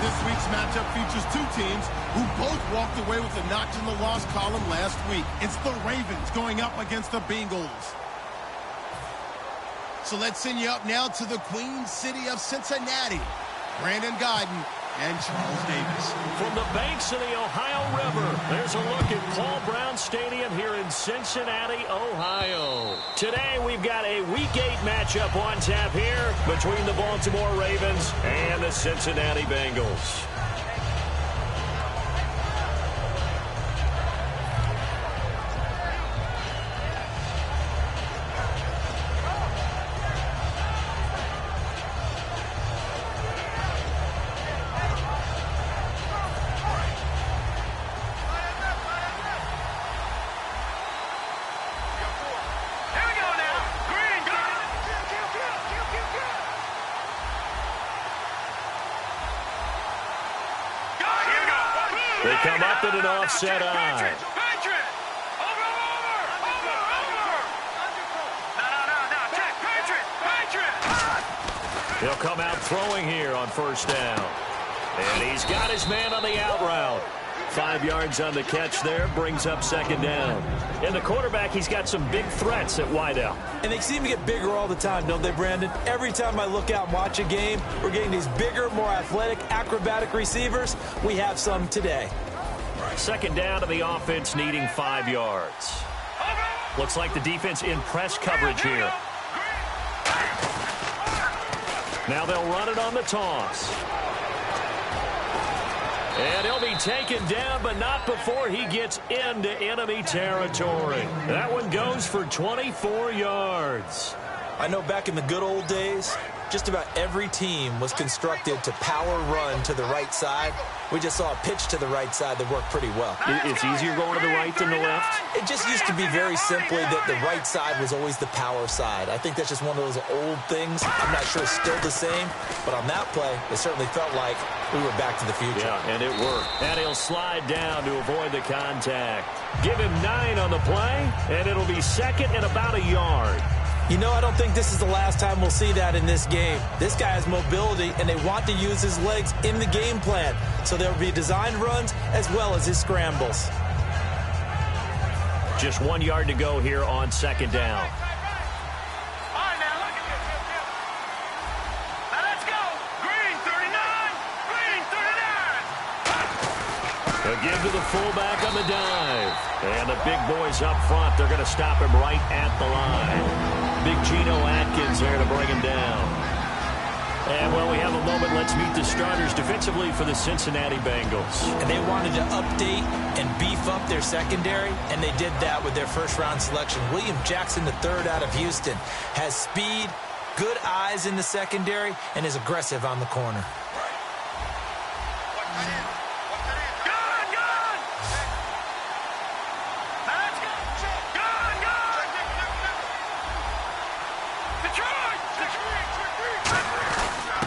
This week's matchup features two teams who both walked away with a notch in the loss column last week. It's the Ravens going up against the Bengals. So let's send you up now to the Queen City of Cincinnati. Brandon Guyton and Charles Davis. From the banks of the Ohio River, there's a look at Paul Brown Stadium here in Cincinnati, Ohio. Today we've got a Week 8 matchup on tap here between the Baltimore Ravens and the Cincinnati Bengals. They come up in an offset eye. He'll come out throwing here on first down. And he's got his man on the out route. 5 yards on the catch there, brings up second down. And the quarterback, he's got some big threats at wideout. And they seem to get bigger all the time, don't they, Brandon? Every time I look out and watch a game, we're getting these bigger, more athletic, acrobatic receivers. We have some today. Second down to the offense, needing 5 yards. Looks like the defense in press coverage here. Now they'll run it on the toss. And he'll be taken down, but not before he gets into enemy territory. That one goes for 24 yards. I know back in the good old days, just about every team was constructed to power run to the right side. We just saw a pitch to the right side that worked pretty well. It's easier going to the right than the left? It just used to be very simply that the right side was always the power side. I think that's just one of those old things. I'm not sure it's still the same, but on that play, it certainly felt like we were back to the future. Yeah, and it worked. And he'll slide down to avoid the contact. Give him 9 on the play, and it'll be second and about a yard. You know, I don't think this is the last time we'll see that in this game. This guy has mobility, and they want to use his legs in the game plan. So there will be designed runs as well as his scrambles. Just 1 yard to go here on second down. They'll give to the fullback on the dive. And the big boys up front, they're going to stop him right at the line. Big Geno Atkins there to bring him down. And while we have a moment, let's meet the starters defensively for the Cincinnati Bengals. And they wanted to update and beef up their secondary, and they did that with their first-round selection. William Jackson III out of Houston has speed, good eyes in the secondary, and is aggressive on the corner.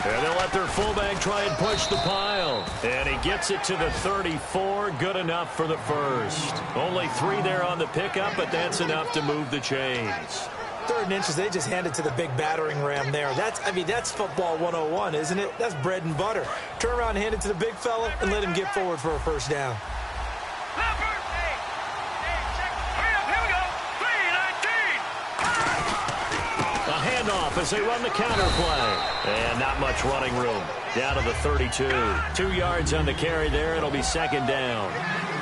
And they'll let their fullback try and push the pile. And he gets it to the 34. Good enough for the first. Only 3 there on the pickup, but that's enough to move the chains. 3rd and inches, they just handed to the big battering ram there. That's football 101, isn't it? That's bread and butter. Turn around and hand it to the big fella and let him get forward for a first down. Handoff as they run the counter play. And not much running room. Down to the 32. 2 yards on the carry there. It'll be second down.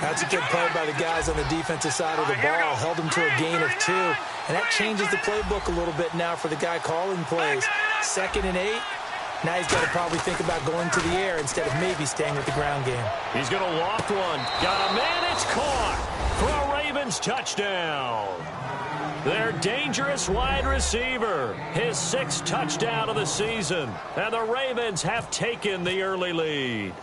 That's a good play by the guys on the defensive side of the ball. Held them to a gain of 2. And that changes the playbook a little bit now for the guy calling plays. 2nd and 8. Now he's got to probably think about going to the air instead of maybe staying with the ground game. He's going to loft one. Got a man. It's caught for a Ravens touchdown. Their dangerous wide receiver, his 6th touchdown of the season. And the Ravens have taken the early lead.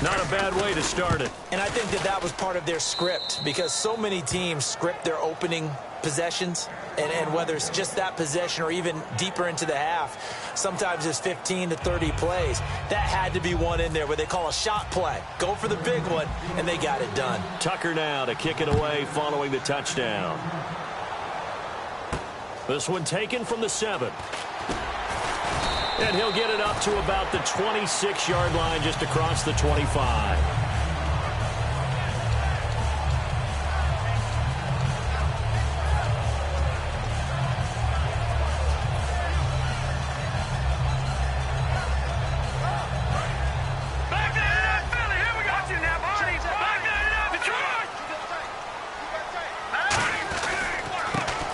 Not a bad way to start it. And I think that was part of their script, because so many teams script their opening possessions, and whether it's just that possession or even deeper into the half, sometimes it's 15 to 30 plays. That had to be one in there where they call a shot play. Go for the big one, and they got it done. Tucker now to kick it away following the touchdown. This one taken from the 7. And he'll get it up to about the 26-yard line, just across the 25.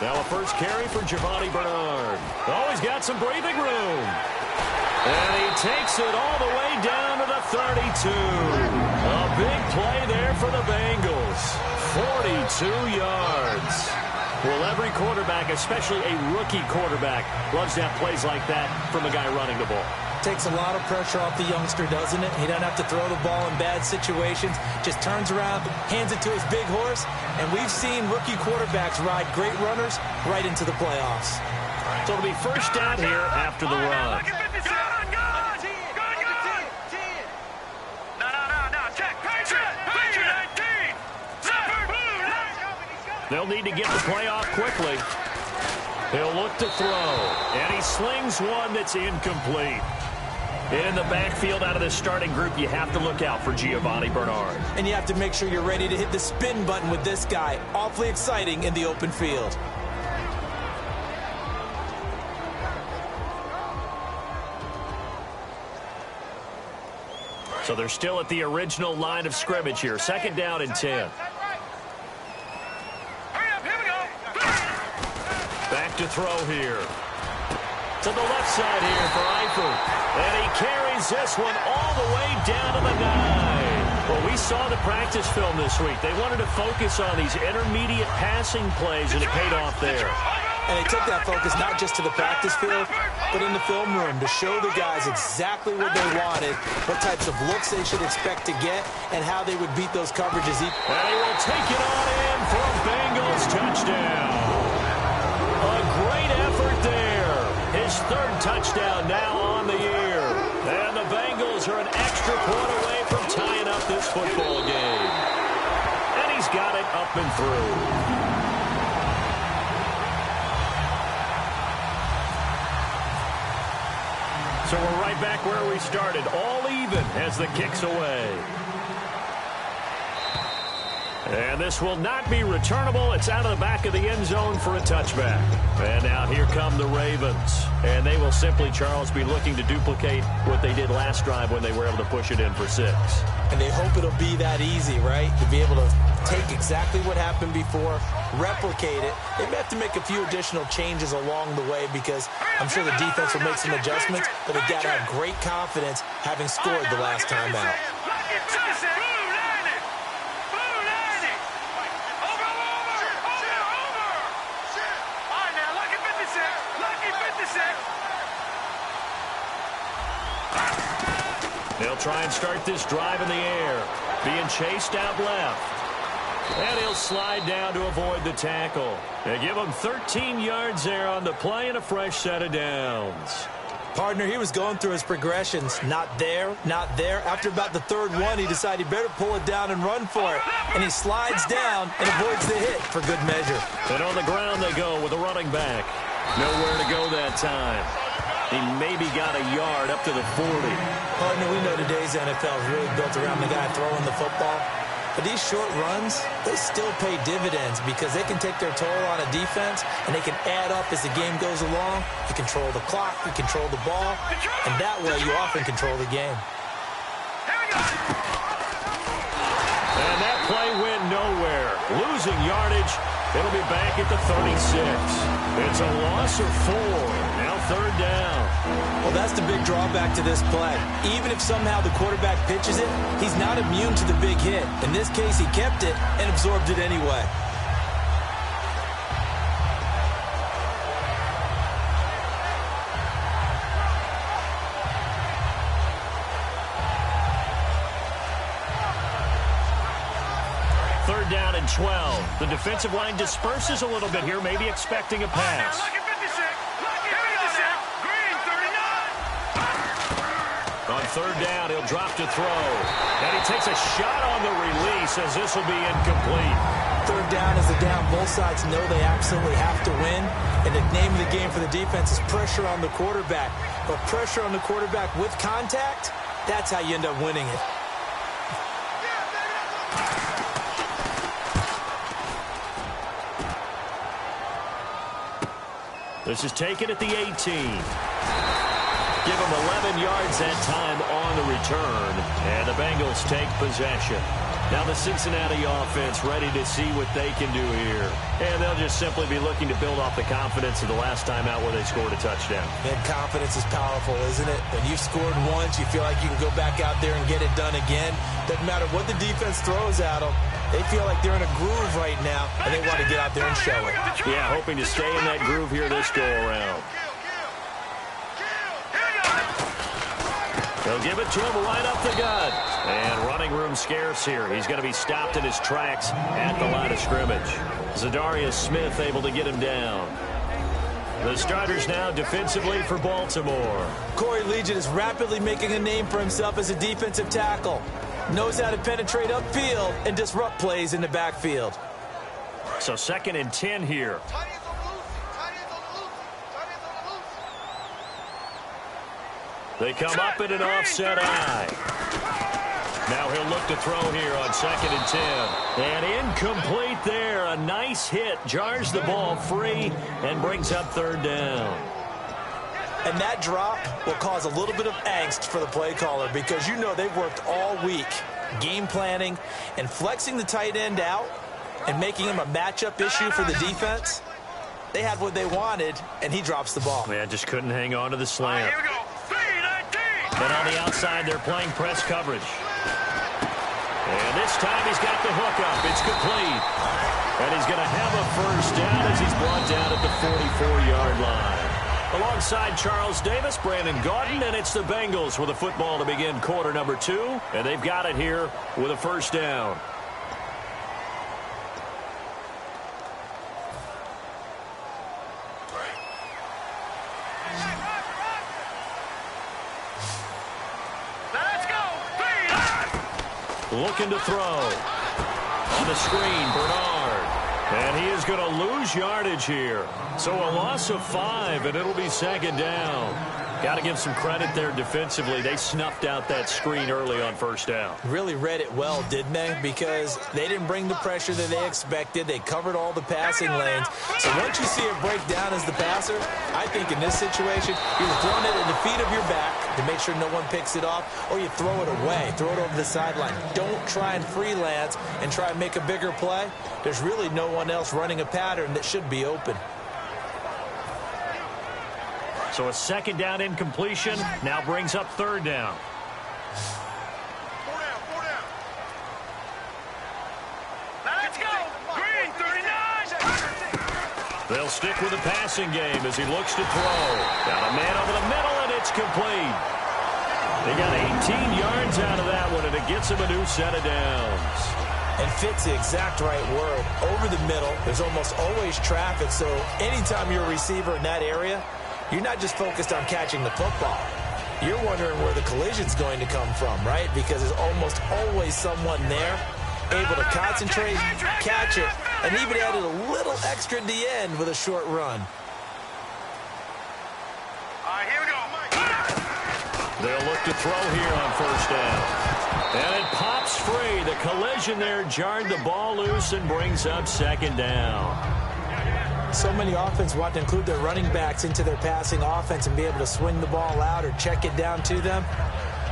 Now a first carry for Giovanni Bernard. Oh, he's got some breathing room. And he takes it all the way down to the 32. A big play there for the Bengals. 42 yards. Well, every quarterback, especially a rookie quarterback, loves to have plays like that from a guy running the ball. Takes a lot of pressure off the youngster, doesn't it? He doesn't have to throw the ball in bad situations. Just turns around, hands it to his big horse. And we've seen rookie quarterbacks ride great runners right into the playoffs. So it'll be first down here after the run. They'll need to get the play off quickly. He'll look to throw. And he slings one that's incomplete. In the backfield out of the starting group, you have to look out for Giovanni Bernard. And you have to make sure you're ready to hit the spin button with this guy. Awfully exciting in the open field. So they're still at the original line of scrimmage here. Second down and 10. Back to throw here. To the left side here for Eifert. And he carries this one all the way down to the 9. Well, we saw the practice film this week. They wanted to focus on these intermediate passing plays, and it paid off there. And they took that focus not just to the practice field, but in the film room to show the guys exactly what they wanted, what types of looks they should expect to get, and how they would beat those coverages. And he will take it on in for a Bengals touchdown. A great effort there. His third touchdown now on the year. And the Bengals are an extra point away from tying up this football game. And he's got it up and through. So we're right back where we started, all even as the kick's away. And this will not be returnable. It's out of the back of the end zone for a touchback. And now here come the Ravens. And they will simply, Charles, be looking to duplicate what they did last drive when they were able to push it in for 6. And they hope it'll be that easy, right? To be able to take exactly what happened before, replicate it. They may have to make a few additional changes along the way because I'm sure the defense will make some adjustments, but they've got to have great confidence having scored the last time out. They'll try and start this drive in the air. Being chased out left. And he'll slide down to avoid the tackle. They give him 13 yards there on the play and a fresh set of downs. Partner, he was going through his progressions. Not there, not there. After about the third one, he decided he better pull it down and run for it. And he slides down and avoids the hit for good measure. And on the ground they go with a running back. Nowhere to go that time. He maybe got a yard up to the 40. Partner, we know today's NFL is really built around the guy throwing the football. But these short runs, they still pay dividends because they can take their toll on a defense and they can add up as the game goes along. You control the clock, you control the ball, and that way you often control the game. And that play went nowhere. Losing yardage. It'll be back at the 36. It's a loss of 4. Now third down. Well, that's the big drawback to this play. Even if somehow the quarterback pitches it, he's not immune to the big hit. In this case, he kept it and absorbed it anyway. Third down and 12. The defensive line disperses a little bit here, maybe expecting a pass. third down. He'll drop to throw. And he takes a shot on the release as this will be incomplete. Third down is the down. Both sides know they absolutely have to win. And the name of the game for the defense is pressure on the quarterback. But pressure on the quarterback with contact, that's how you end up winning it. This is taken at the 18. Give them 11 yards that time on the return. And the Bengals take possession. Now the Cincinnati offense ready to see what they can do here. And they'll just simply be looking to build off the confidence of the last time out where they scored a touchdown. And confidence is powerful, isn't it? When you've scored once, you feel like you can go back out there and get it done again. Doesn't matter what the defense throws at them. They feel like they're in a groove right now, and they want to get out there and show it. Yeah, hoping to stay in that groove here this go-around. They'll give it to him right up the gut. And running room scarce here. He's going to be stopped in his tracks at the line of scrimmage. Zadarius Smith able to get him down. The starters now defensively for Baltimore. Corey Legion is rapidly making a name for himself as a defensive tackle. Knows how to penetrate upfield and disrupt plays in the backfield. So 2nd and 10 here. They come up in an offset eye. Now he'll look to throw here on 2nd and 10. And incomplete there. A nice hit. Jars the ball free and brings up 3rd down. And that drop will cause a little bit of angst for the play caller because you know they've worked all week game planning and flexing the tight end out and making him a matchup issue for the defense. They had what they wanted, and he drops the ball. Yeah, just couldn't hang on to the slant. Here we go. And on the outside, they're playing press coverage. And this time he's got the hook up. It's complete. And he's going to have a first down as he's brought down at the 44-yard line. Alongside Charles Davis, Brandon Gaudin, and it's the Bengals with a football to begin quarter number 2. And they've got it here with a first down. Looking to throw. On the screen, Bernard. And he is going to lose yardage here. So a loss of 5, and it'll be 2nd down. Got to give some credit there defensively. They snuffed out that screen early on first down. Really read it well, didn't they? Because they didn't bring the pressure that they expected. They covered all the passing lanes. So once you see it break down as the passer, I think in this situation, you're throwing it at the feet of your back to make sure no one picks it off, or you throw it away, throw it over the sideline. Don't try and freelance and try and make a bigger play. There's really no one else running a pattern that should be open. So a 2nd down incompletion now brings up 3rd down. 4 down. Let's go. Green, 39. They'll stick with the passing game as he looks to throw. Got a man over the middle, and it's complete. They got 18 yards out of that one, and it gets him a new set of downs. And fits the exact right word. Over the middle, there's almost always traffic, so anytime you're a receiver in that area, you're not just focused on catching the football. You're wondering where the collision's going to come from, right? Because there's almost always someone there able to concentrate, catch it, and even added a little extra at the end with a short run. All right, here we go. They'll look to throw here on first down. And it pops free. The collision there jarred the ball loose and brings up 2nd down. So many offenses want to include their running backs into their passing offense and be able to swing the ball out or check it down to them.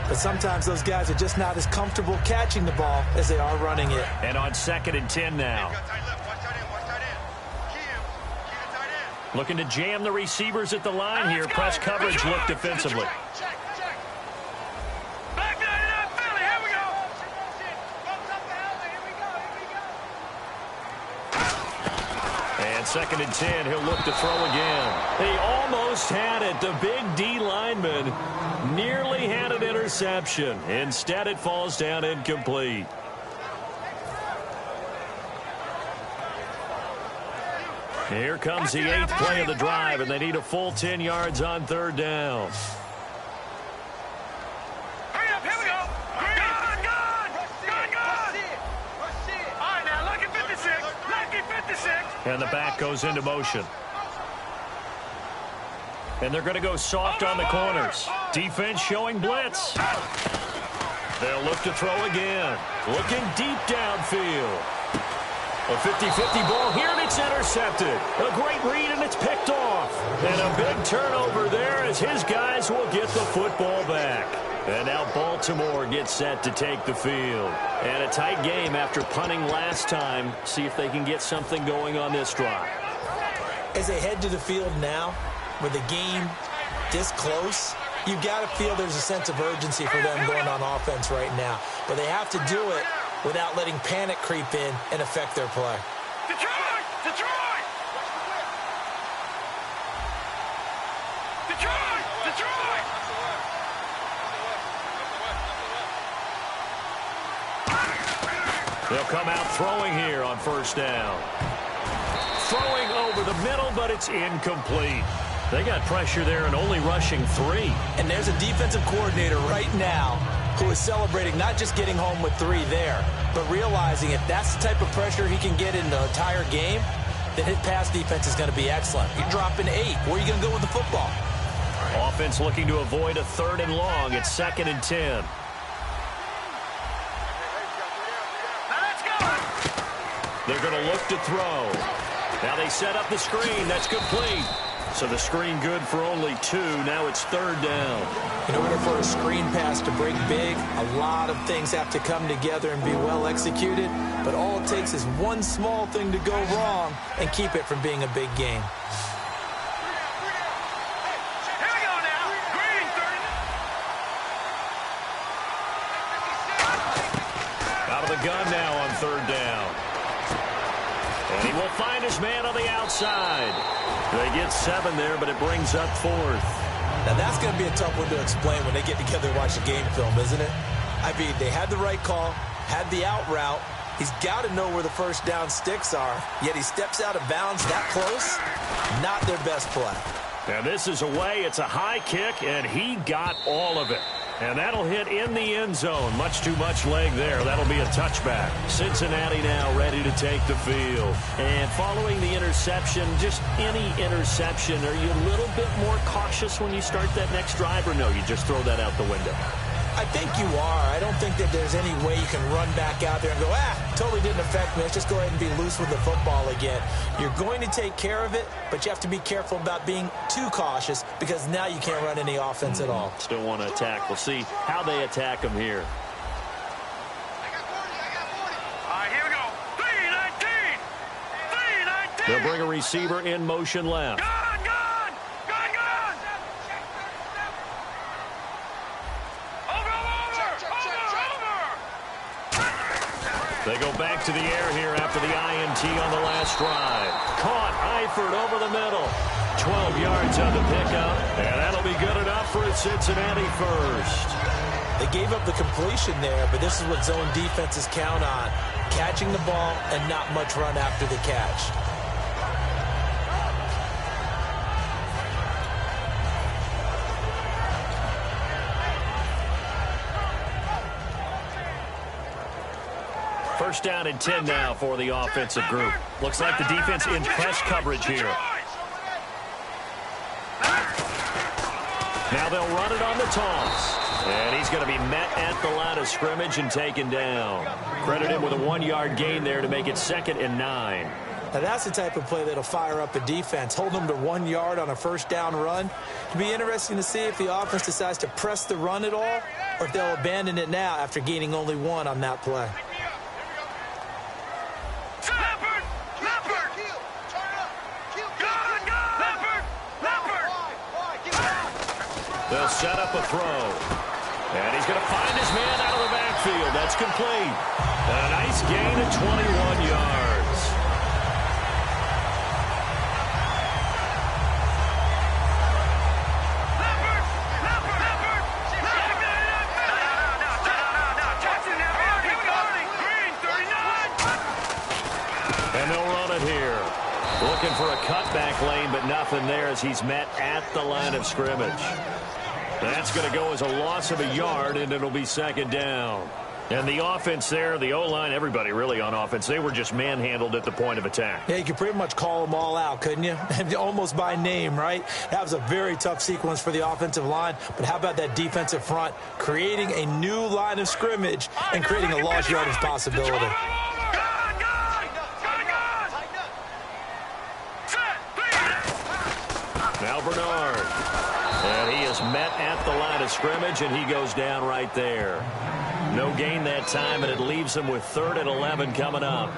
But sometimes those guys are just not as comfortable catching the ball as they are running it. And on 2nd and 10 now. Looking to jam the receivers at the line here. Press coverage look defensively. And 2nd and 10, he'll look to throw again. They almost had it. The big D lineman nearly had an interception. Instead, it falls down incomplete. Here comes the 8th play of the drive, and they need a full 10 yards on 3rd down. And the back goes into motion. And they're going to go soft on the corners. Defense showing blitz. They'll look to throw again. Looking deep downfield. A 50-50 ball here, and it's intercepted. A great read, and it's picked off. And a big turnover there as his guys will get the football back. And now Baltimore gets set to take the field. And a tight game after punting last time. See if they can get something going on this drive. As they head to the field now, with the game this close, you've got to feel there's a sense of urgency for them going on offense right now. But they have to do it without letting panic creep in and affect their play. Detroit! Detroit! Detroit! Detroit! They'll come out throwing here on first down. Throwing over the middle, but it's incomplete. They got pressure there and only rushing 3. And there's a defensive coordinator right now who is celebrating not just getting home with 3 there, but realizing if that's the type of pressure he can get in the entire game, then his pass defense is going to be excellent. You're dropping 8. Where are you going to go with the football? Offense looking to avoid a 3rd and long. It's 2nd and 10. Now let's go! They're going to look to throw. Now they set up the screen. That's complete. So the screen good for only 2. Now it's 3rd down. In order for a screen pass to break big, a lot of things have to come together and be well executed. But all it takes is one small thing to go wrong and keep it from being a big game. Here we go now. Green, 30. Out of the gun now on 3rd down. And he will find his man on the outside. They get 7 there, but it brings up 4th. Now, that's going to be a tough one to explain when they get together and watch the game film, isn't it? I mean, they had the right call, had the out route. He's got to know where the first down sticks are, yet he steps out of bounds that close. Not their best play. And this is away. It's a high kick, and he got all of it. And that'll hit in the end zone. Much too much leg there. That'll be a touchback. Cincinnati now ready to take the field. And following the interception, just any interception, are you a little bit more cautious when you start that next drive, or no, you just throw that out the window? I think you are. I don't think that there's any way you can run back out there and go, totally didn't affect me. Let's just go ahead and be loose with the football again. You're going to take care of it, but you have to be careful about being too cautious because now you can't run any offense at all. Still want to attack. We'll see how they attack him here. All right, here we go. 3-19. 3-19. They'll bring a receiver in motion left. Gone. They go back to the air here after the INT on the last drive. Caught Eifert over the middle. 12 yards on the pickup, and that'll be good enough for a Cincinnati first. They gave up the completion there, but this is what zone defenses count on. Catching the ball and not much run after the catch. First down and 10 now for the offensive group. Looks like the defense in press coverage here. Now they'll run it on the toss. And he's going to be met at the line of scrimmage and taken down. Credit him with a 1-yard gain there to make it 2nd and 9. Now that's the type of play that'll fire up a defense. Hold them to 1 yard on a first down run. It'll be interesting to see if the offense decides to press the run at all or if they'll abandon it now after gaining only 1 on that play. They'll set up a throw. And he's going to find his man out of the backfield. That's complete. A nice gain of 21 yards. And they'll run it here. Looking for a cutback lane, but nothing there as he's met at the line of scrimmage. That's going to go as a loss of a yard, and it'll be 2nd down. And the offense there, the O-line, everybody really on offense, they were just manhandled at the point of attack. Yeah, you could pretty much call them all out, couldn't you? Almost by name, right? That was a very tough sequence for the offensive line. But how about that defensive front creating a new line of scrimmage and creating a lost yardage possibility? Now Bernard. And he is met at the line of scrimmage, and he goes down right there. No gain that time, and it leaves him with 3rd and 11 coming up.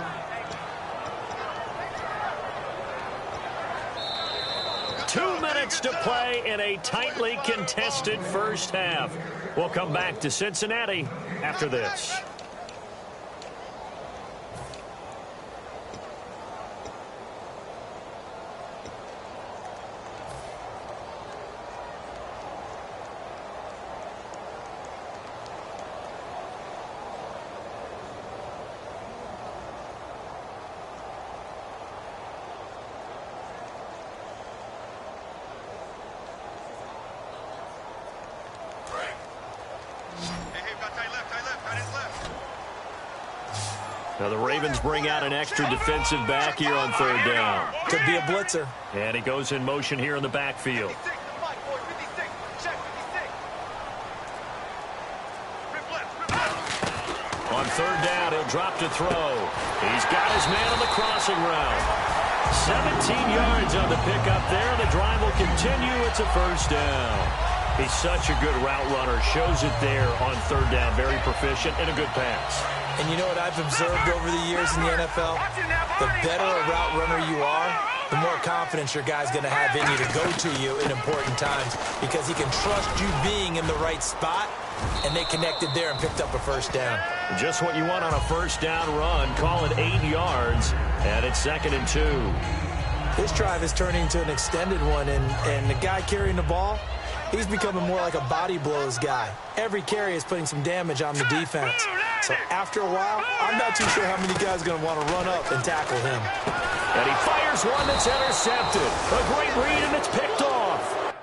Two minutes to play in a tightly contested first half. We'll come back to Cincinnati after this. Now the Ravens bring out an extra defensive back here on 3rd down. Could be a blitzer. And he goes in motion here in the backfield. On 3rd down, he'll drop to throw. He's got his man on the crossing route. 17 yards on the pickup there. The drive will continue. It's a 1st down. He's such a good route runner. Shows it there on 3rd down. Very proficient and a good pass. And you know what I've observed over the years in the NFL? The better a route runner you are, the more confidence your guy's going to have in you to go to you in important times because he can trust you being in the right spot, and they connected there and picked up a 1st down. Just what you want on a 1st down run. Call it 8 yards, and it's 2nd and 2. This drive is turning into an extended one, and the guy carrying the ball, he's becoming more like a body blows guy. Every carry is putting some damage on the defense. So after a while, I'm not too sure how many guys are going to want to run up and tackle him. And he fires one that's intercepted. A great read, and it's picked off.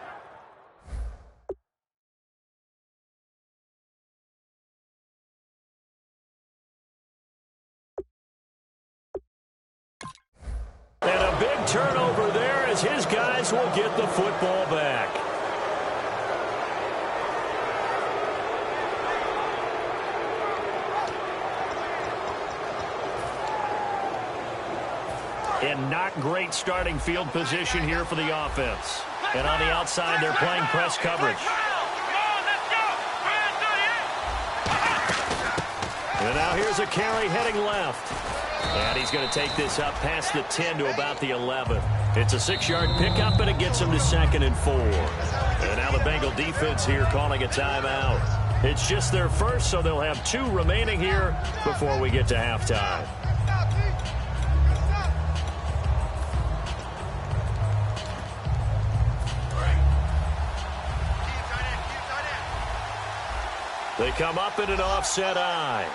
And a big turnover there as his guys will get the football back. And not great starting field position here for the offense. And on the outside, they're playing press coverage. And now here's a carry heading left. And he's going to take this up past the 10 to about the 11. It's a 6-yard pickup, and it gets him to 2nd and 4. And now the Bengal defense here calling a timeout. It's just their first, so they'll have 2 remaining here before we get to halftime. They come up in an offset eye.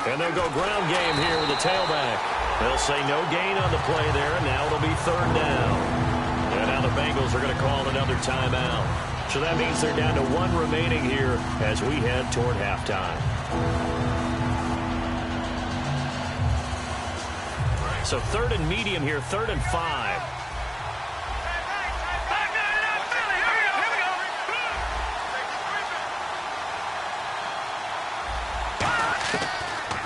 And they'll go ground game here with the tailback. They'll say no gain on the play there, and now it'll be 3rd down. And now the Bengals are going to call another timeout. So that means they're down to 1 remaining here as we head toward halftime. So 3rd and medium here, 3rd and 5.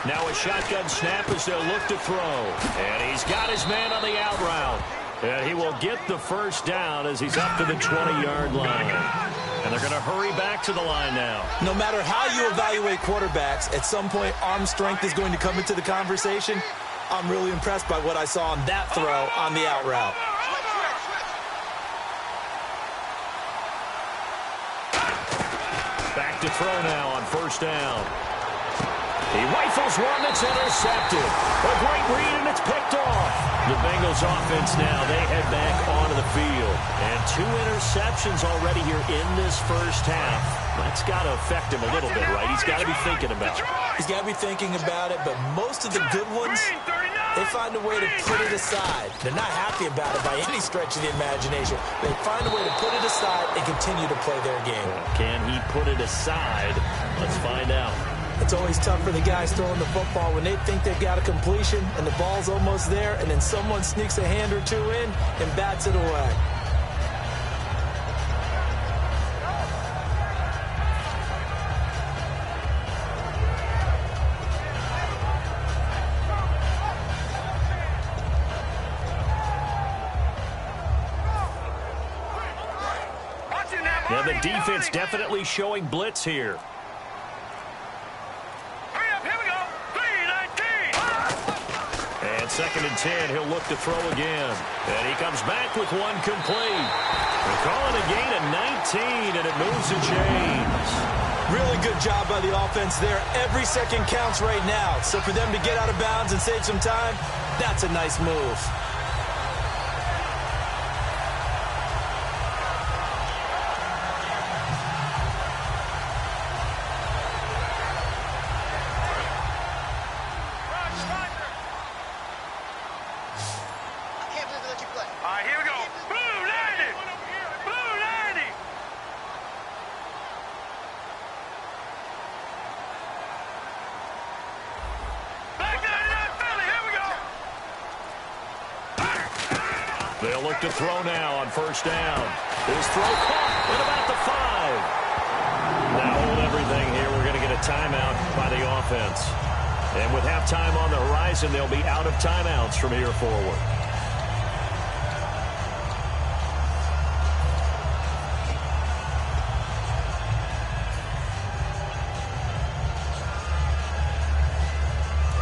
Now a shotgun snap as they'll look to throw. And he's got his man on the out route. And he will get the 1st down as he's up to the 20-yard line. And they're going to hurry back to the line now. No matter how you evaluate quarterbacks, at some point arm strength is going to come into the conversation. I'm really impressed by what I saw on that throw on the out route. Back to throw now on 1st down. He rifles one that's intercepted. A great read, and it's picked off. The Bengals offense now, they head back onto the field. And 2 interceptions already here in this first half. That's got to affect him a little bit, right? He's got to be thinking about it. He's got to be thinking about it, but most of the good ones They find a way to put it aside. They're not happy about it by any stretch of the imagination. They find a way to put it aside and continue to play their game. Can he put it aside? Let's find out. It's always tough for the guys throwing the football when they think they've got a completion and the ball's almost there, and then someone sneaks a hand or two in and bats it away. Yeah, the defense definitely showing blitz here. Hurry up, here we go. 3-19. And 2nd and 10, he'll look to throw again. And he comes back with one complete. We're calling a gain of 19, and it moves the chains. Really good job by the offense there. Every second counts right now. So for them to get out of bounds and save some time, that's a nice move. They'll look to throw now on 1st down. His throw caught at about the 5. Now hold everything here. We're going to get a timeout by the offense. And with halftime on the horizon, they'll be out of timeouts from here forward.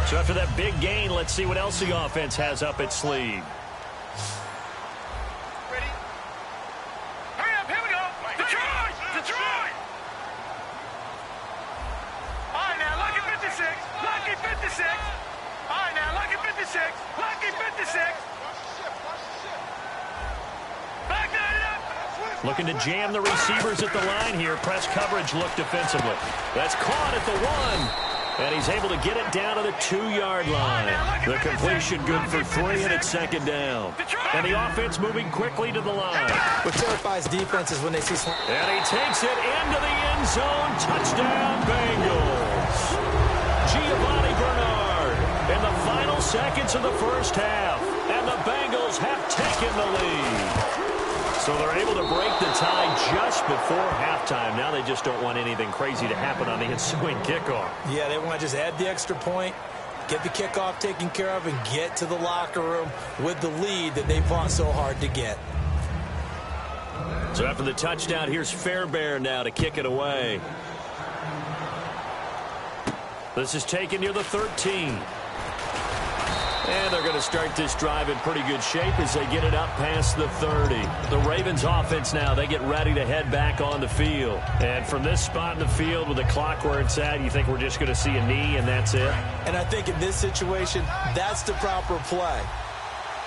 So after that big gain, let's see what else the offense has up its sleeve. Looking to jam the receivers at the line here. Press coverage look defensively. That's caught at the 1. And he's able to get it down to the 2-yard line. The completion good for 3, and it's 2nd down. And the offense moving quickly to the line. What terrifies defenses when they see... And he takes it into the end zone. Touchdown, Bengals. Giovanni Bernard in the final seconds of the 1st half. And the Bengals have taken the lead. So they're able to break the tie just before halftime. Now they just don't want anything crazy to happen on the ensuing kickoff. Yeah, they want to just add the extra point, get the kickoff taken care of, and get to the locker room with the lead that they fought so hard to get. So after the touchdown, here's Fairbairn now to kick it away. This is taken near the 13. And they're going to start this drive in pretty good shape as they get it up past the 30. The Ravens offense now, they get ready to head back on the field. And from this spot in the field with the clock where it's at, you think we're just going to see a knee and that's it? And I think in this situation, that's the proper play.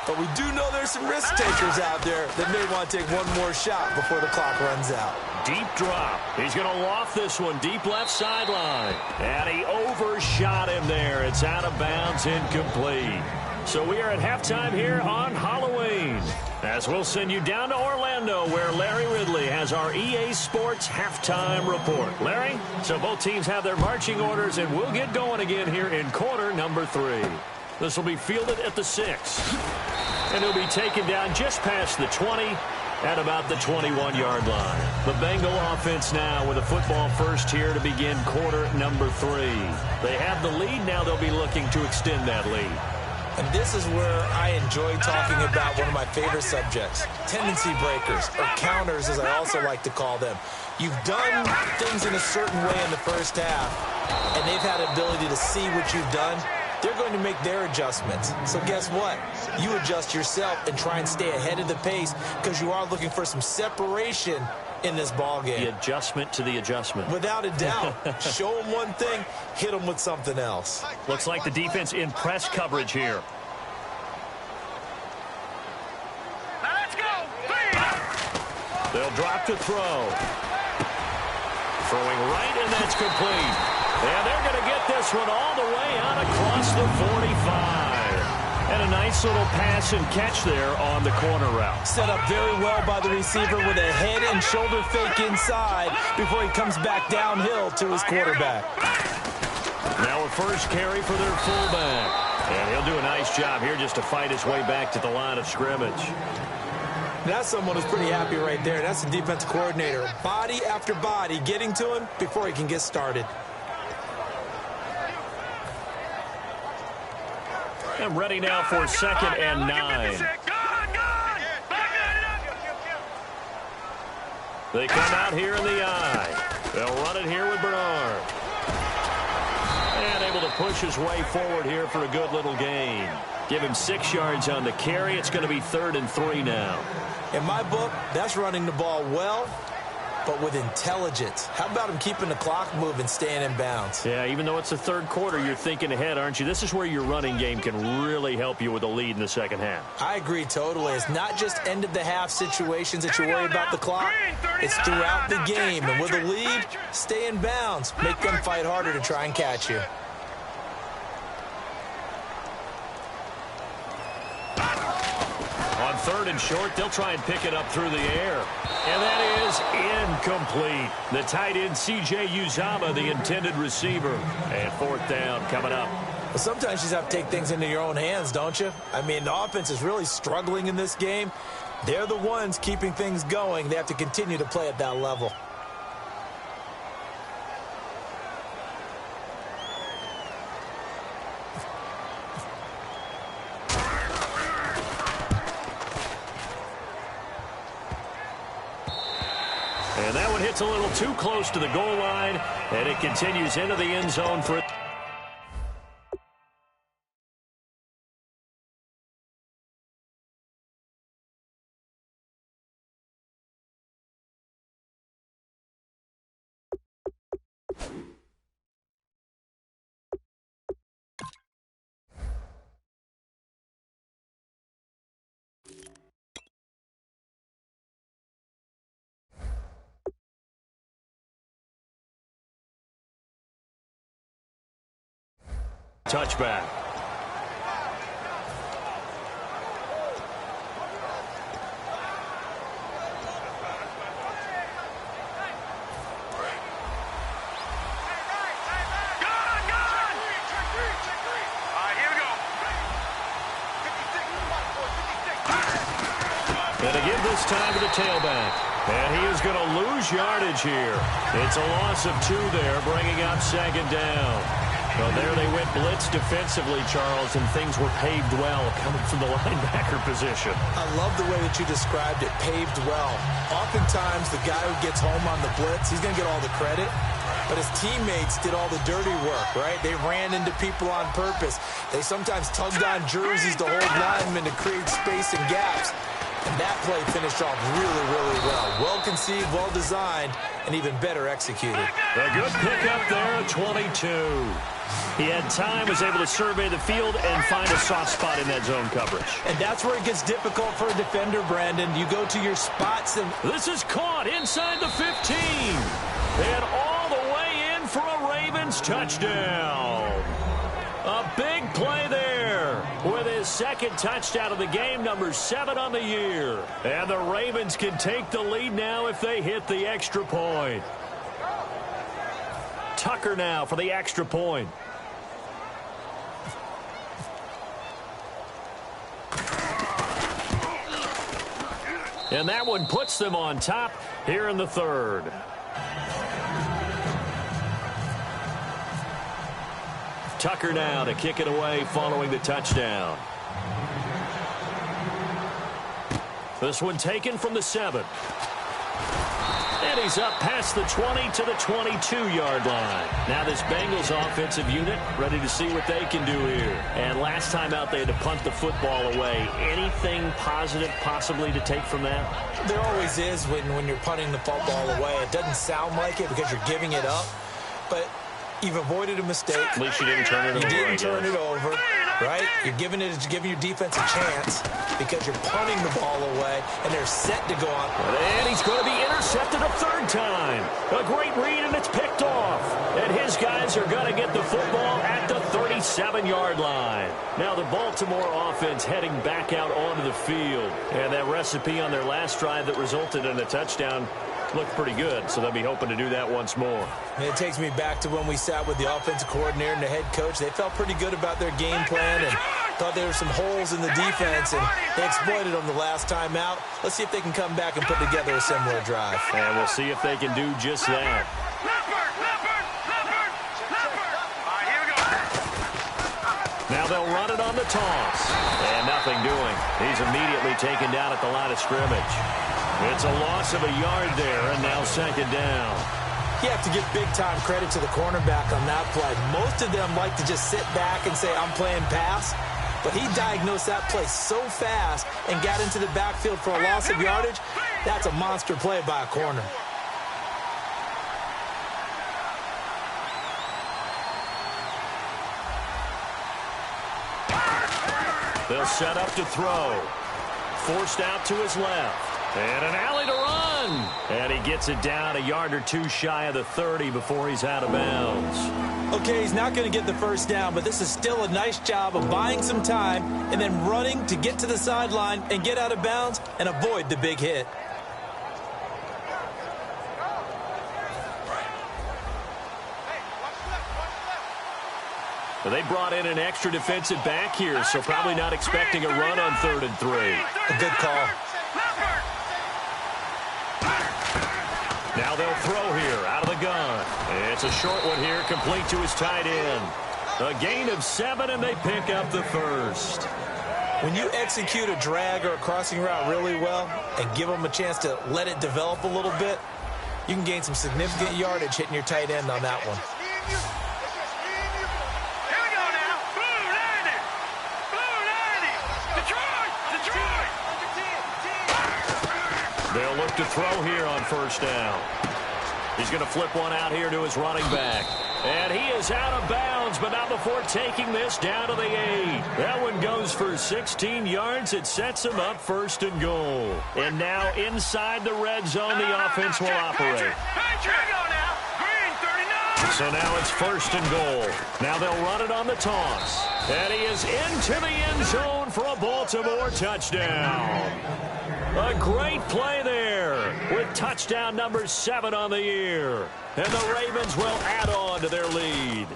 But we do know there's some risk takers out there that may want to take one more shot before the clock runs out. Deep drop. He's going to loft this one deep left sideline. And he overshot him there. It's out of bounds, incomplete. So we are at halftime here on Halloween. As we'll send you down to Orlando where Larry Ridley has our EA Sports halftime report. Larry, so both teams have their marching orders and we'll get going again here in quarter number 3. This will be fielded at the 6. And he'll be taken down just past the 20 at about the 21-yard line. The Bengal offense now with a football first here to begin quarter number 3. They have the lead. Now they'll be looking to extend that lead. And this is where I enjoy talking about one of my favorite subjects, tendency breakers, or counters as I also like to call them. You've done things in a certain way in the first half, and they've had the ability to see what you've done. They're going to make their adjustments. So guess what? You adjust yourself and try and stay ahead of the pace because you are looking for some separation in this ball game. The adjustment to the adjustment. Without a doubt. Show them one thing, hit them with something else. Looks like the defense in press coverage here. Now let's go. They'll drop to throw. Throwing right, and that's complete. And they're going to get this one all the way out across the 45. And a nice little pass and catch there on the corner route. Set up very well by the receiver with a head and shoulder fake inside before he comes back downhill to his quarterback. Now a first carry for their fullback. And he'll do a nice job here just to fight his way back to the line of scrimmage. That's someone who's pretty happy right there. That's the defensive coordinator. Body after body getting to him before he can get started. And ready now for 2nd and 9. They come out here in the I. They'll run it here with Bernard. And able to push his way forward here for a good little gain. Give him 6 yards on the carry. It's going to be 3rd and 3 now. In my book, that's running the ball well, but with intelligence. How about him keeping the clock moving, staying in bounds? Yeah, even though it's the 3rd quarter, you're thinking ahead, aren't you? This is where your running game can really help you with a lead in the 2nd half. I agree totally. It's not just end-of-the-half situations that you worry about the clock. It's throughout the game. And with a lead, stay in bounds. Make them fight harder to try and catch you. On 3rd and short, they'll try and pick it up through the air. And that is incomplete. The tight end, C.J. Uzomah, the intended receiver. And 4th down coming up. Well, sometimes you just have to take things into your own hands, don't you? I mean, the offense is really struggling in this game. They're the ones keeping things going. They have to continue to play at that level. And that one hits a little too close to the goal line, and it continues into the end zone for it. Touchback. And again this time to the tailback. And he is going to lose yardage here. It's a loss of 2 there, bringing up 2nd down. Well, there they went blitz defensively, Charles, and things were paved well coming from the linebacker position. I love the way that you described it, paved well. Oftentimes, the guy who gets home on the blitz, he's going to get all the credit, but his teammates did all the dirty work, right? They ran into people on purpose. They sometimes tugged on jerseys to hold linemen to create space and gaps. And that play finished off really, really well. Well conceived, well designed, and even better executed. A good pickup there at 22. He had time, was able to survey the field and find a soft spot in that zone coverage. And that's where it gets difficult for a defender, Brandon. You go to your spots. And this is caught inside the 15. And all the way in for a Ravens touchdown. A big play there with his 2nd touchdown of the game, number 7 on the year. And the Ravens can take the lead now if they hit the extra point. Tucker now for the extra point. And that one puts them on top here in the 3rd. Tucker now to kick it away following the touchdown. This one taken from the 7. And he's up past the 20 to the 22-yard line. Now this Bengals offensive unit ready to see what they can do here. And last time out they had to punt the football away. Anything positive possibly to take from that? There always is when you're punting the football away. It doesn't sound like it because you're giving it up. But you've avoided a mistake. At least you didn't turn it over. You didn't turn it over, right? You're giving your defense a chance because you're punting the ball away, and they're set to go on. And he's going to be intercepted a 3rd time. A great read, and it's picked off. And His guys are going to get the football at the 37-yard line. Now the Baltimore offense heading back out onto the field. And that recipe on their last drive that resulted in a touchdown looked pretty good, so they'll be hoping to do that once more. And it takes me back to when we sat with the offensive coordinator and the head coach. They felt pretty good about their game plan and thought there were some holes in the defense, and they exploited them the last time out. Let's see if they can come back and put together a similar drive. And we'll see if they can do just that. Now they'll run it on the toss. And nothing doing. He's immediately taken down at the line of scrimmage. It's a loss of a yard there, and now second down. You have to give big-time credit to the cornerback on that play. Most of them like to just sit back and say, I'm playing pass. But he diagnosed that play so fast and got into the backfield for a loss of yardage. That's a monster play by a corner. They'll set up to throw. Forced out to his left. And an alley to run. And he gets it down a yard or two shy of the 30 before he's out of bounds. Okay, he's not going to get the first down, but this is still a nice job of buying some time and then running to get to the sideline and get out of bounds and avoid the big hit. They brought in an extra defensive back here, so probably not expecting a run on 3rd and 3. A good call. Now they'll throw here out of the gun. It's a short one here, complete to his tight end. A gain of 7, and they pick up the first. When you execute a drag or a crossing route really well and give them a chance to let it develop a little bit, you can gain some significant yardage hitting your tight end on that one. They'll look to throw here on first down. He's going to flip one out here to his running back. And he is out of bounds, but not before taking this down to the 8. That one goes for 16 yards. It sets him up 1st and goal. And now inside the red zone, the offense will operate. So now it's 1st and goal. Now they'll run it on the toss. And he is into the end zone for a Baltimore touchdown. A great play there with touchdown number 7 on the year. And the Ravens will add on to their lead.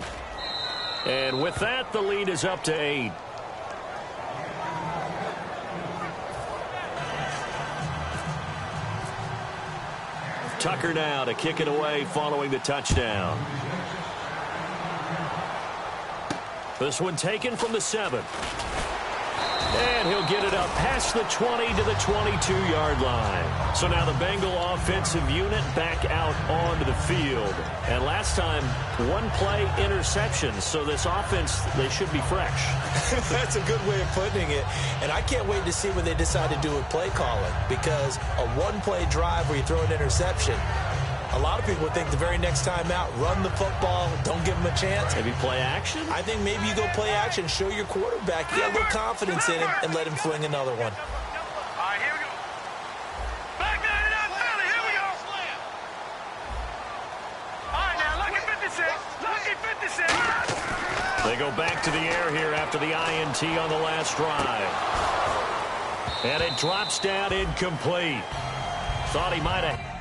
And with that, the lead is up to 8. Tucker now to kick it away following the touchdown. This one taken from the 7. And he'll get it up past the 20 to the 22-yard line. So now the Bengal offensive unit back out onto the field. And last time, one play interception. So this offense, they should be fresh. That's a good way of putting it. And I can't wait to see what they decide to do with play calling. Because a one-play drive where you throw an interception, a lot of people would think the very next time out, run the football, don't give him a chance. Maybe play action? I think maybe you go play action, show your quarterback, get a little confidence in him, and let him fling another one. All right, here we go. Back 99 Philly, here we go. All right, now, lucky 56. Lucky 56. They go back to the air here after the INT on the last drive. And it drops down incomplete. Thought he might have...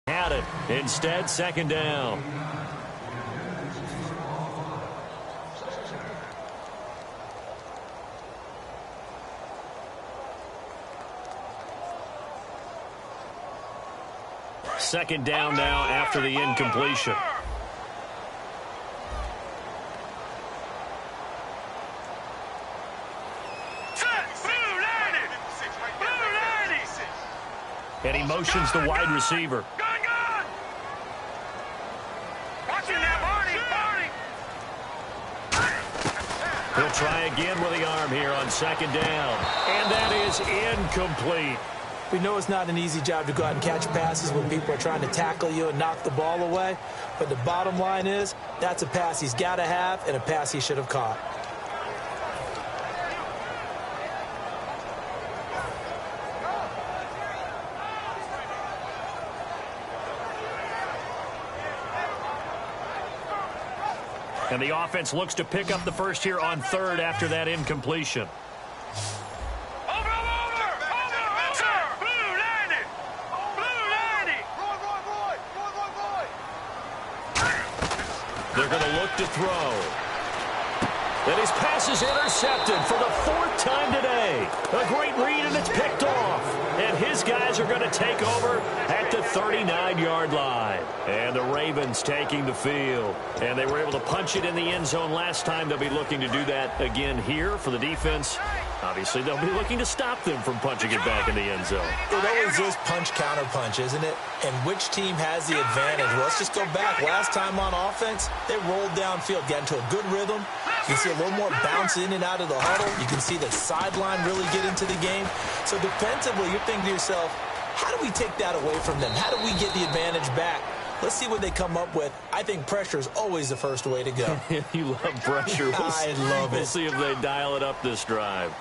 Had it. Instead, second down. Second down now after the incompletion. And he motions the wide receiver. He'll try again with the arm here on second down. And that is incomplete. We know it's not an easy job to go out and catch passes when people are trying to tackle you and knock the ball away. But the bottom line is, that's a pass he's got to have and a pass he should have caught. And the offense looks to pick up the first here on third after that incompletion. They're going to look to throw. And his pass is intercepted for the fourth time today. A great read, and it's picked off. And his guys are going to take over at the 39-yard line. And the Ravens taking the field. And they were able to punch it in the end zone last time. They'll be looking to do that again here for the defense. Obviously, they'll be looking to stop them from punching it back in the end zone. It always is punch-counter-punch, isn't it? And which team has the advantage? Well, let's just go back. Last time on offense, they rolled downfield, got into a good rhythm. You can see a little more bounce in and out of the huddle. You can see the sideline really get into the game. So defensively, you're thinking to yourself, how do we take that away from them? How do we get the advantage back? Let's see what they come up with. I think pressure is always the first way to go. You love pressure. I love it. We'll see if they dial it up this drive.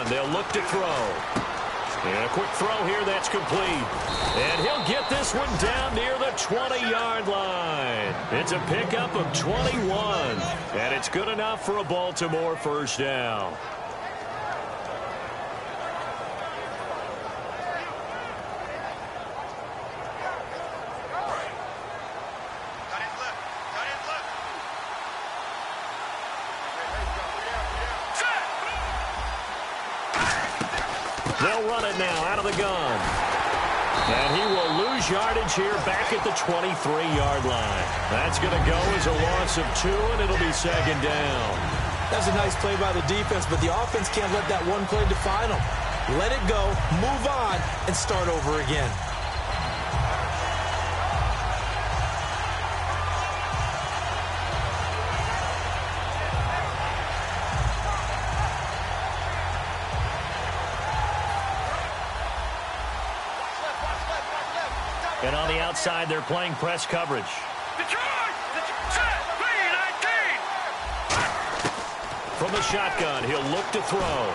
They'll look to throw. And a quick throw here, that's complete. And he'll get this one down near the 20-yard line. It's a pickup of 21. And it's good enough for a Baltimore first down. They'll run it now out of the gun. And he will lose yardage here back at the 23-yard line. That's going to go as a loss of 2, and it'll be second down. That's a nice play by the defense, but the offense can't let that one play define them. Let it go, move on, and start over again. And on the outside, they're playing press coverage. From the shotgun, he'll look to throw.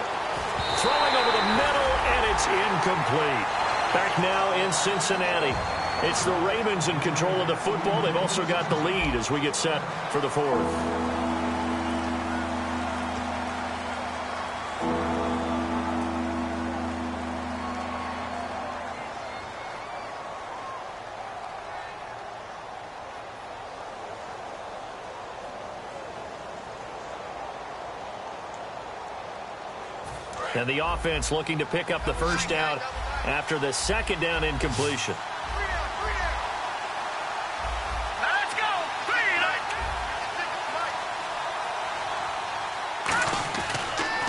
Throwing over the middle, and it's incomplete. Back now in Cincinnati. It's the Ravens in control of the football. They've also got the lead as we get set for the fourth. And the offense looking to pick up the first down after the second down incompletion. Let's go.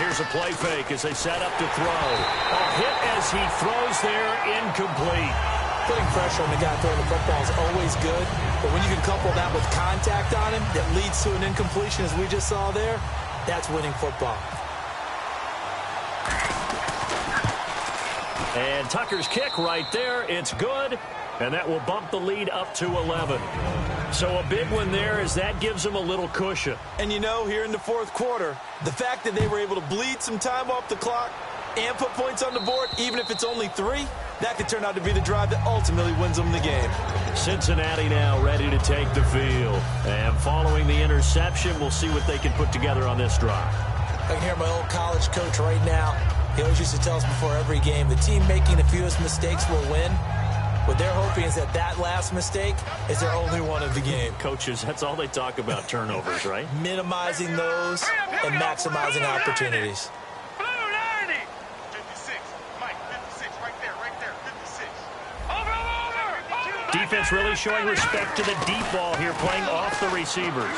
Here's a play fake as they set up to throw. A hit as he throws there, incomplete. Putting pressure on the guy throwing the football is always good, but when you can couple that with contact on him that leads to an incompletion as we just saw there, that's winning football. And Tucker's kick right there. It's good, and that will bump the lead up to 11. So a big one there as that gives them a little cushion. And you know, here in the fourth quarter, the fact that they were able to bleed some time off the clock and put points on the board, even if it's only 3, that could turn out to be the drive that ultimately wins them the game. Cincinnati now ready to take the field. And following the interception, we'll see what they can put together on this drive. I can hear my old college coach right now. He always used to tell us before every game, the team making the fewest mistakes will win. What they're hoping is that last mistake is their only one of the game. Coaches, that's all they talk about, turnovers, right? Minimizing those and maximizing opportunities. Blue 90. 56. Mike, 56. Right there. 56. Over. Defense really showing respect to the deep ball here, playing off the receivers.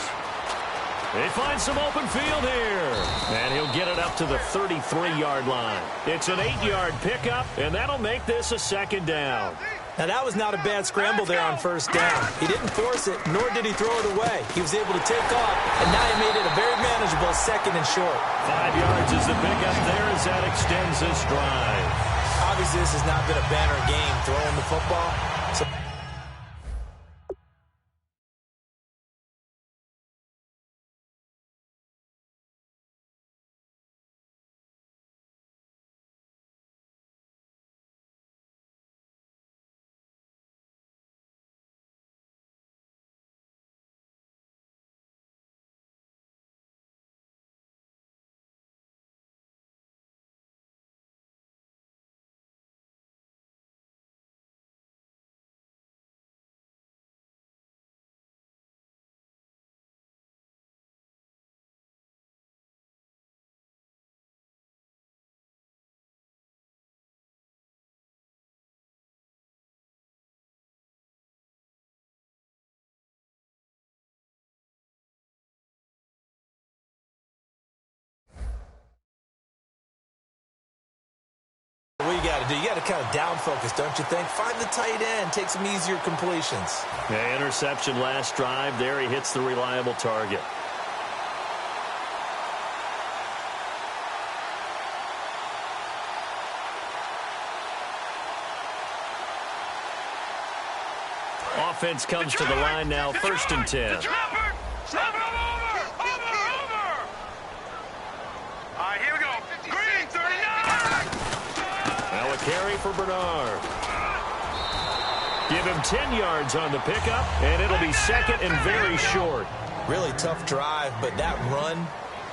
They find some open field here. And he'll get it up to the 33-yard line. It's an 8-yard pickup, and that'll make this a second down. Now, that was not a bad scramble there on first down. He didn't force it, nor did he throw it away. He was able to take off, and now he made it a very manageable second and short. 5 yards is the pickup there as that extends this drive. Obviously, this has not been a banner game throwing the football. So what you got to do? You got to kind of down focus, don't you think? Find the tight end, take some easier completions. Yeah, interception last drive. There he hits the reliable target. Offense comes to the line now, 1st and 10. Over. All right, here we go. Green 39. Now a carry for Bernard. Give him 10 yards on the pickup, and it'll be second and very short. Really tough drive, but that run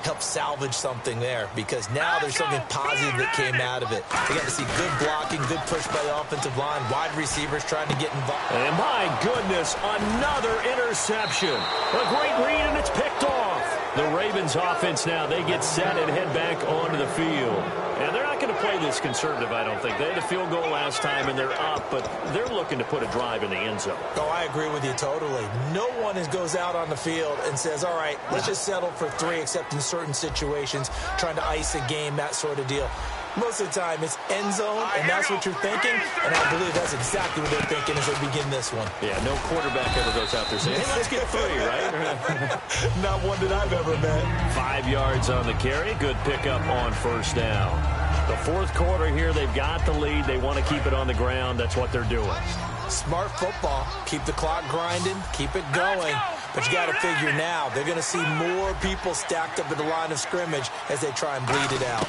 helped salvage something there because now there's something positive that came out of it. They got to see good blocking, good push by the offensive line, wide receivers trying to get involved. And my goodness, another interception. A great read, and it's picked off. The Ravens offense now, they get set and head back onto the field. And they're not going to play this conservative, I don't think. They had a field goal last time, and they're up, but they're looking to put a drive in the end zone. Oh, I agree with you totally. No one goes out on the field and says, all right, let's just settle for 3, except in certain situations, trying to ice a game, that sort of deal. Most of the time, it's end zone, and that's what you're thinking, and I believe that's exactly what they're thinking as they begin this one. Yeah, no quarterback ever goes out there saying, hey, let's get 3, right? Not one that I've ever met. 5 yards on the carry. Good pickup on first down. The 4th quarter here, they've got the lead. They want to keep it on the ground. That's what they're doing. Smart football. Keep the clock grinding. Keep it going. But you got to figure now, they're going to see more people stacked up at the line of scrimmage as they try and bleed it out.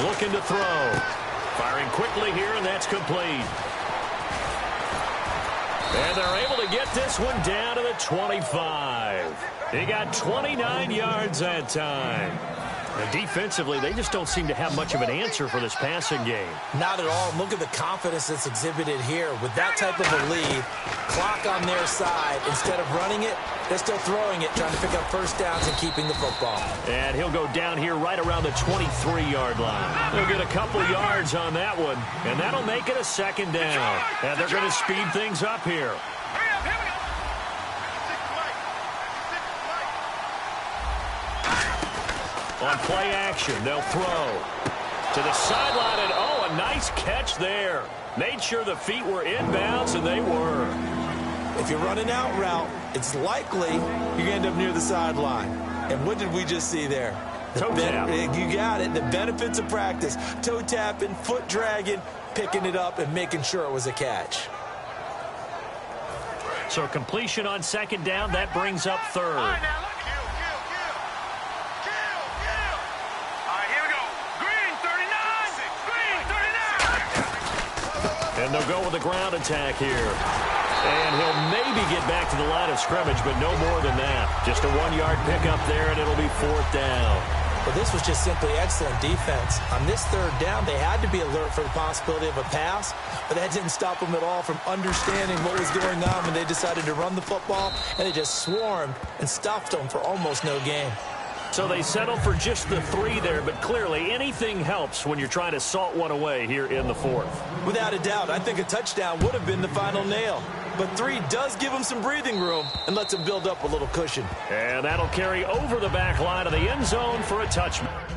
Looking to throw. Firing quickly here, and that's complete. And they're able to get this one down to the 25. He got 29 yards that time. And defensively, they just don't seem to have much of an answer for this passing game. Not at all. Look at the confidence that's exhibited here. With that type of a lead, clock on their side, instead of running it, they're still throwing it, trying to pick up first downs and keeping the football. And he'll go down here right around the 23-yard line. He'll get a couple yards on that one, and that'll make it a second down. And they're going to speed things up here. On play action, they'll throw to the sideline, and oh, a nice catch there. Made sure the feet were inbounds, and they were. If you're running out route, it's likely you're going to end up near the sideline. And what did we just see there? Toe tap. You got it. The benefits of practice. Toe tapping, foot dragging, picking it up, and making sure it was a catch. So completion on second down, that brings up third. And they'll go with a ground attack here. And he'll maybe get back to the line of scrimmage, but no more than that. Just a 1-yard pickup there, and it'll be 4th down. Well, this was just simply excellent defense. On this 3rd down, they had to be alert for the possibility of a pass, but that didn't stop them at all from understanding what was going on when they decided to run the football, and they just swarmed and stuffed them for almost no gain. So they settled for just the 3 there, but clearly anything helps when you're trying to salt one away here in the 4th. Without a doubt, I think a touchdown would have been the final nail. But 3 does give them some breathing room and lets them build up a little cushion. And that'll carry over the back line of the end zone for a touchdown.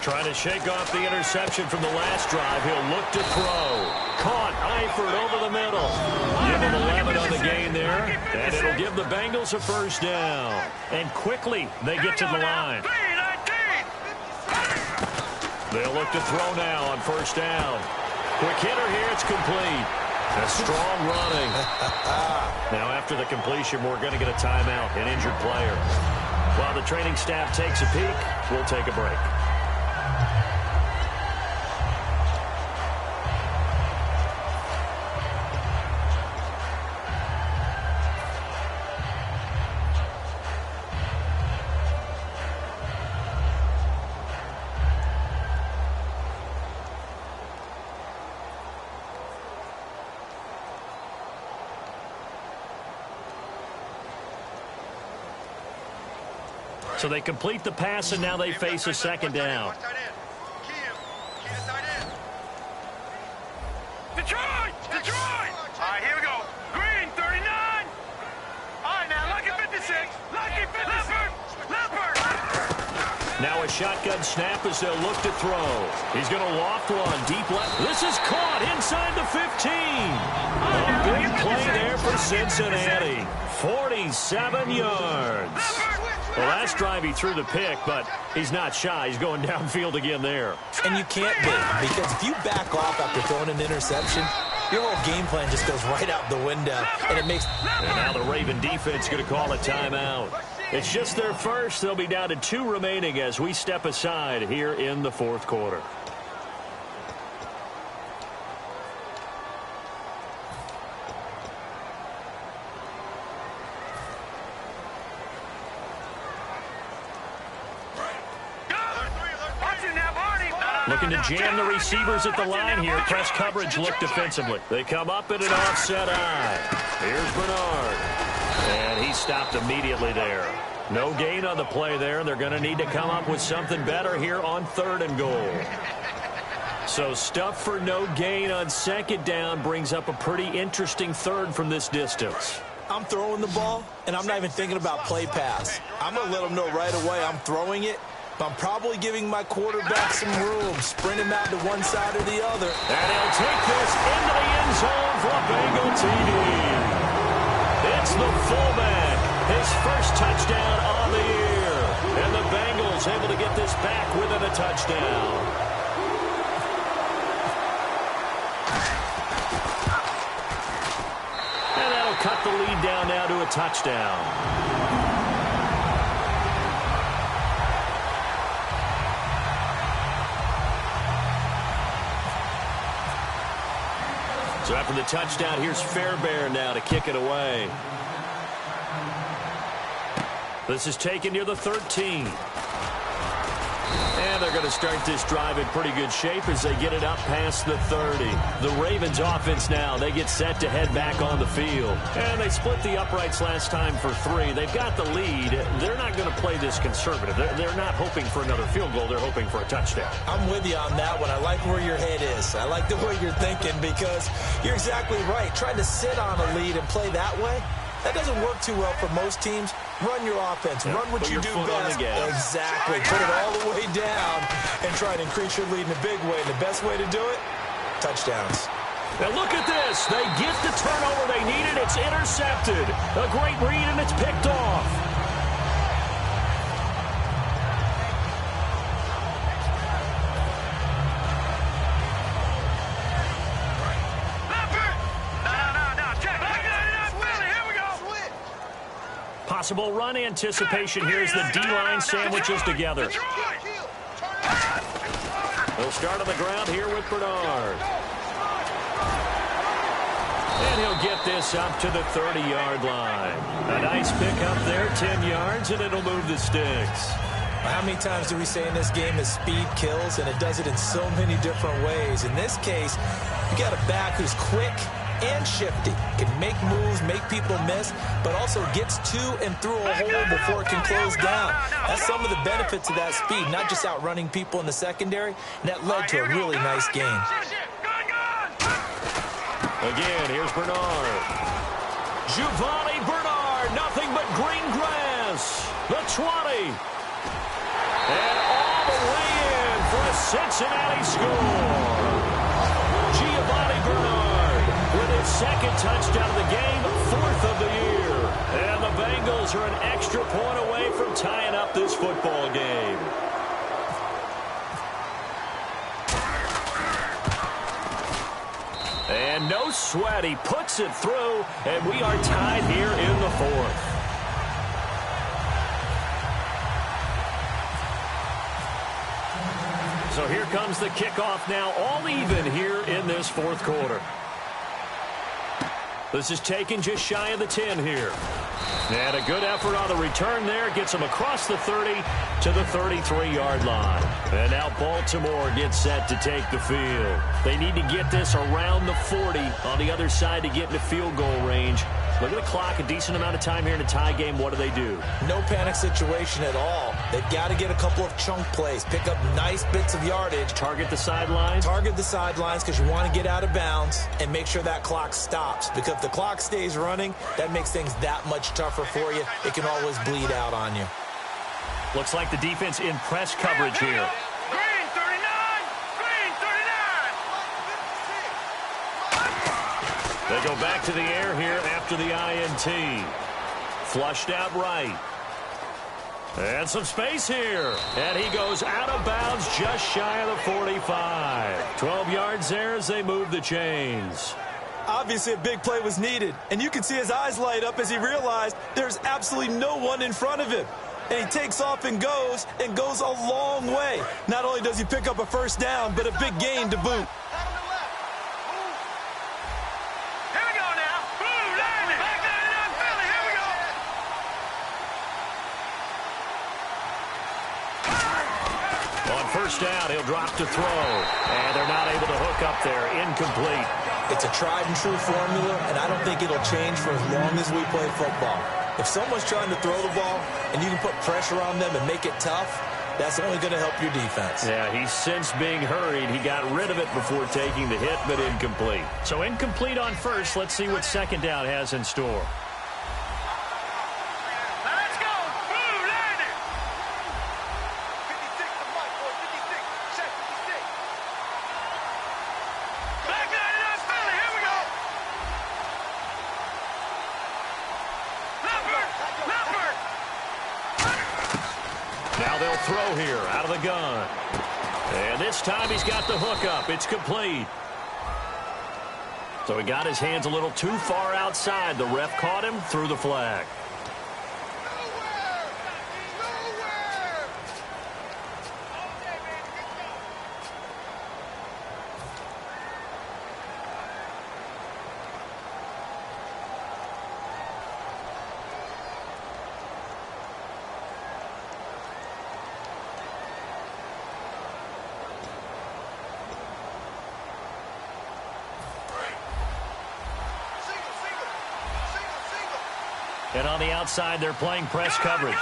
Trying to shake off the interception from the last drive. He'll look to throw. Caught. Eifert over the middle. Give him 11 on the gain there. And it'll give the Bengals a 1st down. And quickly they get to the line. They'll look to throw now on 1st down. Quick hitter here. It's complete. A strong running. Now after the completion, we're going to get a timeout, an injured player. While the training staff takes a peek, we'll take a break. So they complete the pass, and now they face a 2nd down. Detroit! Detroit! All right, here we go. Green, 39. All right, now, lucky 56. Lucky 56. Leopard! Now a shotgun snap as they'll look to throw. He's going to loft one deep left. This is caught inside the 15. A big play there for Cincinnati. 47 yards. The last drive he threw the pick, but he's not shy. He's going downfield again there. And you can't be, because if you back off after throwing an interception, your whole game plan just goes right out the window, and it makes... And now the Raven defense going to call a timeout. It's just their first. They'll be down to 2 remaining as we step aside here in the 4th quarter. Looking to jam the receivers at the line here. Press coverage look defensively. They come up in an offset eye. Here's Bernard. And he stopped immediately there. No gain on the play there. They're going to need to come up with something better here on 3rd and goal. So stuff for no gain on 2nd down brings up a pretty interesting 3rd from this distance. I'm throwing the ball, and I'm not even thinking about play pass. I'm going to let them know right away I'm throwing it, but I'm probably giving my quarterback some room, sprint him out to one side or the other. And he'll take this into the end zone for a Bengal TD. It's the fullback, his first touchdown on the year. And the Bengals able to get this back within a touchdown. And that'll cut the lead down now to a touchdown. So after the touchdown, here's Fairbairn now to kick it away. This is taken near the 13. And they're going to start this drive in pretty good shape as they get it up past the 30. The Ravens offense now, they get set to head back on the field. And they split the uprights last time for 3. They've got the lead. They're not going to play this conservative. They're not hoping for another field goal. They're hoping for a touchdown. I'm with you on that one. I like where your head is. I like the way you're thinking because you're exactly right. Trying to sit on a lead and play that way, that doesn't work too well for most teams. Run your offense. Run what you do best. Exactly. Put it all the way down and try to increase your lead in a big way. And the best way to do it, touchdowns. Now look at this. They get the turnover they needed. It's intercepted. A great read, and it's picked off. Possible run anticipation here as the D-line sandwiches together. They'll start on the ground here with Bernard. And he'll get this up to the 30-yard line. A nice pickup there, 10 yards, and it'll move the sticks. How many times do we say in this game that speed kills, and it does it in so many different ways? In this case, you got a back who's quick and shifty, can make moves, make people miss, but also gets to and through a hole before it can close down. That's some of the benefits of that speed, not just outrunning people in the secondary, and that led to a really nice game. Again, here's Bernard. Giovanni Bernard, nothing but green grass. The 20. And all the way in for a Cincinnati score. Giovanni Bernard with his 2nd touchdown of the game, 4th of the year. And the Bengals are an extra point away from tying up this football game. And no sweat, he puts it through, and we are tied here in the 4th. So here comes the kickoff now, all even here in this 4th quarter. This is taken just shy of the 10 here. And a good effort on the return there. Gets him across the 30 to the 33-yard line. And now Baltimore gets set to take the field. They need to get this around the 40 on the other side to get into field goal range. Look at the clock, a decent amount of time here in a tie game. What do? No panic situation at all. They've got to get a couple of chunk plays, pick up nice bits of yardage. Target the sidelines? Target the sidelines because you want to get out of bounds and make sure that clock stops. Because if the clock stays running, that makes things that much tougher for you. It can always bleed out on you. Looks like the defense in press coverage here. Green 39! Green 39! They go back to the air here after the INT. Flushed out right. And some space here. And he goes out of bounds just shy of the 45. 12 yards there as they move the chains. Obviously, a big play was needed. And you can see his eyes light up as he realized there's absolutely no one in front of him. And he takes off and goes a long way. Not only does he pick up a first down, but a big gain to boot. First down, he'll drop to throw. And they're not able to hook up there. Incomplete. It's a tried and true formula, and I don't think it'll change for as long as we play football. If someone's trying to throw the ball and you can put pressure on them and make it tough, that's only going to help your defense. Yeah, he's since being hurried. He got rid of it before taking the hit, but incomplete. So incomplete on first. Let's see what second down has in store. Let's go. Blue landing. 56 to Mike, boy. 56. Check 56. Back 99 Philly. Here we go. Leopard. Now they'll throw here out of the gun. And this time he's got the hook up. It's complete. So he got his hands a little too far outside. The ref caught him, threw the flag. And on the outside, they're playing press coverage.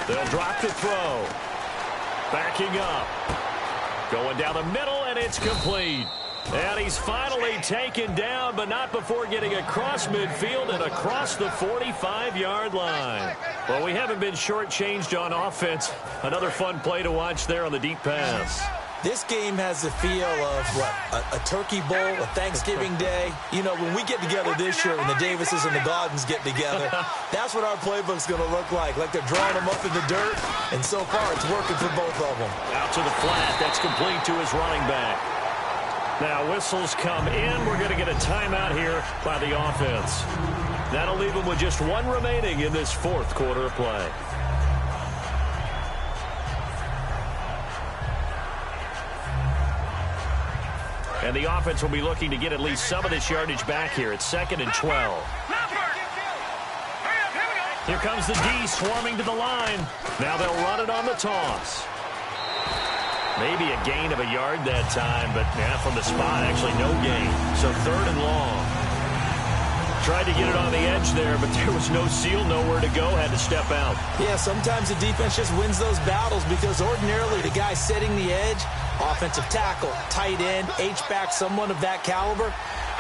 They'll drop the throw. Backing up. Going down the middle, and it's complete. And he's finally taken down, but not before getting across midfield and across the 45-yard line. Well, we haven't been shortchanged on offense. Another fun play to watch there on the deep pass. This game has the feel of, what, a turkey bowl, a Thanksgiving day. You know, when we get together this year and the Davises and the Gaudens get together, that's what our playbook's going to look like they're drawing them up in the dirt, and so far it's working for both of them. Out to the flat. That's complete to his running back. Now whistles come in. We're going to get a timeout here by the offense. That'll leave them with just one remaining in this fourth quarter of play. And the offense will be looking to get at least some of this yardage back here. It's 2nd and 12. Here comes the D swarming to the line. Now they'll run it on the toss. Maybe a gain of a yard that time, but yeah, from the spot, actually no gain. So 3rd and long. Tried to get it on the edge there, but there was no seal, nowhere to go, had to step out. Yeah, sometimes the defense just wins those battles because ordinarily the guy setting the edge, offensive tackle, tight end, H-back, someone of that caliber,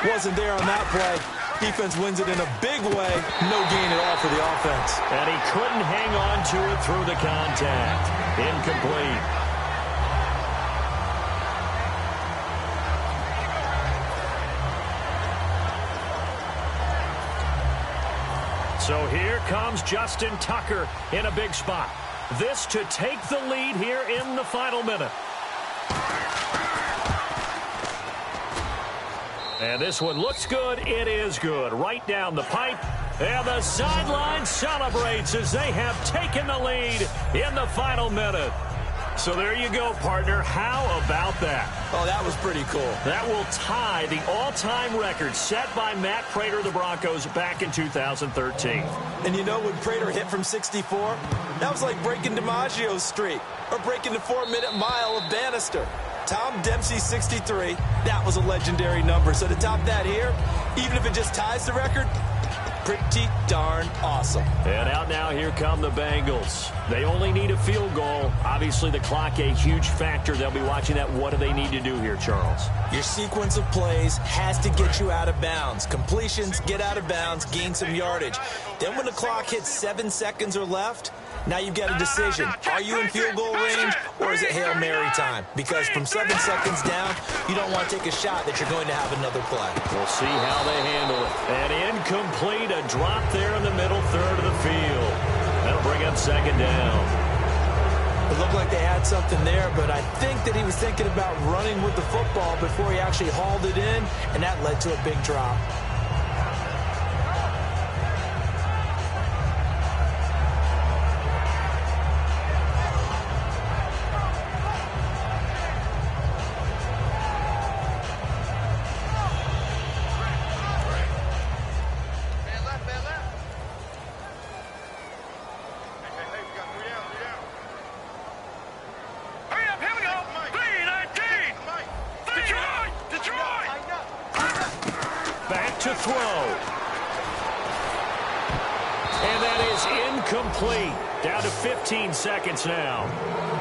wasn't there on that play. Defense wins it in a big way. No gain at all for the offense. And he couldn't hang on to it through the contact. Incomplete. So here comes Justin Tucker in a big spot. This to take the lead here in the final minute. And this one looks good. It is good. Right down the pipe. And the sideline celebrates as they have taken the lead in the final minute. So there you go, partner. How about that? Oh, that was pretty cool. That will tie the all-time record set by Matt Prater of the Broncos back in 2013. And you know, when Prater hit from 64, that was like breaking DiMaggio's streak or breaking the 4-minute mile of Bannister. Tom Dempsey's 63, that was a legendary number. So to top that here, even if it just ties the record, pretty darn awesome. And out now, here come the Bengals. They only need a field goal. Obviously, the clock a huge factor. They'll be watching that. What do they need to do here, Charles? Your sequence of plays has to get you out of bounds. Completions, get out of bounds, gain some yardage. Then when the clock hits 7 seconds or left, now you've got a decision. Are you in field goal range or is it Hail Mary time? Because from 7 seconds down, you don't want to take a shot that you're going to have another play. We'll see how they handle it. And incomplete, a drop there in the middle third of the field. That'll bring up 2nd down. It looked like they had something there, but I think that he was thinking about running with the football before he actually hauled it in, and that led to a big drop. to throw. And that is incomplete. Down to 15 seconds now.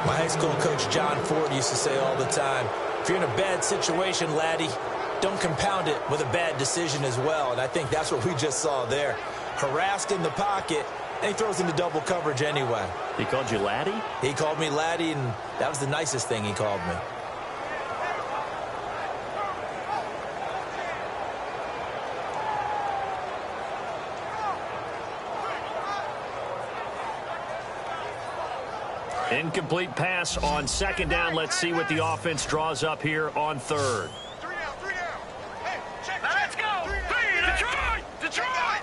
My high school coach John Ford used to say all the time, if you're in a bad situation, laddie, don't compound it with a bad decision as well. And I think that's what we just saw there. Harassed in the pocket, and he throws into double coverage anyway. He called you laddie? He called me laddie, and that was the nicest thing he called me. Incomplete pass on second down. Let's see what the offense draws up here on third. Let's go. Detroit. Detroit.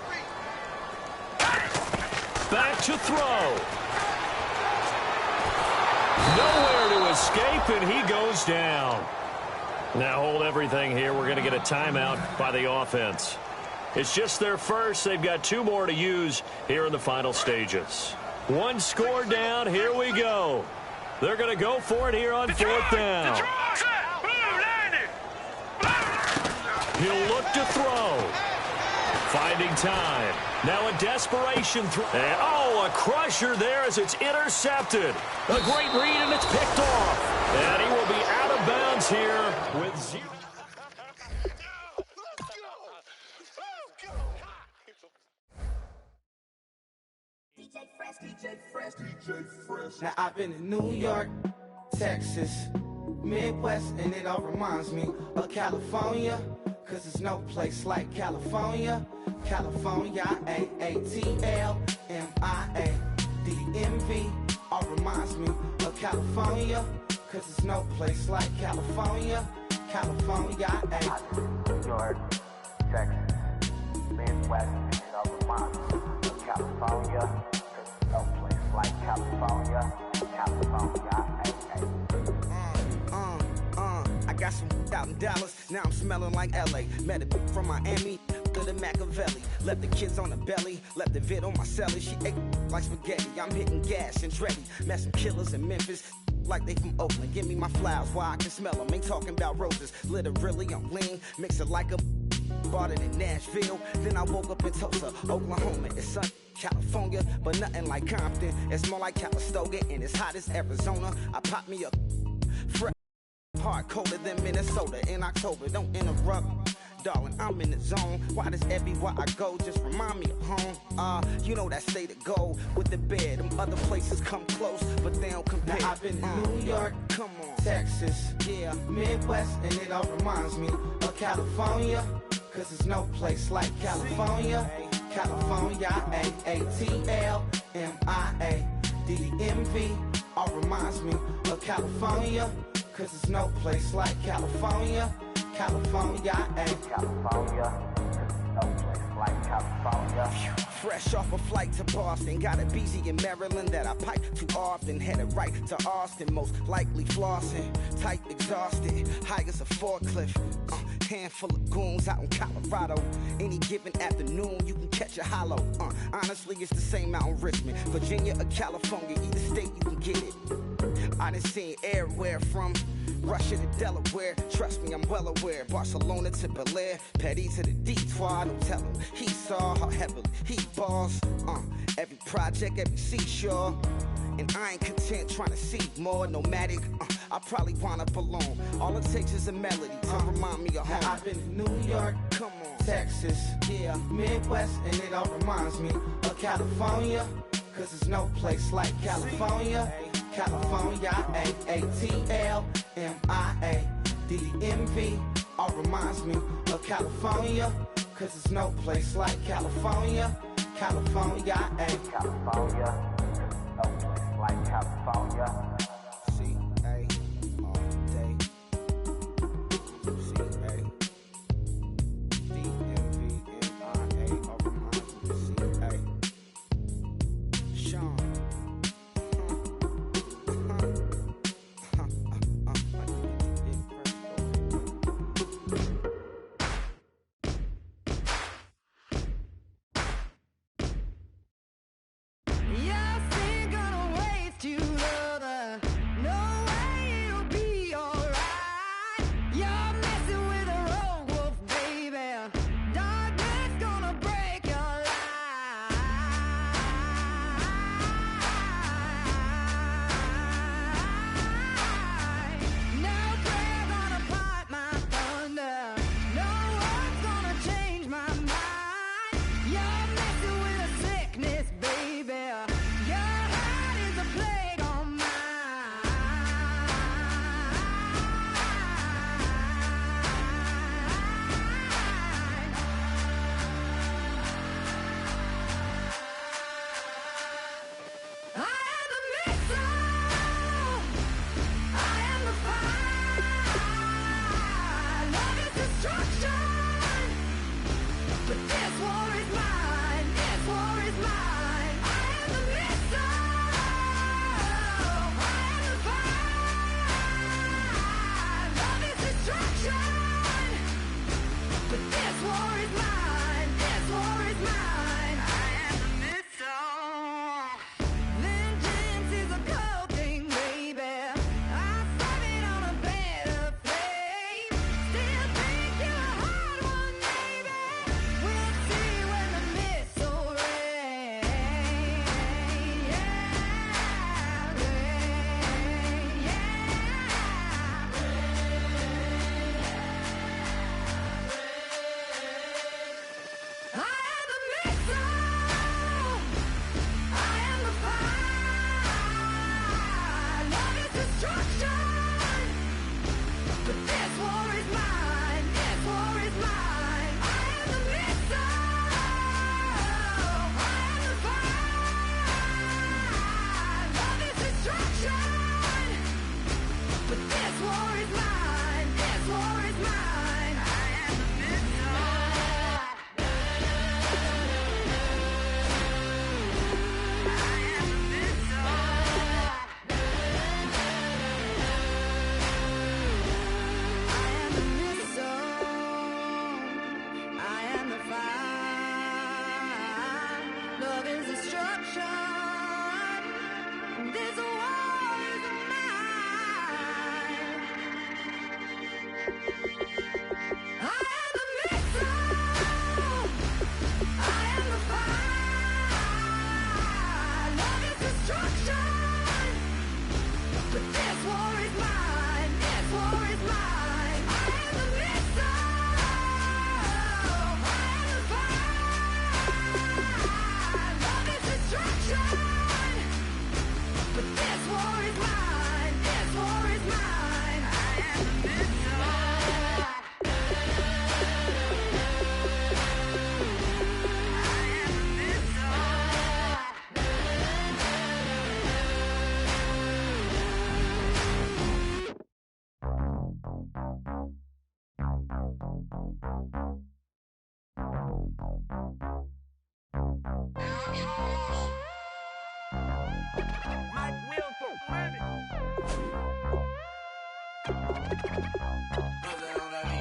Back to throw. Nowhere to escape, and he goes down. Now hold everything here. We're going to get a timeout by the offense. It's just their first. They've got 2 more to use here in the final stages. 1 score down. Here we go. They're going to go for it here on fourth down. He'll look to throw. Finding time. Now a desperation throw. Oh, a crusher there as it's intercepted. A great read, and it's picked off. And he will be out of bounds here with 0. Now I've been in New York, Texas, Midwest, and it all reminds me of California, cause there's no place like California. California, AATLMIA, all reminds me of California, cause there's no place like California. California, New York, Texas, Midwest, and it all reminds me of California. No place like California, California, I got some out in Dallas, now I'm smelling like LA. Met a from Miami, to the Machiavelli. Left the kids on the belly, left the vid on my celly. She ate like spaghetti, I'm hitting gas and Dreddy. Met some killers in Memphis, like they from Oakland. Give me my flowers while I can smell them. Ain't talking about roses, literally I'm lean. Mix it like a bought it in Nashville. Then I woke up in Tulsa, Oklahoma. It's sunny. California, but nothing like Compton. It's more like Calistoga, and it's hot as Arizona. I pop me a fresh, hard colder than Minnesota in October. Don't interrupt, darling, I'm in the zone. Why does everywhere I go just remind me of home? You know that state of gold with the bed. Them other places come close, but they don't compare. Now I've been to New York, come on, Texas, yeah, Midwest, and it all reminds me of California, cause there's no place like California. California, AATLMIA, all reminds me of California, cause there's no place like California. California, California, no place like California. Fresh off a flight to Boston, got a BZ in Maryland that I pipe too often. Headed right to Austin, most likely flossing. Tight, exhausted, high as a forklift. Handful of goons out in Colorado. Any given afternoon, you can catch a hollow. Honestly, it's the same out in Richmond, Virginia or California. Either state, you can get it. I done seen everywhere from Russia to Delaware. Trust me, I'm well aware. Barcelona to Bel Air, Petty to the Detroit. Don't tell him he saw how heavily he balls. Every project, every seashore. And I ain't content trying to see more nomadic. I probably wind up alone. All it takes is a melody to remind me of home. Now I've been to New York, come on, Texas, yeah, Midwest, and it all reminds me of California, cause there's no place like California. California, AATLMIA, all reminds me of California, cause there's no place like California. California, California, no place like California. C-A, all day. C-A, D-M-V-M-I-A, all reminds me of C-A. Sean. Yes, ain't gonna waste you, lover.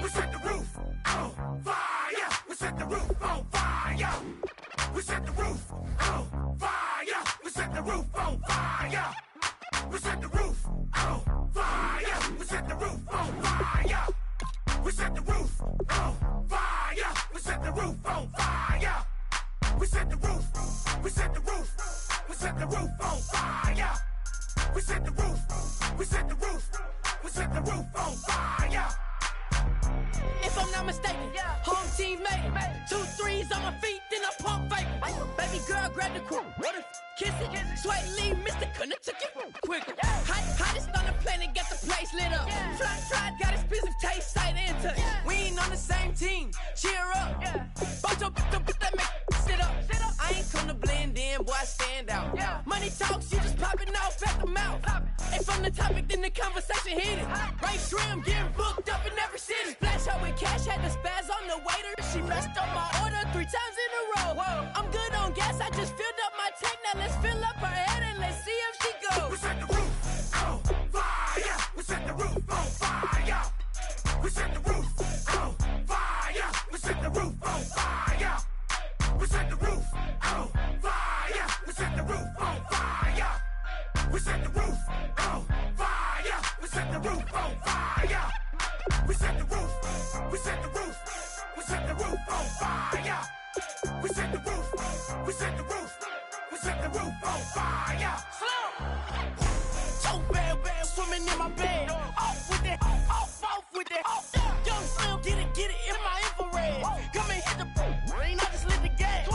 We set the roof on fire. We set the roof on fire. We set the roof on fire. We set the roof on fire. We set the roof on fire. We set the roof on fire. We set the roof on fire. We set the roof on fire. We set the roof. We set the roof. We set the roof on fire. We set the roof. We set the roof. We set the roof on fire. If I'm not mistaken, home team made it. 2 3s on my feet, then I pump fake. Baby girl, grab the quote. Kiss it, sweat leave, Mr. Couldn't took it quicker. Hottest on the planet, got the place lit up. Fly, got expensive taste, sight and touch. We ain't on the same team, cheer up. Bunch of that make sit up. I ain't come to blend in, boy, I stand out. Money talks, you just popping off at the mouth. And from the topic, then the conversation hit it. Right shrimp, getting booked up in every city. Splash her with cash, had the spaz on the waiter. She messed up my order 3 times in a row. I'm good on gas, I just filled up my tank. Now let's fill up her head and let's see if she goes. We set the roof on fire. We set the roof on fire. We set the roof on fire. We set the roof on fire. We set the roof on fire. We set the roof on fire. We set the roof on fire. We set the roof on fire. We set the roof. We set the roof. We set the roof on fire. We set the roof. We set the roof. We set the roof on fire. So bad, swimming in my bed. Off with it, off with it. Young Slim, get it in my infrared. Come and hit the rain, I just lit the gas.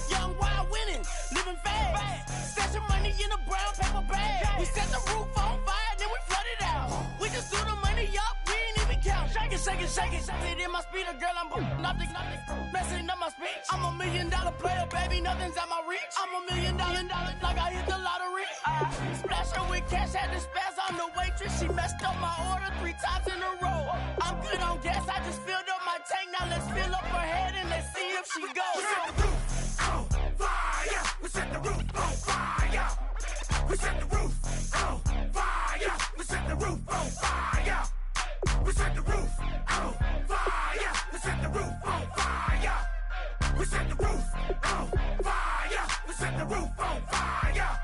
Young wild winning, living fast. Stash your money in a brown paper bag. We set the roof on fire, then we flood it out. We just threw the money up, we ain't even count. Shake it, shake it, shake it. Shake it in my speeder, girl, I'm nothing. Messing up my speech. I'm $1 million player, baby, nothing's at my reach. I'm $1 million, like I hit the lottery. Splash her with cash, had the spaz on the waitress. She messed up my order 3 times in a row. I'm good on gas, I just filled up my tank. Now let's fill up her head and let's see if she goes. We set the roof on fire. We set the roof on fire. We set the roof on fire. We set the roof on fire. We set the roof on fire. We set the roof on fire. We set the roof on fire. We set the roof on fire.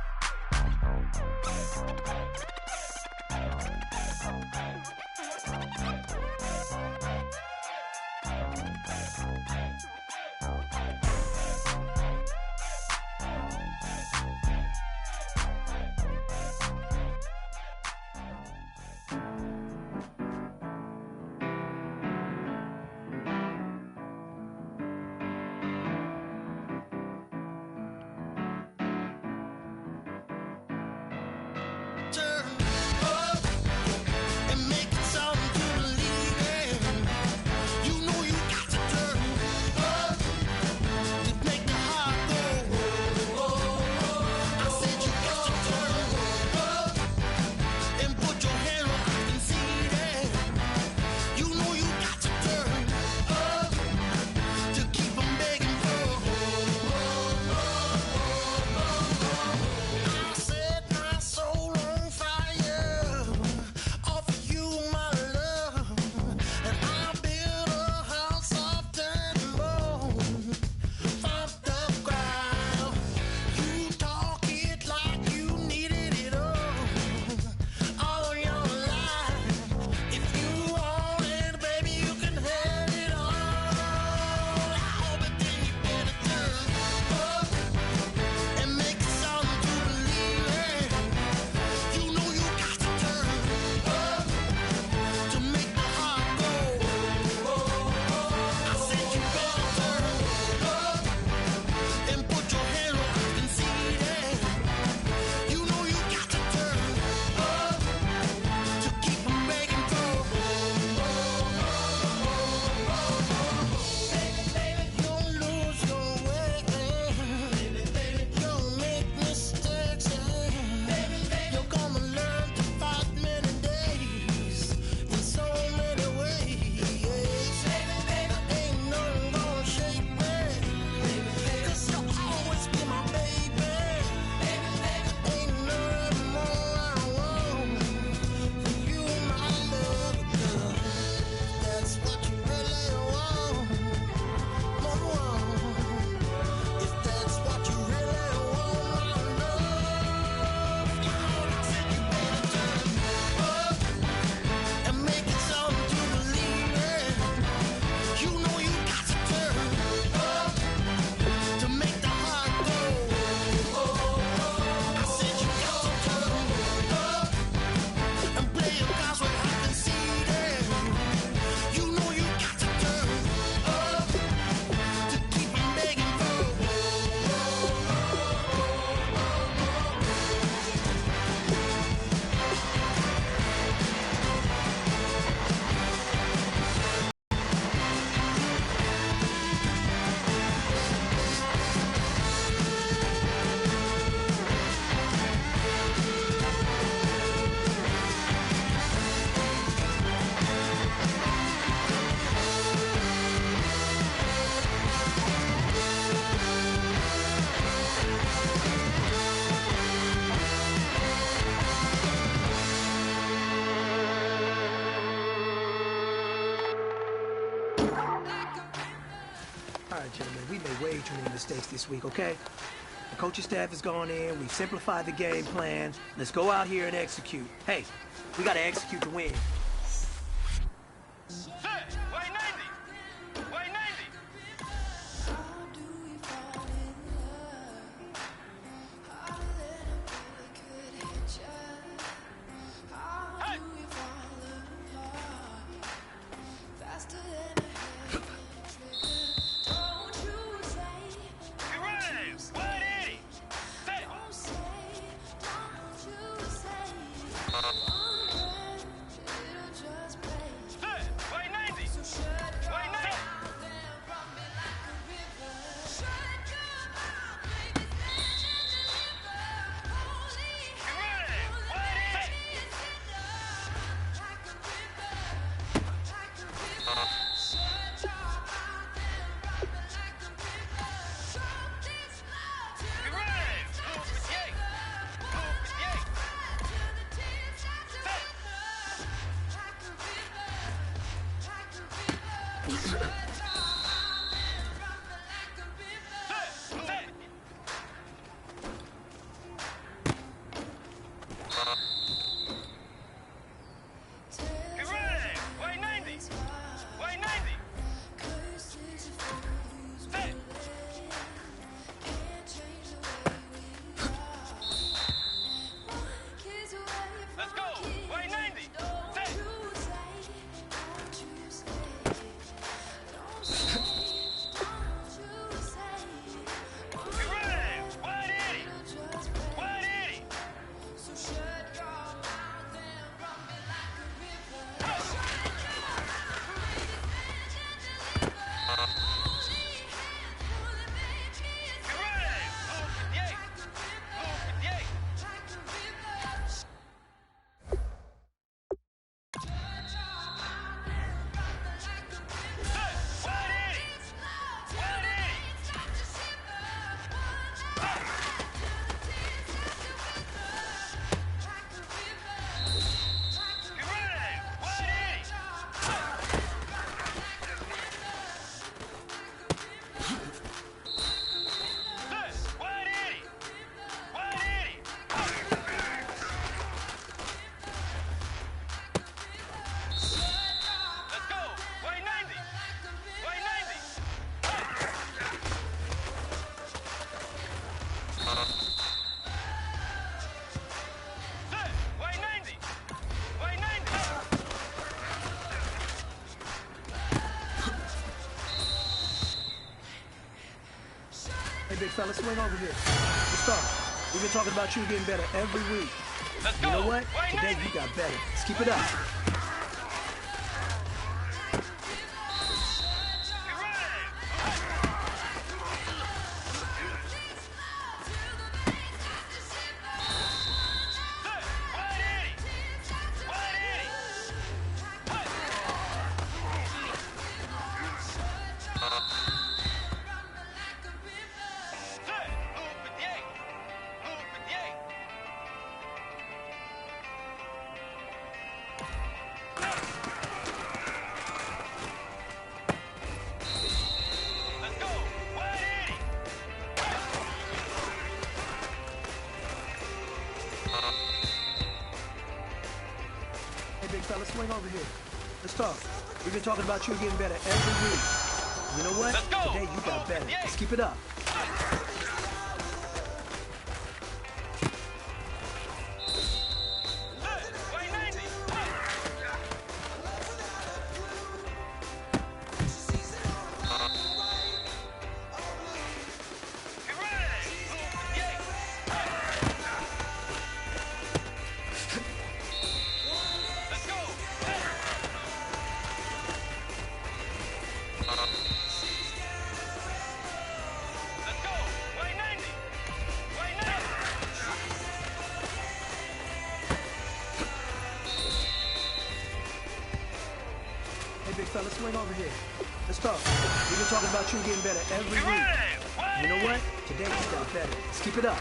right, gentlemen, we made way too many mistakes this week, okay? The coaching staff has gone in, we've simplified the game plan. Let's go out here and execute. Hey, we gotta execute to win. Big fella, swing over here. Let's start. We've been talking about you getting better every week. Let's you go. know what? Today you got better. Let's keep it up. Big fella, swing over here. Let's talk. We've been talking about you getting better every week. You know what? Today you got better. Let's keep it up. Big fella, swing over here. Let's talk. We've been talking about you getting better every week. You know what? Today you got better. Let's keep it up.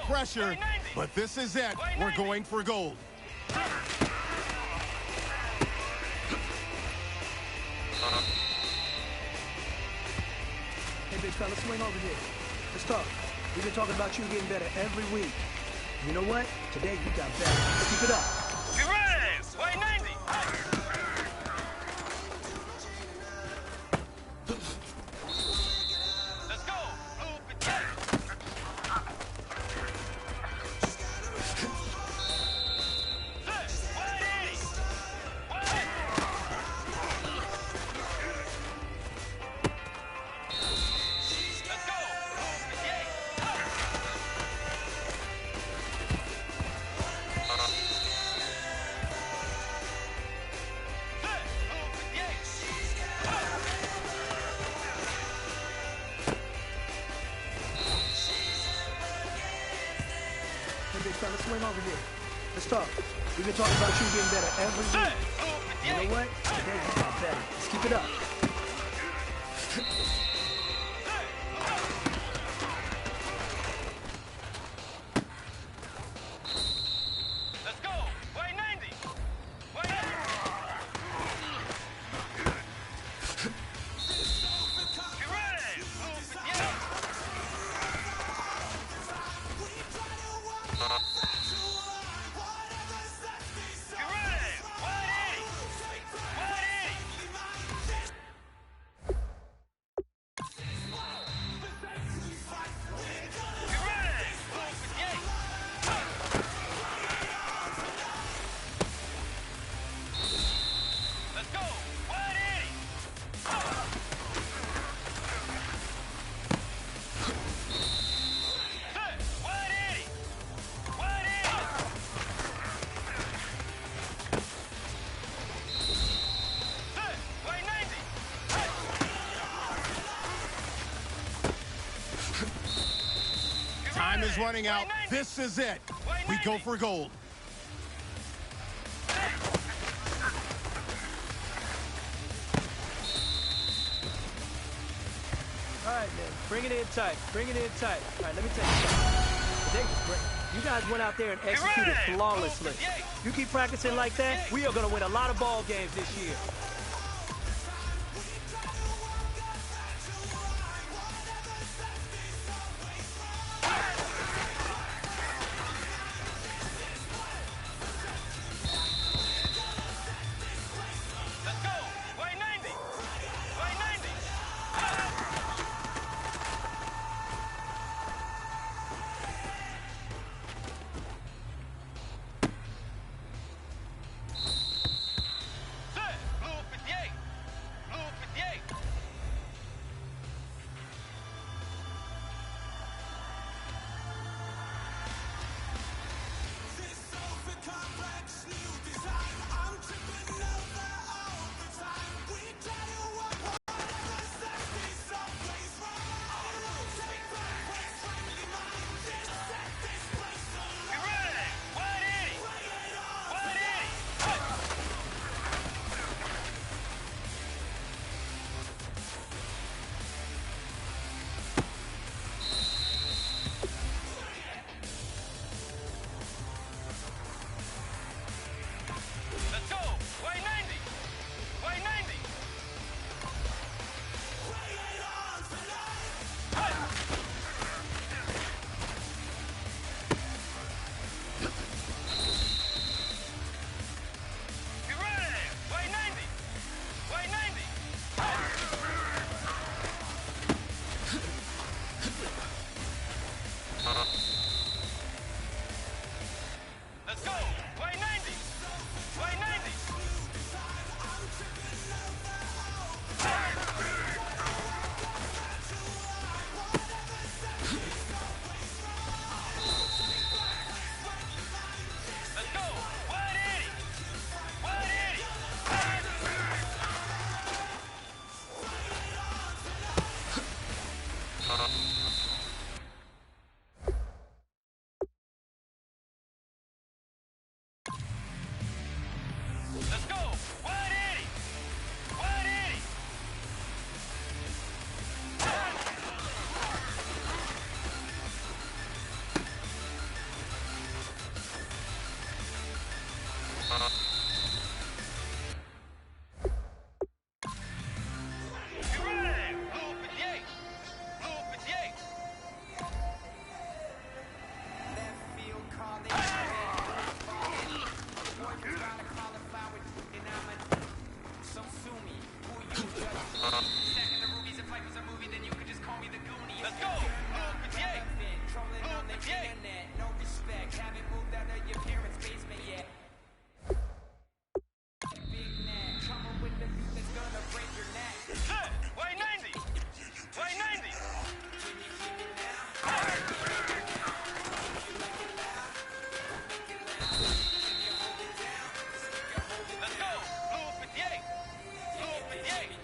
pressure, but this is it. We're going for gold. Hey, big fella, swing over here. Let's talk. We've been talking about you getting better every week. You know what? Today you got better. Keep it up. Perez, 190. Let's go. Big fella, swing over here. Let's talk. We've been talking about you getting better every week. You know what? Today you got better. Let's keep it up. Let's go. 190. 180. Time is running out. This is it. We go for gold. All right, man. Bring it in tight. Bring it in tight. All right, let me tell you something. Today was great. You guys went out there and executed flawlessly. You keep practicing like that, we are going to win a lot of ball games this year. Let's go. 190. 190. Blue 58. Blue 58. Let's go. 190. 190. Be ready. 190. 190. Let's go. 190. 190. Let's go. 180. 180. Let's go. 180. 180. Let's go! Lbcyah! No respect, haven't moved out of your parents' basement yet. Big Mac, coming with the beat that's gonna break your neck. Hey, why 90? Why 90? Let's go! Lbcyah! Lbcyah!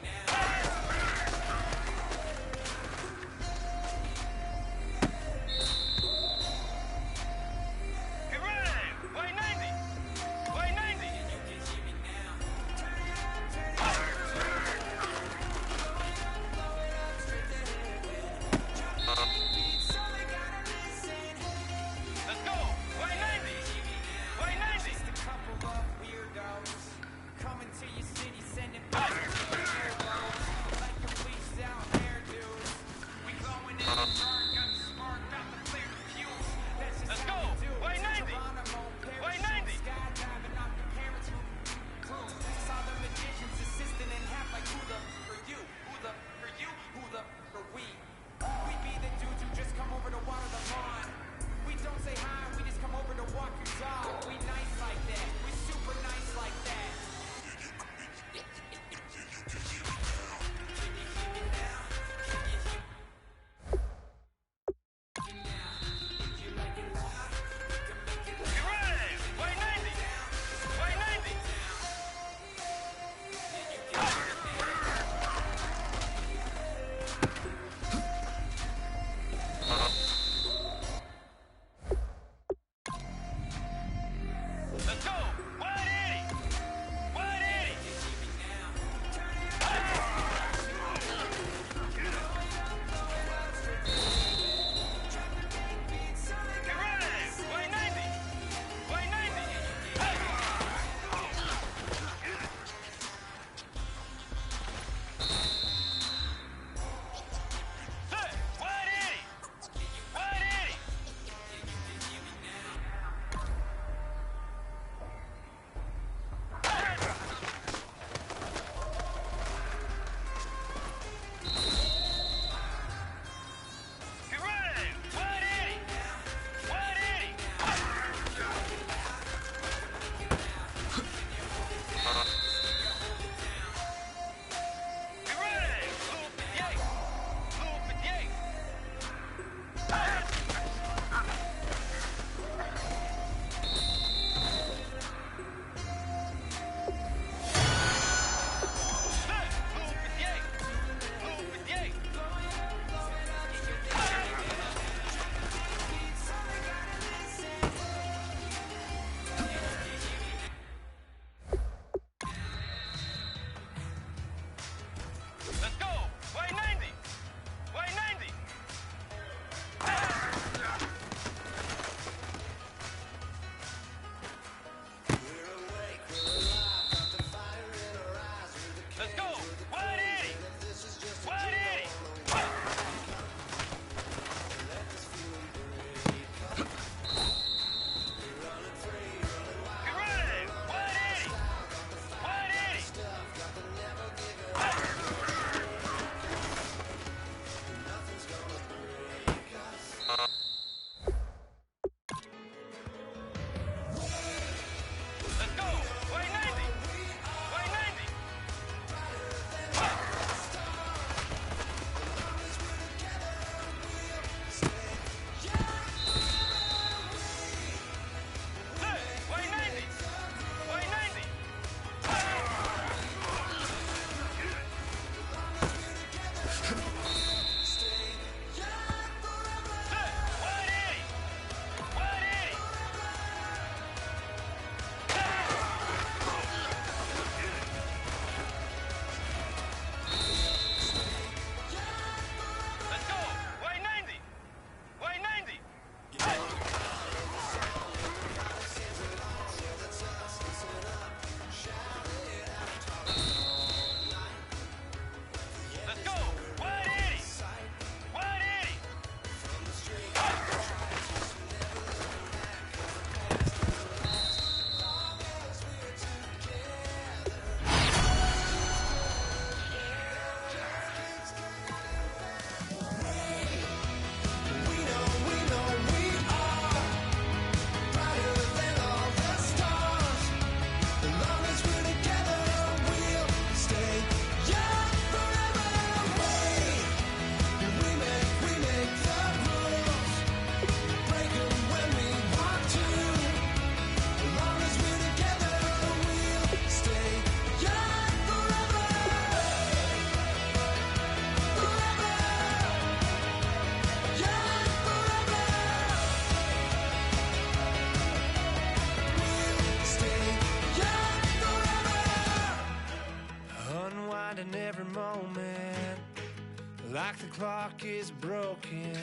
Like the clock is broken,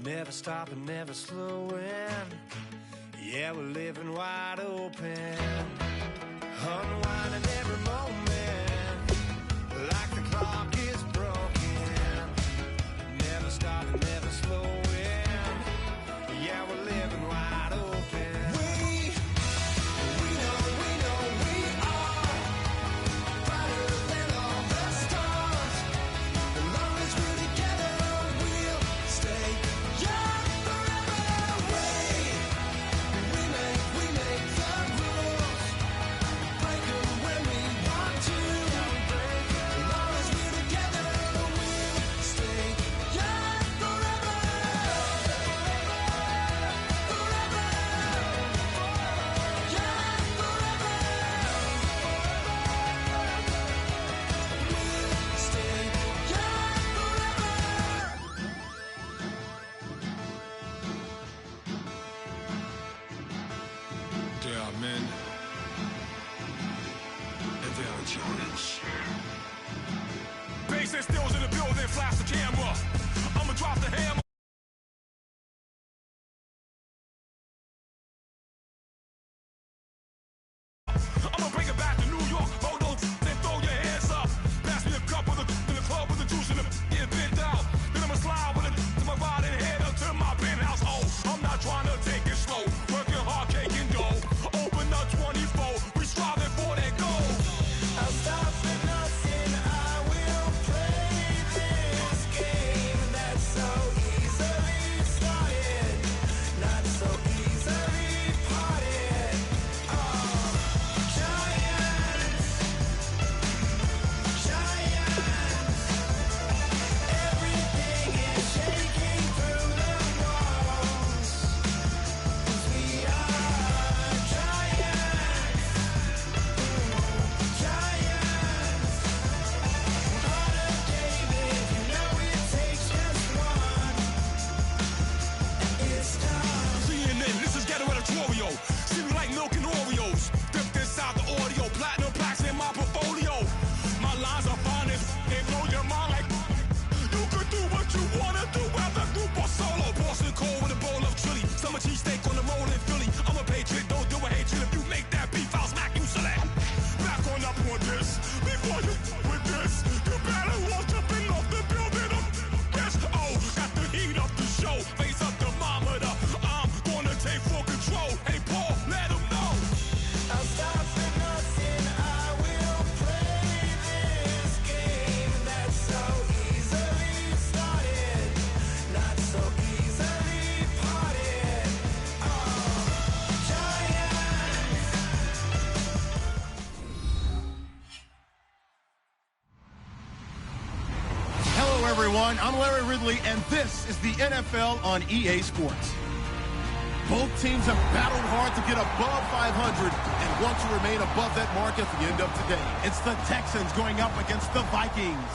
never stopping, never slowing. Yeah, we're living wide open, unwinding every moment. Like the clock is broken, never stopping, never slowing. Yeah, we're living wide open. We know we are brighter than all the stars. As long as we're together, we'll stay young forever. We make the rules, break them when we want to. As long as we're together, we'll stay young forever. Forever. Young forever. We'll stay young forever. There are men, and there are giants. Bass and stills in the building, flash the camera. I'ma drop the hammer. I'ma bring it back to New York. Hold on, then throw your hands up. Pass me a cup of the in the club with the juice in the get bent down. Then I'ma slide with it to my ride and head up to my penthouse. Oh, I'm not trying to take it slow. Working hard, cake and dough. Open up 24. We striving for that goal. I'll stop at nothing. I will play this game that's so easily started, not so easily parted. Giants, everything is shaking through the walls. 'Cause we are giants. Heart of David, you know it takes just one. It's time. CNN, this is ghetto editorial. See me like milk and Oreos. Dipped inside the audio. Platinum plaques in my portfolio. My lines are fine as they blow your mind like you could do what you wanna do, whether group or solo. Boston cold with a bowl of chili. Summer cheesesteak on the road in Philly. I'm a patriot, don't do a hatred. If you make that beef, I'll smack you silly. Back on up on this. Before you with this, you better walk up and off the building up. Yes, oh, got the heat up the show. Face up thermometer. I'm gonna take full control. Hey, Paul, let him know. I'll stop at nothing. I will play this game that's so easily started, not so easily parted. Giants. Hello, everyone. I'm Larry Ridley, and this is the NFL on EA Sports. Both teams have battled hard to get above 500 and want to remain above that mark at the end of today. It's the Texans going up against the Vikings.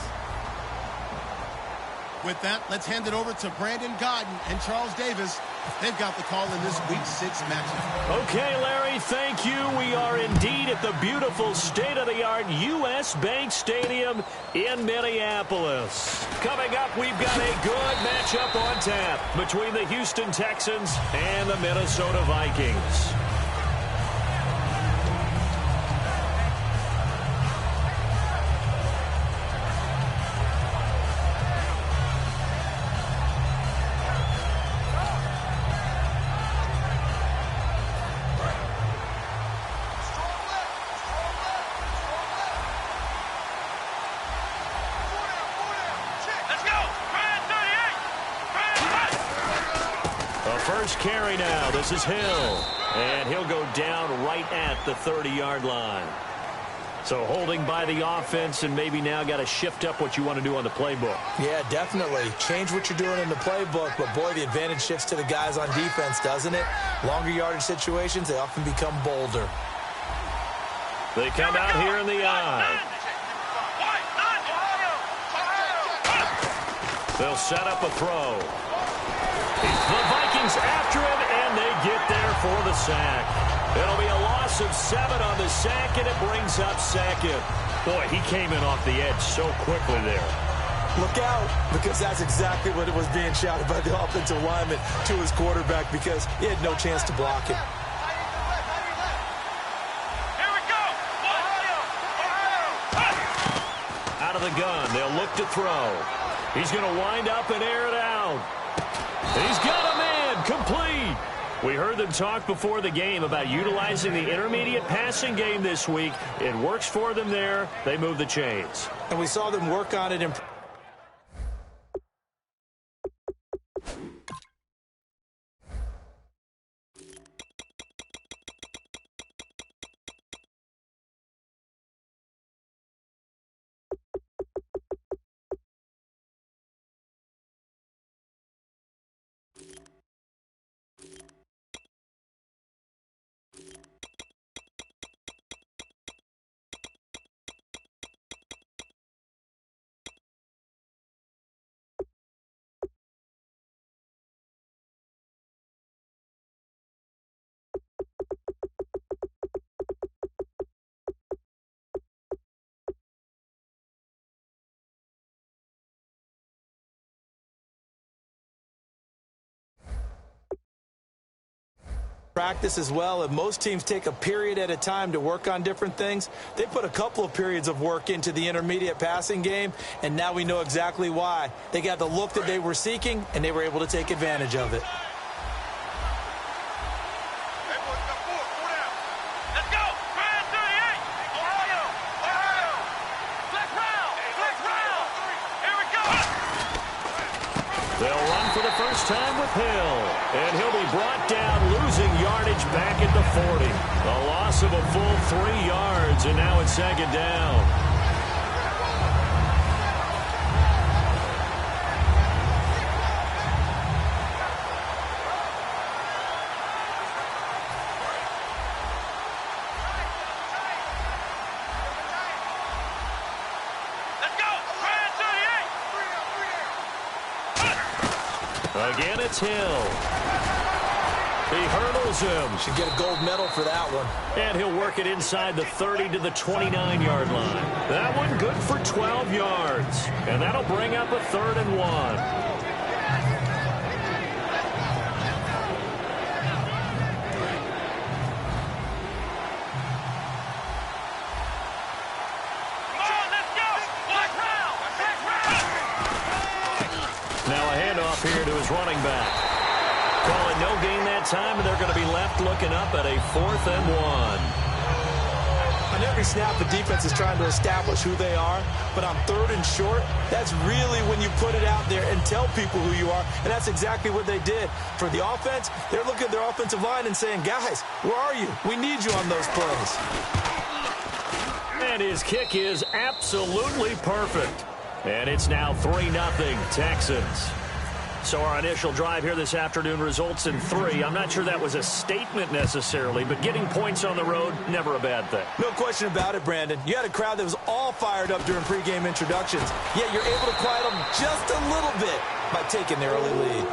With that, let's hand it over to Brandon Godden and Charles Davis. They've got the call in this Week 6 matchup. Okay, Larry, thank you. We are indeed at the beautiful state-of-the-art U.S. Bank Stadium in Minneapolis. Coming up, we've got a good matchup on tap between the Houston Texans and the Minnesota Vikings. First carry now. This is Hill. And he'll go down right at the 30-yard line. So holding by the offense, and maybe now got to shift up what you want to do on the playbook. Yeah, definitely. Change what you're doing in the playbook, but boy, the advantage shifts to the guys on defense, doesn't it? Longer yardage situations, they often become bolder. They come out here in the eye. They'll set up a throw. The Vikings after him, and they get there for the sack. It'll be a loss of 7 on the sack, and it brings up second. Boy, he came in off the edge so quickly there. Look out, because that's exactly what it was being shouted by the offensive lineman to his quarterback, because he had no chance to block him. Here we go! Out of the gun, they'll look to throw. He's going to wind up and air it out. He's got a man, complete. We heard them talk before the game about utilizing the intermediate passing game this week. It works for them there. They move the chains. And we saw them work on it in practice as well. And most teams take a period at a time to work on different things. They put a couple of periods of work into the intermediate passing game, and now we know exactly why. They got the look that they were seeking, and they were able to take advantage of it. Let's go! Grand 38! Ohio! Ohio! Flex round! Flex round! Here we go! They'll run for the first time with Hill, and he'll be brought down, losing yardage back at the 40. A loss of a full 3 yards, and now it's second down. Let's go! Grand 38! Again, it's Hill. He hurdles him. Should get a gold medal for that one. And he'll work it inside the 30 to the 29-yard line. That one good for 12 yards. And that'll bring up a 3rd and 1. Now a handoff here to his running back. Calling no gain that time, and they're going to be left looking up at a 4th and 1. On every snap, the defense is trying to establish who they are, but on 3rd and short, that's really when you put it out there and tell people who you are, and that's exactly what they did. For the offense, they're looking at their offensive line and saying, guys, where are you? We need you on those plays. And his kick is absolutely perfect. And it's now 3-0 Texans. So our initial drive here this afternoon results in 3. I'm not sure that was a statement necessarily, but getting points on the road, never a bad thing. No question about it, Brandon. You had a crowd that was all fired up during pregame introductions, yet you're able to quiet them just a little bit by taking the early lead.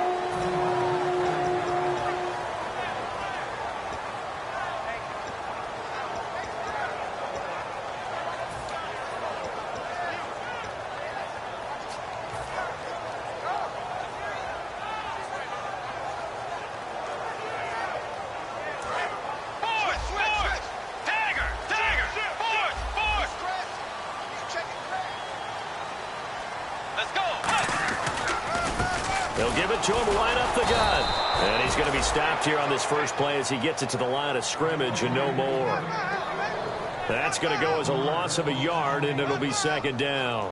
They'll give it to him right up the gut. And he's going to be stopped here on this first play as he gets it to the line of scrimmage and no more. That's going to go as a loss of a yard, and it'll be second down.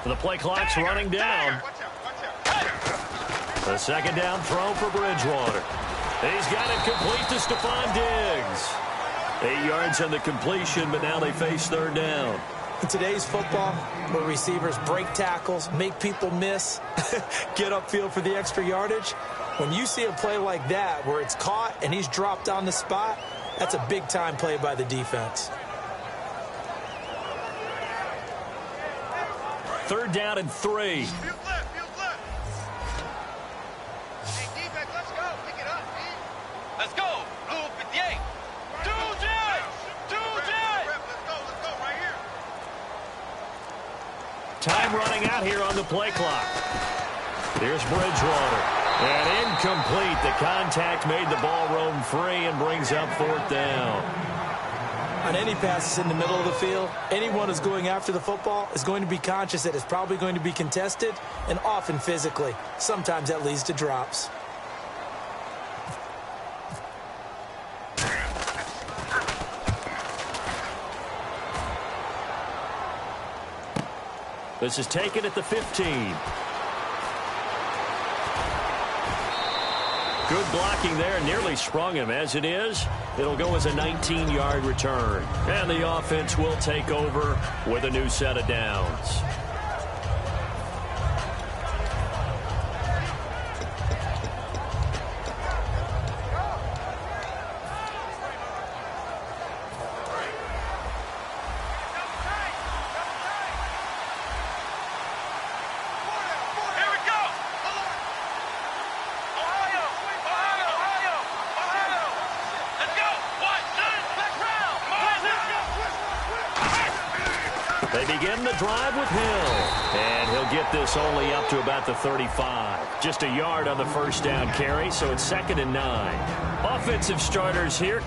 The play clock's running down. The second down throw for Bridgewater. He's got it complete to Stephon Diggs. 8 yards on the completion, but now they face 3rd down. In today's football, where receivers break tackles, make people miss, get upfield for the extra yardage, when you see a play like that where it's caught and he's dropped on the spot, that's a big-time play by the defense. 3rd down and 3. Let's go. Blue 58. Two Jets. Let's go right here. Time running out here on the play clock. Here's Bridgewater. And incomplete. The contact made the ball roam free and brings up 4th down. On any passes in the middle of the field, anyone who's going after the football is going to be conscious that it's probably going to be contested, and often physically. Sometimes that leads to drops. This is taken at the 15. Good blocking there, nearly sprung him. As it is, it'll go as a 19-yard return. And the offense will take over with a new set of downs. They begin the drive with Hill. And he'll get this only up to about the 35. Just a yard on the 1st down carry, so it's 2nd and 9. Offensive starters here.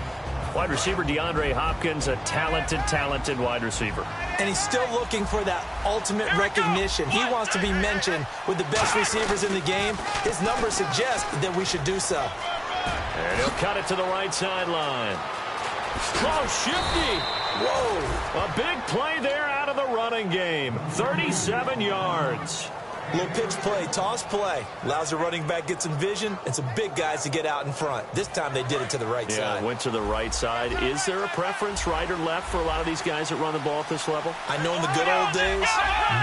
Wide receiver DeAndre Hopkins, a talented wide receiver. And he's still looking for that ultimate recognition. He wants to be mentioned with the best receivers in the game. His numbers suggest that we should do so. And he'll cut it to the right sideline. Oh, shifty. Whoa. A big play there out of the running game. 37 yards. Little pitch play, toss play. Allows the running back get some vision and some big guys to get out in front. This time they did it to the right side. Yeah, went to the right side. Is there a preference, right or left, for a lot of these guys that run the ball at this level? I know in the good old days,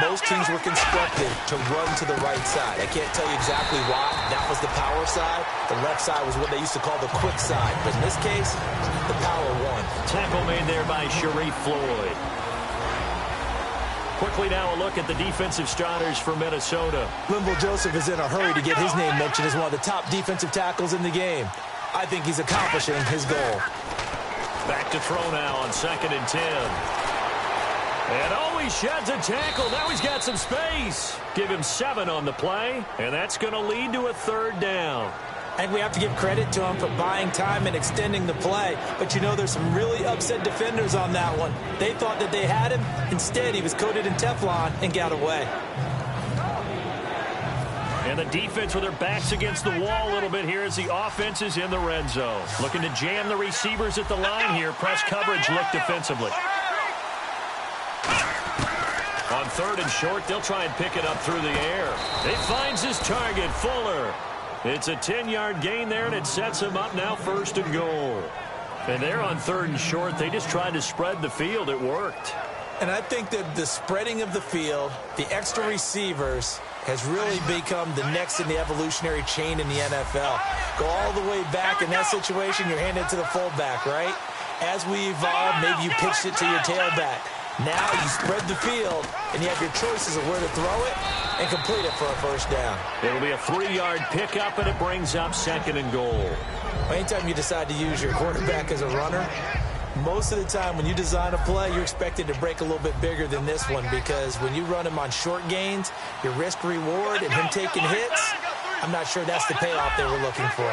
most teams were constructed to run to the right side. I can't tell you exactly why. That was the power side. The left side was what they used to call the quick side. But in this case, the power won. Tackle made there by Sharif Floyd. Quickly now a look at the defensive starters for Minnesota. Linval Joseph is in a hurry to get his name mentioned as one of the top defensive tackles in the game. I think he's accomplishing his goal. Back to throw now on 2nd and 10. And oh, he sheds a tackle. Now he's got some space. Give him 7 on the play, and that's going to lead to a 3rd down. I think we have to give credit to him for buying time and extending the play. But, you know, there's some really upset defenders on that one. They thought that they had him. Instead, he was coated in Teflon and got away. And the defense with their backs against the wall a little bit here as the offense is in the red zone. Looking to jam the receivers at the line here. Press coverage look defensively. On 3rd and short, they'll try and pick it up through the air. He finds his target, Fuller. It's a 10-yard gain there, and it sets him up now 1st and goal. And they're on 3rd and short. They just tried to spread the field. It worked. And I think that the spreading of the field, the extra receivers, has really become the next in the evolutionary chain in the NFL. Go all the way back in that situation, you're handed to the fullback, right? As we evolve, maybe you pitched it to your tailback. Now you spread the field, and you have your choices of where to throw it and complete it for a 1st down. It'll be a 3-yard pickup, and it brings up 2nd and goal. Anytime you decide to use your quarterback as a runner, most of the time when you design a play, you're expected to break a little bit bigger than this one, because when you run him on short gains, your risk-reward and him taking hits, I'm not sure that's the payoff they were looking for.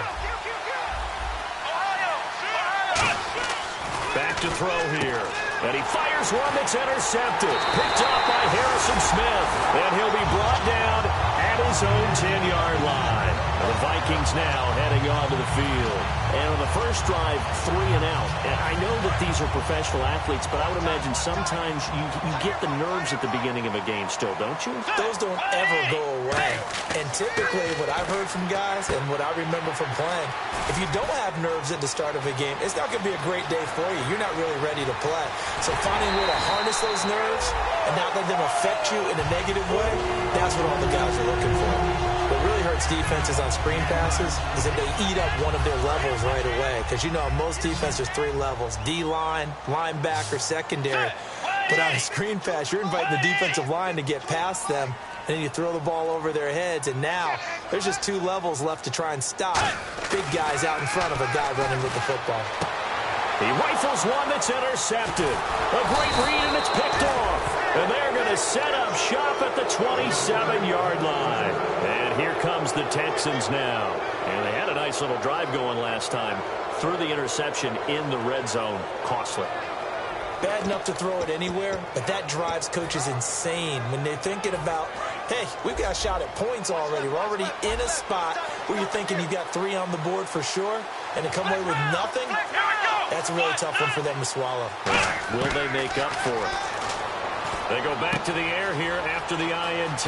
Back to throw here. And he fires one that's intercepted. Picked up by Harrison Smith. And he'll be brought down at his own 10-yard line. The Vikings now heading onto the field. And on the first drive, 3 and out. And I know that these are professional athletes, but I would imagine sometimes you get the nerves at the beginning of a game still, don't you? Those don't ever go away. And typically what I've heard from guys and what I remember from playing, if you don't have nerves at the start of a game, it's not going to be a great day for you. You're not really ready to play. So finding a way to harness those nerves and not let them affect you in a negative way, that's what all the guys are looking for. What really hurts defenses on screen passes is that they eat up one of their levels right away. Because you know, most defense there's 3 levels: D-line, linebacker, secondary. But on a screen pass, you're inviting the defensive line to get past them, and then you throw the ball over their heads, and now there's just 2 levels left to try and stop big guys out in front of a guy running with the football. He rifles one that's intercepted. A great read, and it's picked off. And they're going to set up shop at the 27-yard line. And here comes the Texans now. And they had a nice little drive going last time. Threw the interception in the red zone. Costly. Bad enough to throw it anywhere, but that drives coaches insane when they're thinking about, hey, we've got a shot at points already. We're already in a spot where you're thinking you've got 3 on the board for sure, and to come away with nothing, that's a really tough one for them to swallow. Will they make up for it? They go back to the air here after the INT.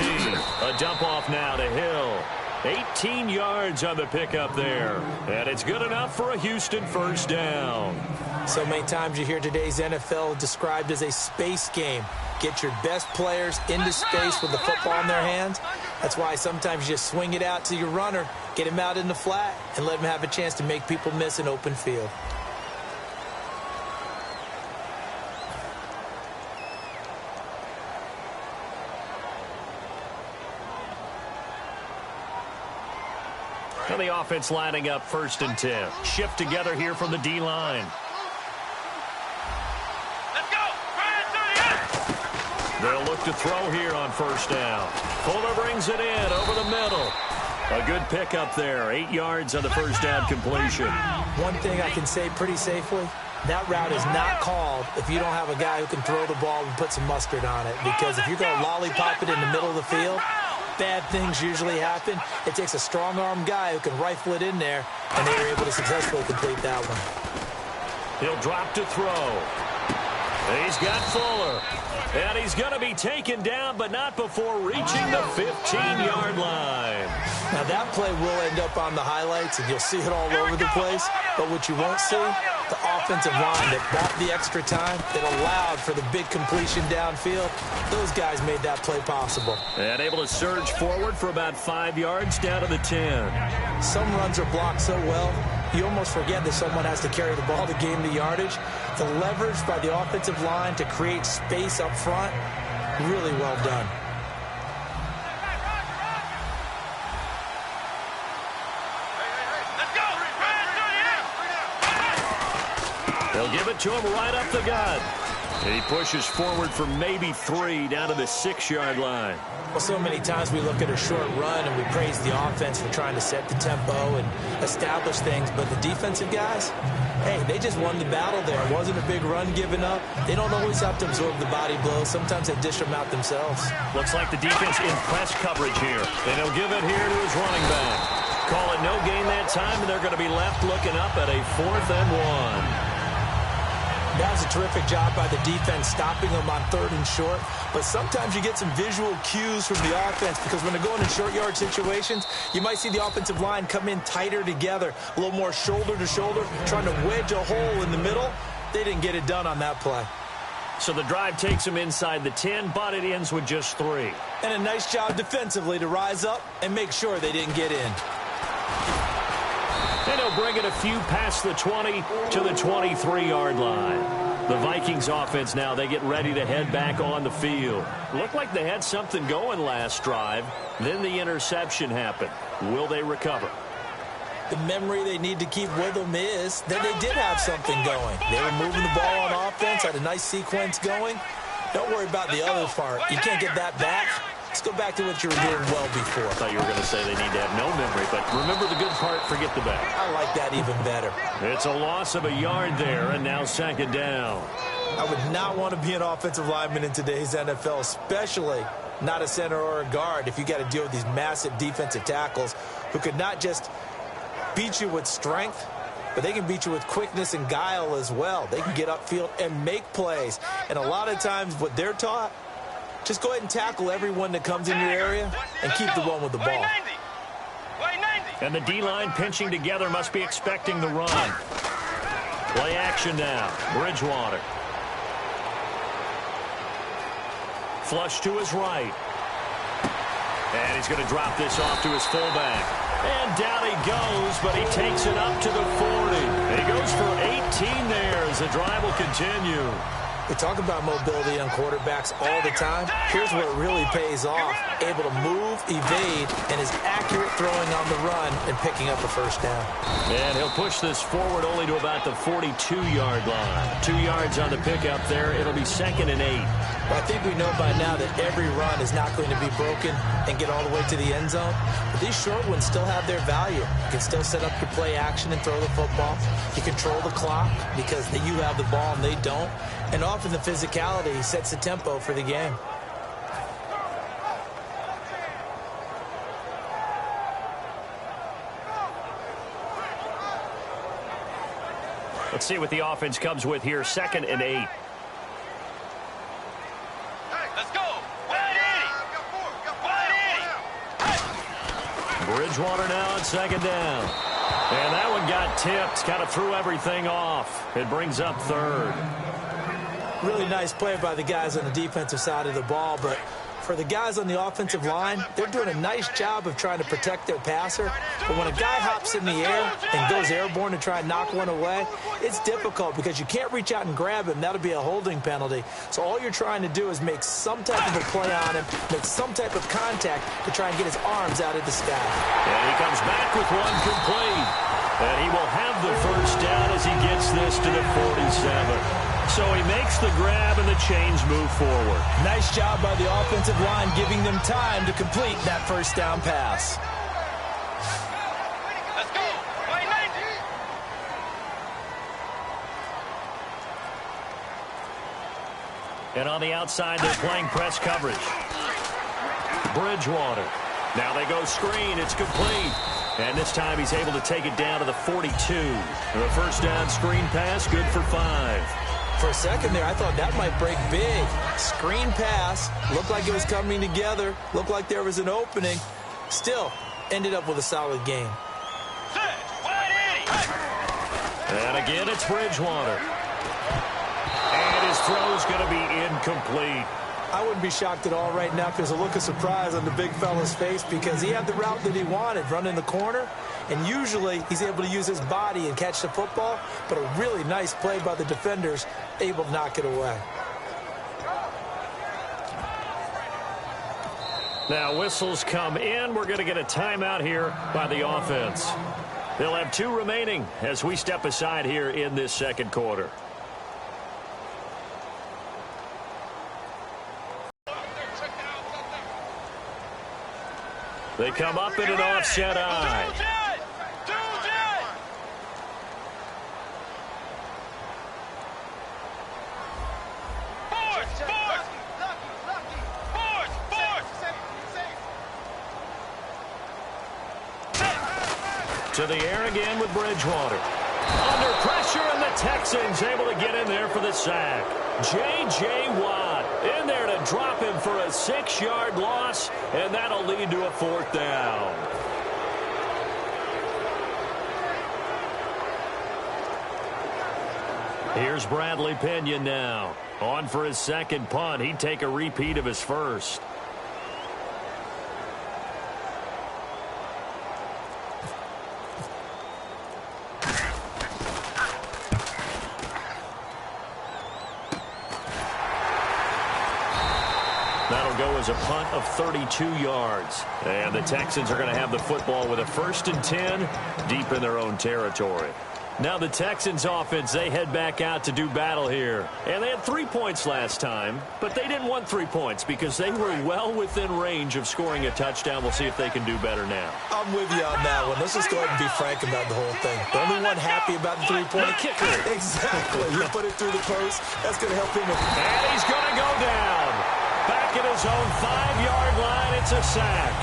A dump off now to Hill. 18 yards on the pickup there. And it's good enough for a Houston first down. So many times you hear today's NFL described as a space game. Get your best players into space with the football in their hands. That's why sometimes you just swing it out to your runner, get him out in the flat, and let him have a chance to make people miss an open field. And the offense lining up 1st and 10. Shift together here from the D-line. They'll look to throw here on 1st down. Fuller brings it in over the middle. A good pickup there. 8 yards on the 1st down completion. One thing I can say pretty safely, that route is not called if you don't have a guy who can throw the ball and put some mustard on it. Because if you're going to lollipop it in the middle of the field, bad things usually happen. It takes a strong-arm guy who can rifle it in there, and they were able to successfully complete that one. He'll drop to throw. He's got Fuller. And he's going to be taken down, but not before reaching the 15-yard line. Now, that play will end up on the highlights, and you'll see it all over the place. But what you won't see, the offensive line that bought the extra time, that allowed for the big completion downfield, those guys made that play possible. And able to surge forward for about 5 yards down to the 10. Some runs are blocked so well, you almost forget that someone has to carry the ball to gain the yardage. The leverage by the offensive line to create space up front, really well done. They'll give it to him right up the gut. He pushes forward for maybe 3 down to the 6-yard line. Well, so many times we look at a short run and we praise the offense for trying to set the tempo and establish things. But the defensive guys, hey, they just won the battle there. It wasn't a big run given up. They don't always have to absorb the body blows. Sometimes they dish them out themselves. Looks like the defense in press coverage here. And he'll give it here to his running back. Call it no gain that time, and they're going to be left looking up at a 4th and 1. That was a terrific job by the defense stopping them on 3rd and short. But sometimes you get some visual cues from the offense because when they're going in short yard situations, you might see the offensive line come in tighter together, a little more shoulder to shoulder, trying to wedge a hole in the middle. They didn't get it done on that play. So the drive takes them inside the 10, but it ends with just 3. And a nice job defensively to rise up and make sure they didn't get in. And he'll bring it a few past the 20 to the 23-yard line. The Vikings offense now, they get ready to head back on the field. Looked like they had something going last drive. Then the interception happened. Will they recover? The memory they need to keep with them is that they did have something going. They were moving the ball on offense, had a nice sequence going. Don't worry about the other part. You can't get that back. Let's go back to what you were doing well before. I thought you were going to say they need to have no memory, but remember the good part, forget the bad. I like that even better. It's a loss of a yard there, and now 2nd down. I would not want to be an offensive lineman in today's NFL, especially not a center or a guard if you got to deal with these massive defensive tackles who could not just beat you with strength, but they can beat you with quickness and guile as well. They can get upfield and make plays. And a lot of times what they're taught, just go ahead and tackle everyone that comes in your area and keep the one with the ball. And the D-line pinching together must be expecting the run. Play action now. Bridgewater. Flush to his right. And he's going to drop this off to his fullback. And down he goes, but he takes it up to the 40. He goes for 18 there as the drive will continue. We talk about mobility on quarterbacks all the time. Here's where it really pays off. Able to move, evade, and is accurate throwing on the run and picking up a first down. And he'll push this forward only to about the 42-yard line. 2 yards on the pickup there. It'll be 2nd and 8. Well, I think we know by now that every run is not going to be broken and get all the way to the end zone. But these short ones still have their value. You can still set up your play action and throw the football. You control the clock because you have the ball and they don't. And often the physicality sets the tempo for the game. Let's see what the offense comes with here. 2nd and 8. Let's go. 180. Bridgewater now on 2nd down. And that one got tipped. Kind of threw everything off. It brings up 3rd. Really nice play by the guys on the defensive side of the ball, but for the guys on the offensive line, they're doing a nice job of trying to protect their passer. But when a guy hops in the air and goes airborne to try and knock one away, it's difficult because you can't reach out and grab him. That'll be a holding penalty. So all you're trying to do is make some type of a play on him, make some type of contact to try and get his arms out of the sky. And he comes back with one complete. And he will have the first down as he gets this to the 47. So he makes the grab and the chains move forward. Nice job by the offensive line giving them time to complete that first down pass. Let's go. 190. And on the outside, they're playing press coverage. Bridgewater. Now they go screen. It's complete. And this time he's able to take it down to the 42. The first down screen pass, good for 5. For a second there, I thought that might break big. Screen pass, looked like it was coming together, looked like there was an opening. Still, ended up with a solid game. And again, it's Bridgewater. And his throw's going to be incomplete. I wouldn't be shocked at all right now if there's a look of surprise on the big fella's face because he had the route that he wanted, running the corner. And usually he's able to use his body and catch the football, but a really nice play by the defenders, able to knock it away. Now whistles come in. We're going to get a timeout here by the offense. They'll have 2 remaining as we step aside here in this second quarter. They come up in an offset eye. To the air again with Bridgewater. Under pressure, and the Texans able to get in there for the sack. J.J. Watt in there to drop him for a 6-yard loss, and that'll lead to a 4th down. Here's Bradley Pinion now. On for his second punt. He'd take a repeat of his first. That'll go as a punt of 32 yards. And the Texans are going to have the football with a 1st and 10 deep in their own territory. Now the Texans offense, they head back out to do battle here. And they had 3 points last time, but they didn't want 3 points because they were well within range of scoring a touchdown. We'll see if they can do better now. I'm with you on that one. Let's just go ahead and be frank about the whole thing. The only one happy about the 3-point kicker. Exactly. You put it through the post. That's going to help him. And he's going to go down. back at his own 5-yard line. It's a sack.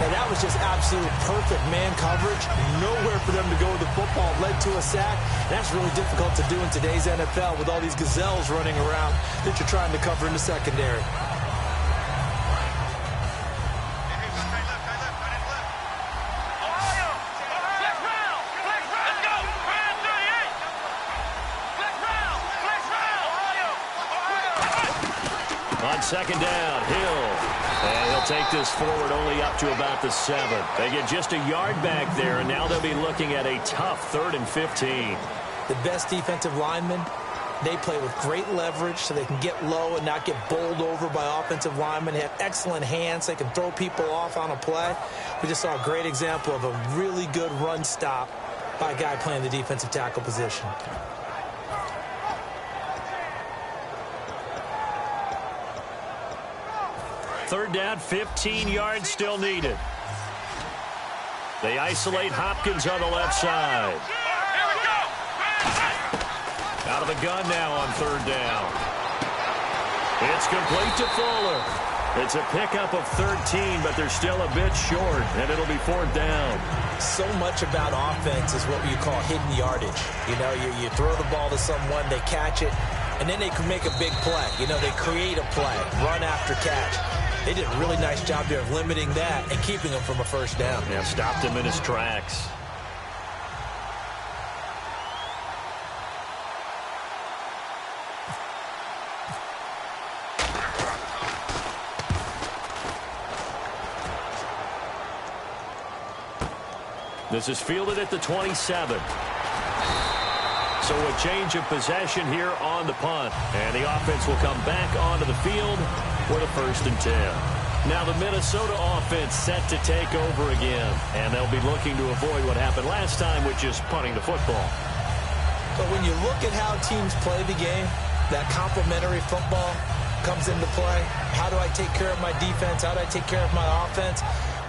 And that was just absolute perfect man coverage. Nowhere for them to go with the football. Led to a sack. And that's really difficult to do in today's NFL with all these gazelles running around that you're trying to cover in the secondary. On second down, Hill. And he'll take this forward only up to about the 7. They get just a yard back there, and now they'll be looking at a tough 3rd and 15. The best defensive linemen, they play with great leverage so they can get low and not get bowled over by offensive linemen. They have excellent hands. They can throw people off on a play. We just saw a great example of a really good run stop by a guy playing the defensive tackle position. Third down, 15 yards still needed. They isolate Hopkins on the left side. Out of the gun now on 3rd down. It's complete to Fuller. It's a pickup of 13, but they're still a bit short, and it'll be 4th down. So much about offense is what you call hidden yardage. You know, you throw the ball to someone, they catch it, and then they can make a big play. You know, they create a play, run after catch. They did a really nice job there of limiting that and keeping him from a 1st down. Yeah, stopped him in his tracks. This is fielded at the 27. So a change of possession here on the punt. And the offense will come back onto the field for the 1st and 10. Now the Minnesota offense set to take over again. And they'll be looking to avoid what happened last time, which is punting the football. But when you look at how teams play the game, that complementary football comes into play. How do I take care of my defense? How do I take care of my offense?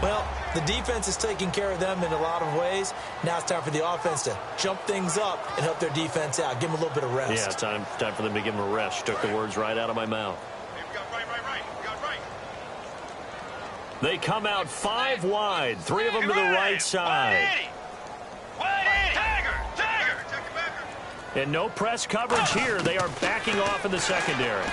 Well, the defense is taking care of them in a lot of ways. Now it's time for the offense to jump things up and help their defense out. Give them a little bit of rest. Yeah, time for them to give them a rest. Took the words right out of my mouth. They come out 5 wide. 3 of them to the right side. And no press coverage here. They are backing off in the secondary.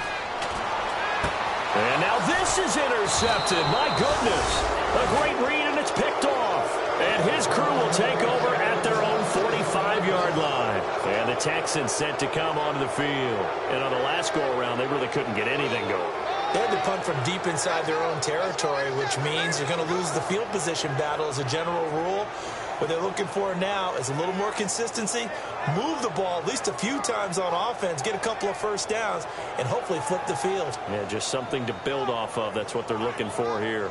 And now this is intercepted. My goodness. A great read, and it's picked off. And his crew will take over at their own 45-yard line. And the Texans set to come onto the field. And on the last go-around, they really couldn't get anything going. They had to punt from deep inside their own territory, which means you're going to lose the field position battle as a general rule. What they're looking for now is a little more consistency, move the ball at least a few times on offense, get a couple of 1st downs, and hopefully flip the field. Yeah, just something to build off of. That's what they're looking for here.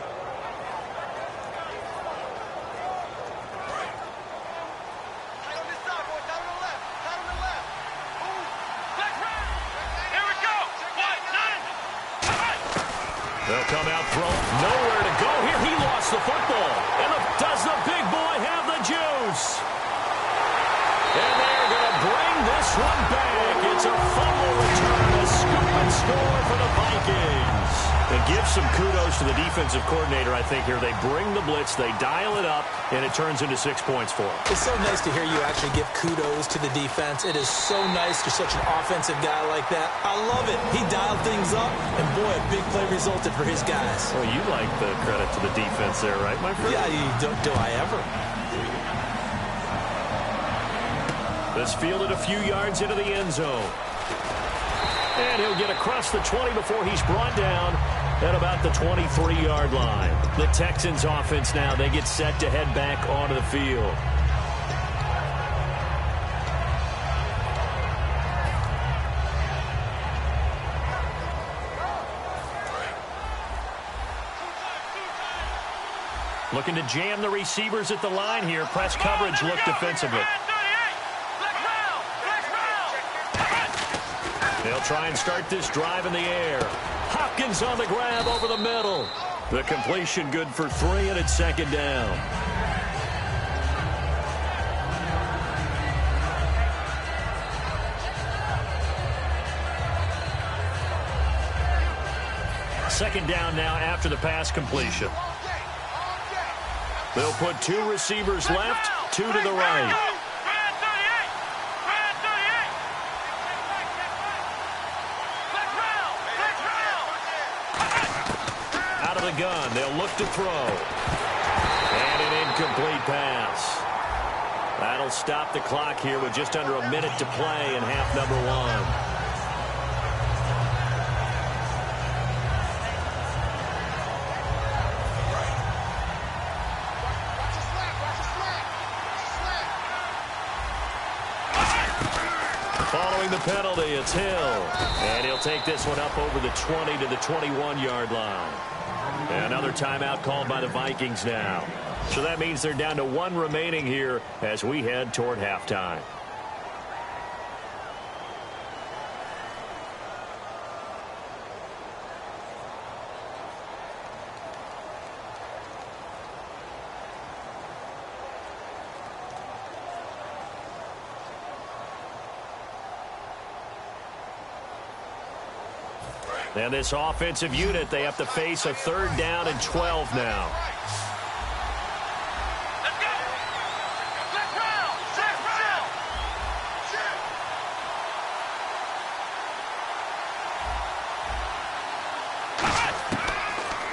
They'll come out throwing. Nowhere to go here. He lost the football. And does the big boy have the juice? And they're going to bring this one back. It's a fumble return, a scoop and score for the Vikings. And give some kudos to the defensive coordinator, I think, here. They bring the blitz, they dial it up, and it turns into 6 points for them. It's so nice to hear you actually give kudos to the defense. It is so nice you're such an offensive guy like that. I love it. He dialed things up, and boy, a big play resulted for his guys. Well, you like the credit to the defense there, right, my friend? Yeah, do I ever? This fielded a few yards into the end zone. And he'll get across the 20 before he's brought down at about the 23-yard line. The Texans offense now, they get set to head back onto the field. Looking to jam the receivers at the line here. Press coverage look defensively. They'll try and start this drive in the air. Hopkins on the grab over the middle. The completion good for 3, and it's 2nd down. Second down now after the pass completion. They'll put 2 receivers left, 2 to the right. Out of the gun, they'll look to throw. And an incomplete pass. That'll stop the clock here with just under a minute to play in half number 1. Following the penalty, it's Hill. And he'll take this one up over the 20 to the 21-yard line. And another timeout called by the Vikings now. So that means they're down to 1 remaining here as we head toward halftime. And this offensive unit, they have to face a 3rd down and 12 now. Let's go! Let's roll!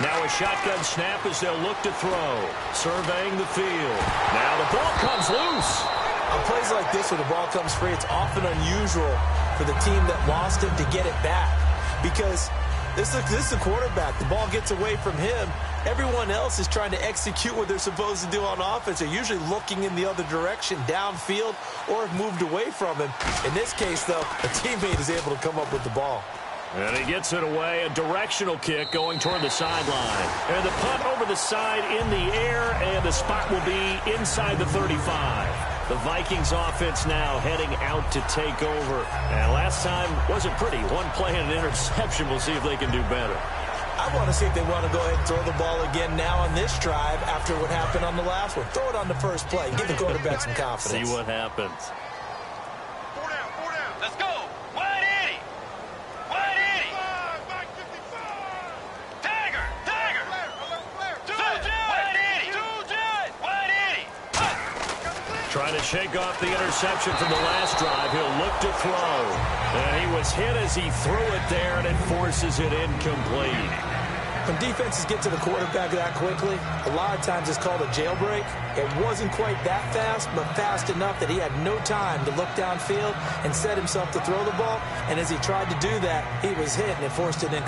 Now a shotgun snap as they'll look to throw. Surveying the field. Now the ball comes loose. On plays like this where the ball comes free, it's often unusual for the team that lost it to get it back. Because this is the quarterback. The ball gets away from him. Everyone else is trying to execute what they're supposed to do on offense. They're usually looking in the other direction, downfield, or have moved away from him. In this case, though, a teammate is able to come up with the ball. And he gets it away, a directional kick going toward the sideline. And the punt over the side in the air, and the spot will be inside the 35. The Vikings offense now heading out to take over. And last time wasn't pretty. 1 play and an interception. We'll see if they can do better. I want to see if they want to go ahead and throw the ball again now on this drive after what happened on the last one. Throw it on the first play. Give the quarterback some confidence. See what happens. 4 down. Let's go. Wide Eddie. Tiger. Wide Eddie. Trying to shake off the interception from the last drive. He'll look to throw. And he was hit as he threw it there, and it forces it incomplete. When defenses get to the quarterback that quickly, a lot of times it's called a jailbreak. It wasn't quite that fast, but fast enough that he had no time to look downfield and set himself to throw the ball. And as he tried to do that, he was hit, and it forced it in.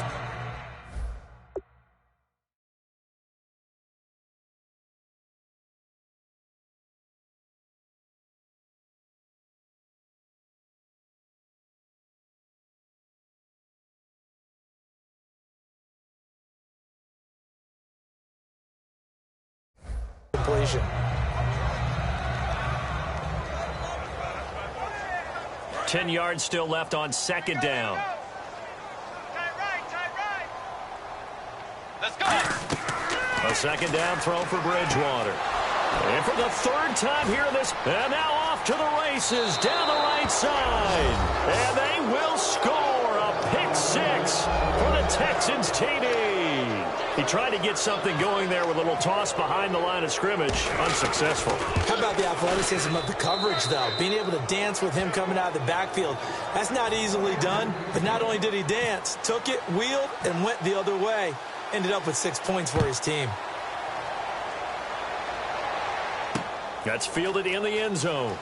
Completion. 10 yards still left on 2nd down. Tight right. Let's go. A 2nd down throw for Bridgewater. And for the 3rd time here in this, and now off to the races down the right side. And they will score a pick 6 for the Texans TD. He tried to get something going there with a little toss behind the line of scrimmage. Unsuccessful. How about the athleticism of the coverage, though? Being able to dance with him coming out of the backfield. That's not easily done. But not only did he dance, took it, wheeled, and went the other way. Ended up with 6 points for his team. That's fielded in the end zone.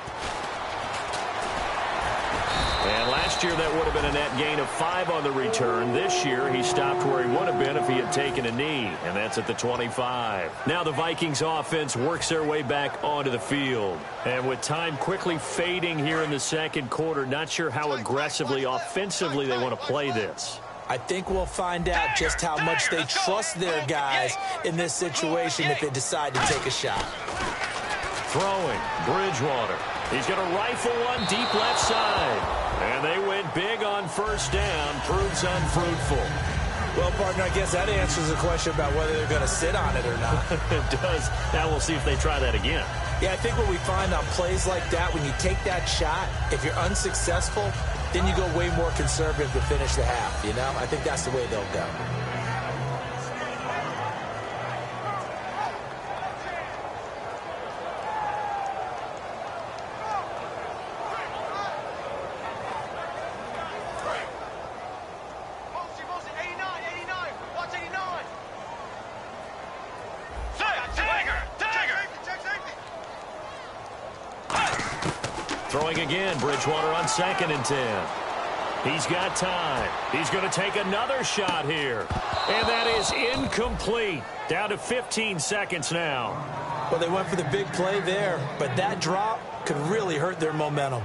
And last year that would have been a net gain of 5 on the return. This year he stopped where he would have been if he had taken a knee, and that's at the 25. Now the Vikings offense works their way back onto the field. And with time quickly fading here in the 2nd quarter, not sure how aggressively, offensively they want to play this. I think we'll find out just how much they trust their guys in this situation if they decide to take a shot. Throwing, Bridgewater. He's going to rifle one deep left side. And they went big on 1st down. Proves unfruitful. Well, partner, I guess that answers the question about whether they're going to sit on it or not. It does. Now we'll see if they try that again. Yeah, I think what we find on plays like that, when you take that shot, if you're unsuccessful, then you go way more conservative to finish the half, you know? I think that's the way they'll go. Throwing again, Bridgewater on 2nd and 10. He's got time. He's going to take another shot here. And that is incomplete. Down to 15 seconds now. Well, they went for the big play there, but that drop could really hurt their momentum.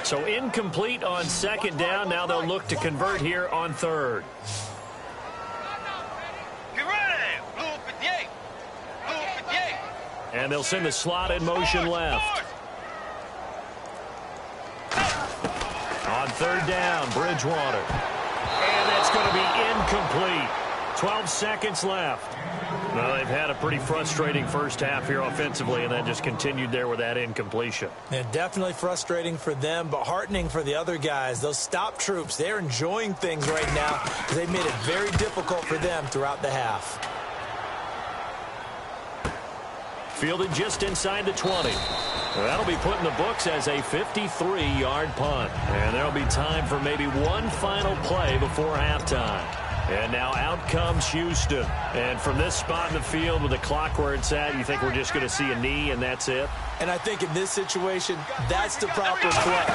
So incomplete on 2nd down. Now they'll look to convert here on 3rd. And they'll send the slot in motion left. On 3rd down, Bridgewater. And that's going to be incomplete. 12 seconds left. Well, they've had a pretty frustrating first half here offensively, and then just continued there with that incompletion. Yeah, definitely frustrating for them, but heartening for the other guys. Those stop troops, they're enjoying things right now because they've made it very difficult for them throughout the half. Fielded just inside the 20. That'll be put in the books as a 53-yard punt. And there'll be time for maybe one final play before halftime. And now out comes Houston. And from this spot in the field with the clock where it's at, you think we're just going to see a knee and that's it? And I think in this situation, that's the proper play.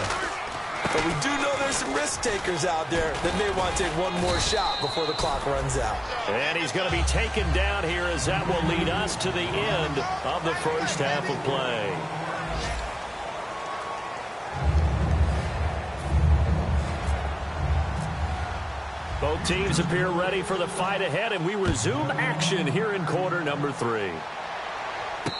But we do know there's some risk takers out there that may want to take one more shot before the clock runs out. And he's going to be taken down here as that will lead us to the end of the first half of play. Both teams appear ready for the fight ahead, and we resume action here in quarter number 3.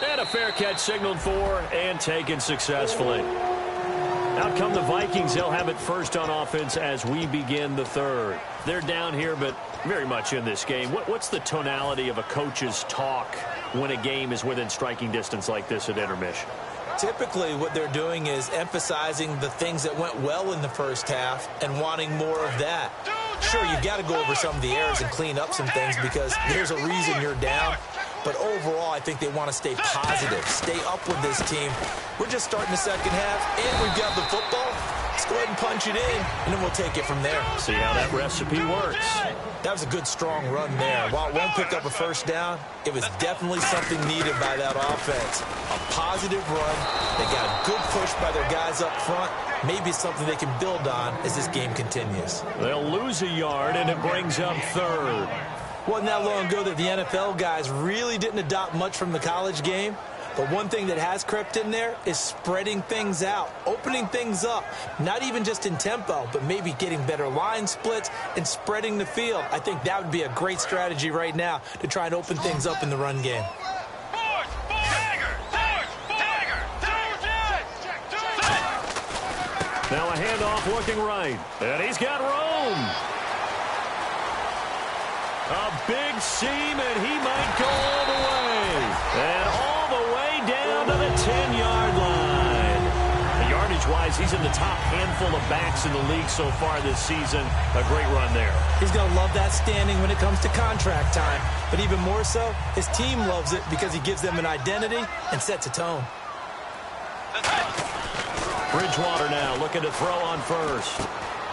And a fair catch signaled for and taken successfully. Out come the Vikings. They'll have it first on offense as we begin the 3rd. They're down here, but very much in this game. What's the tonality of a coach's talk when a game is within striking distance like this at intermission? Typically, what they're doing is emphasizing the things that went well in the first half and wanting more of that. Sure, you've got to go over some of the errors and clean up some things because there's a reason you're down. But overall, I think they want to stay positive, stay up with this team. We're just starting the second half, and we've got the football. Let's go ahead and punch it in, and then we'll take it from there. See how that recipe works. That was a good, strong run there. While it won't pick up a first down, it was definitely something needed by that offense. A positive run. They got a good push by their guys up front. Maybe something they can build on as this game continues. They'll lose a yard, and it brings up 3rd. Wasn't that long ago that the NFL guys really didn't adopt much from the college game. But one thing that has crept in there is spreading things out, opening things up, not even just in tempo, but maybe getting better line splits and spreading the field. I think that would be a great strategy right now to try and open things up in the run game. Now a handoff looking right, and he's got Rome. A big seam, and he might go all the way. And all the way down to the 10-yard line. Yardage-wise, he's in the top handful of backs in the league so far this season. A great run there. He's going to love that standing when it comes to contract time. But even more so, his team loves it because he gives them an identity and sets a tone. Bridgewater now looking to throw on first.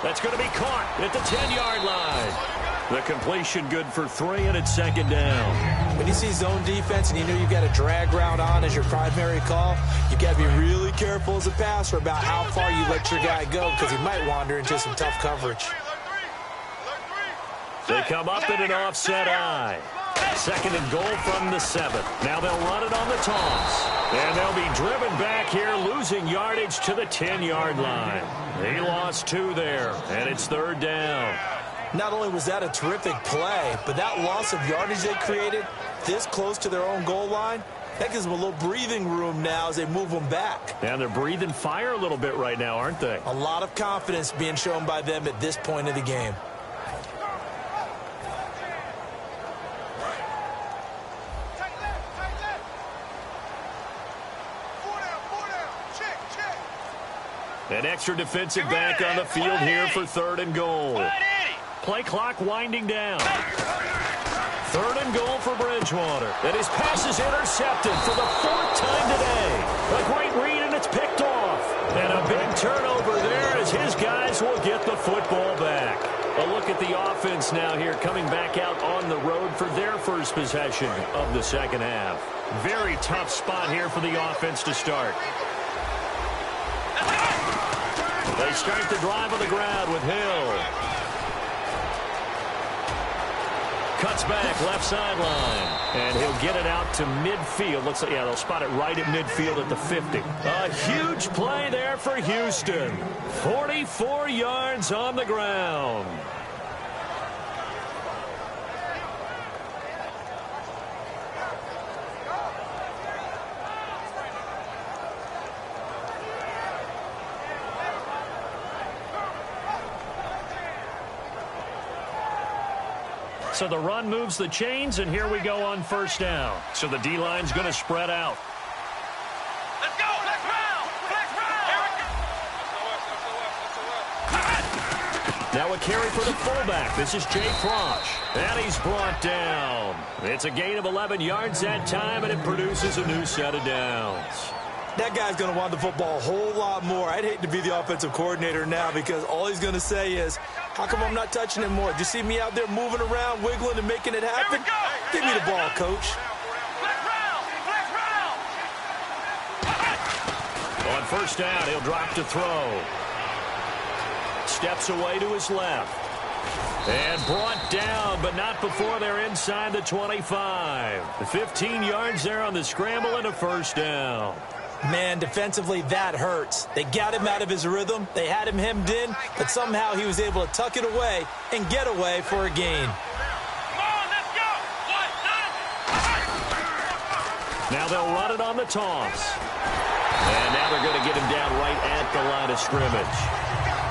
That's going to be caught at the 10-yard line. The completion good for 3, and it's 2nd down. When you see zone defense and you know you've got a drag route on as your primary call, you've got to be really careful as a passer about how far you let your guy go because he might wander into some tough coverage. They come up in an offset eye. 2nd and goal from the 7. Now they'll run it on the toss. And they'll be driven back here, losing yardage to the 10-yard line. He lost 2 there, and it's 3rd down. Not only was that a terrific play, but that loss of yardage they created this close to their own goal line, that gives them a little breathing room now as they move them back. And they're breathing fire a little bit right now, aren't they? A lot of confidence being shown by them at this point of the game. An extra defensive back on the field here for 3rd and goal. Play clock winding down. 3rd and goal for Bridgewater. And his pass is intercepted for the 4th time today. A great read, and it's picked off. And a big turnover there as his guys will the football back. A look at the offense now here, coming back out on the road for their first possession of the second half. Very tough spot here for the offense to start. They start the drive on the ground with Hill. Cuts back, left sideline. And he'll get it out to midfield. Looks like, yeah, they'll spot it right at midfield at the 50. A huge play there for Houston. 44 yards on the ground. So the run moves the chains, and here we go on first down. So the D-line's going to spread out. Let's go! Let's round! Let's round! Now a carry for the fullback. This is Jay Frosch. And he's brought down. It's a gain of 11 yards that time, and it produces a new set of downs. That guy's going to want the football a whole lot more. I'd hate to be the offensive coordinator now because all he's going to say is, how come I'm not touching him more? Do you see me out there moving around, wiggling, and making it happen? Give me the ball, coach. On first down, he'll drop to throw. Steps away to his left. And brought down, but not before they're inside the 25. 15 yards there on the scramble and a first down. Man, defensively, that hurts. They got him out of his rhythm. They had him hemmed in, but somehow he was able to tuck it away and get away for a gain. Now they'll run it on the toss. And now they're going to get him down right at the line of scrimmage.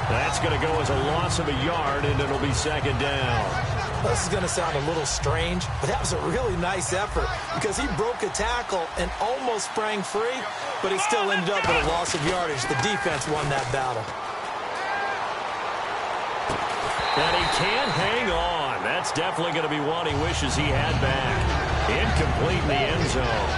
That's going to go as a loss of a yard, and it'll be second down. This is going to sound a little strange, but that was a really nice effort because he broke a tackle and almost sprang free, but he still ended up with a loss of yardage. The defense won that battle. And he can't hang on. That's definitely going to be one he wishes he had back. Incomplete in the end zone.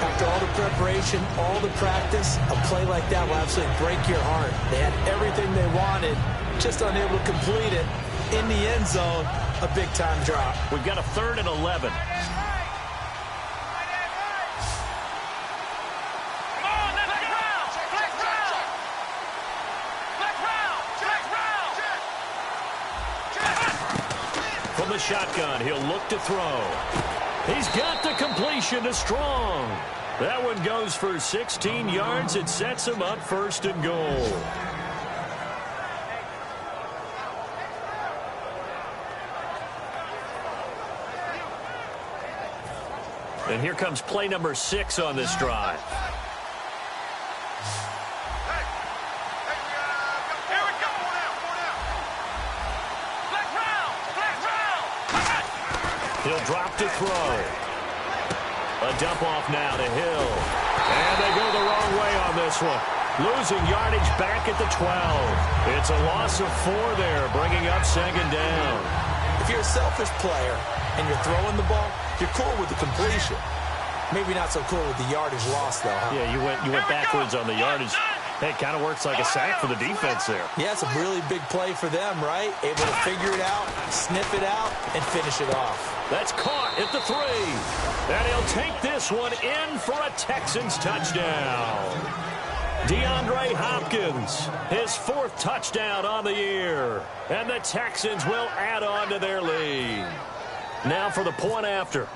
After all the preparation, all the practice, a play like that will absolutely break your heart. They had everything they wanted, just unable to complete it. In the end zone, a big-time drop. We've got a 3rd and 11. From the shotgun, he'll look to throw. He's got the completion to Strong. That one goes for 16 yards. It sets him up 1st and goal. And here comes play number 6 on this drive. He'll drop to throw. A dump off now to Hill. And they go the wrong way on this one. Losing yardage back at the 12. It's a loss of 4 there, bringing up second down. If you're a selfish player and you're throwing the ball, you're cool with the completion. Maybe not so cool with the yardage loss, though, huh? Yeah, you went backwards on the yardage. Hey, it kind of works like a sack for the defense there. Yeah, it's a really big play for them, right? Able to figure it out, sniff it out, and finish it off. That's caught at the 3. And he'll take this one in for a Texans touchdown. DeAndre Hopkins, his 4th touchdown on the year. And the Texans will add on to their lead. Now for the point after.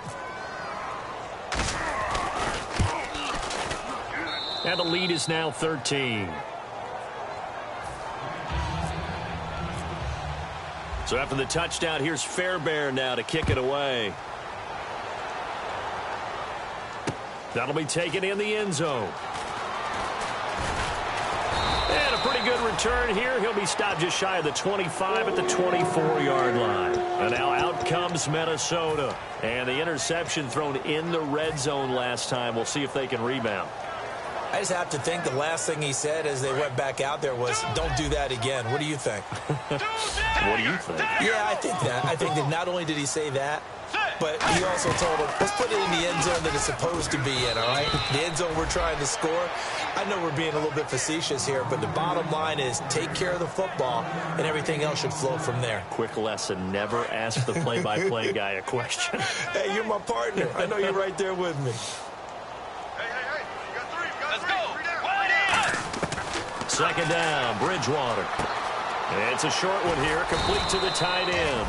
And the lead is now 13. So after the touchdown, here's Fairbairn now to kick it away. That'll be taken in the end zone. And a pretty good return here. He'll be stopped just shy of the 25 at the 24-yard line. And now out comes Minnesota. And the interception thrown in the red zone last time. We'll see if they can rebound. I just have to think the last thing he said as they went back out there was, don't do that again. What do you think? What do you think? Yeah, I think that. I think that not only did he say that, But he also told him, let's put it in the end zone that it's supposed to be in, all right? The end zone we're trying to score. I know we're being a little bit facetious here, but the bottom line is take care of the football, and everything else should flow from there. Quick lesson, never ask the play-by-play guy a question. Hey, you're my partner. I know you're right there with me. Let's go. Second down, Bridgewater. It's a short one here, complete to the tight end.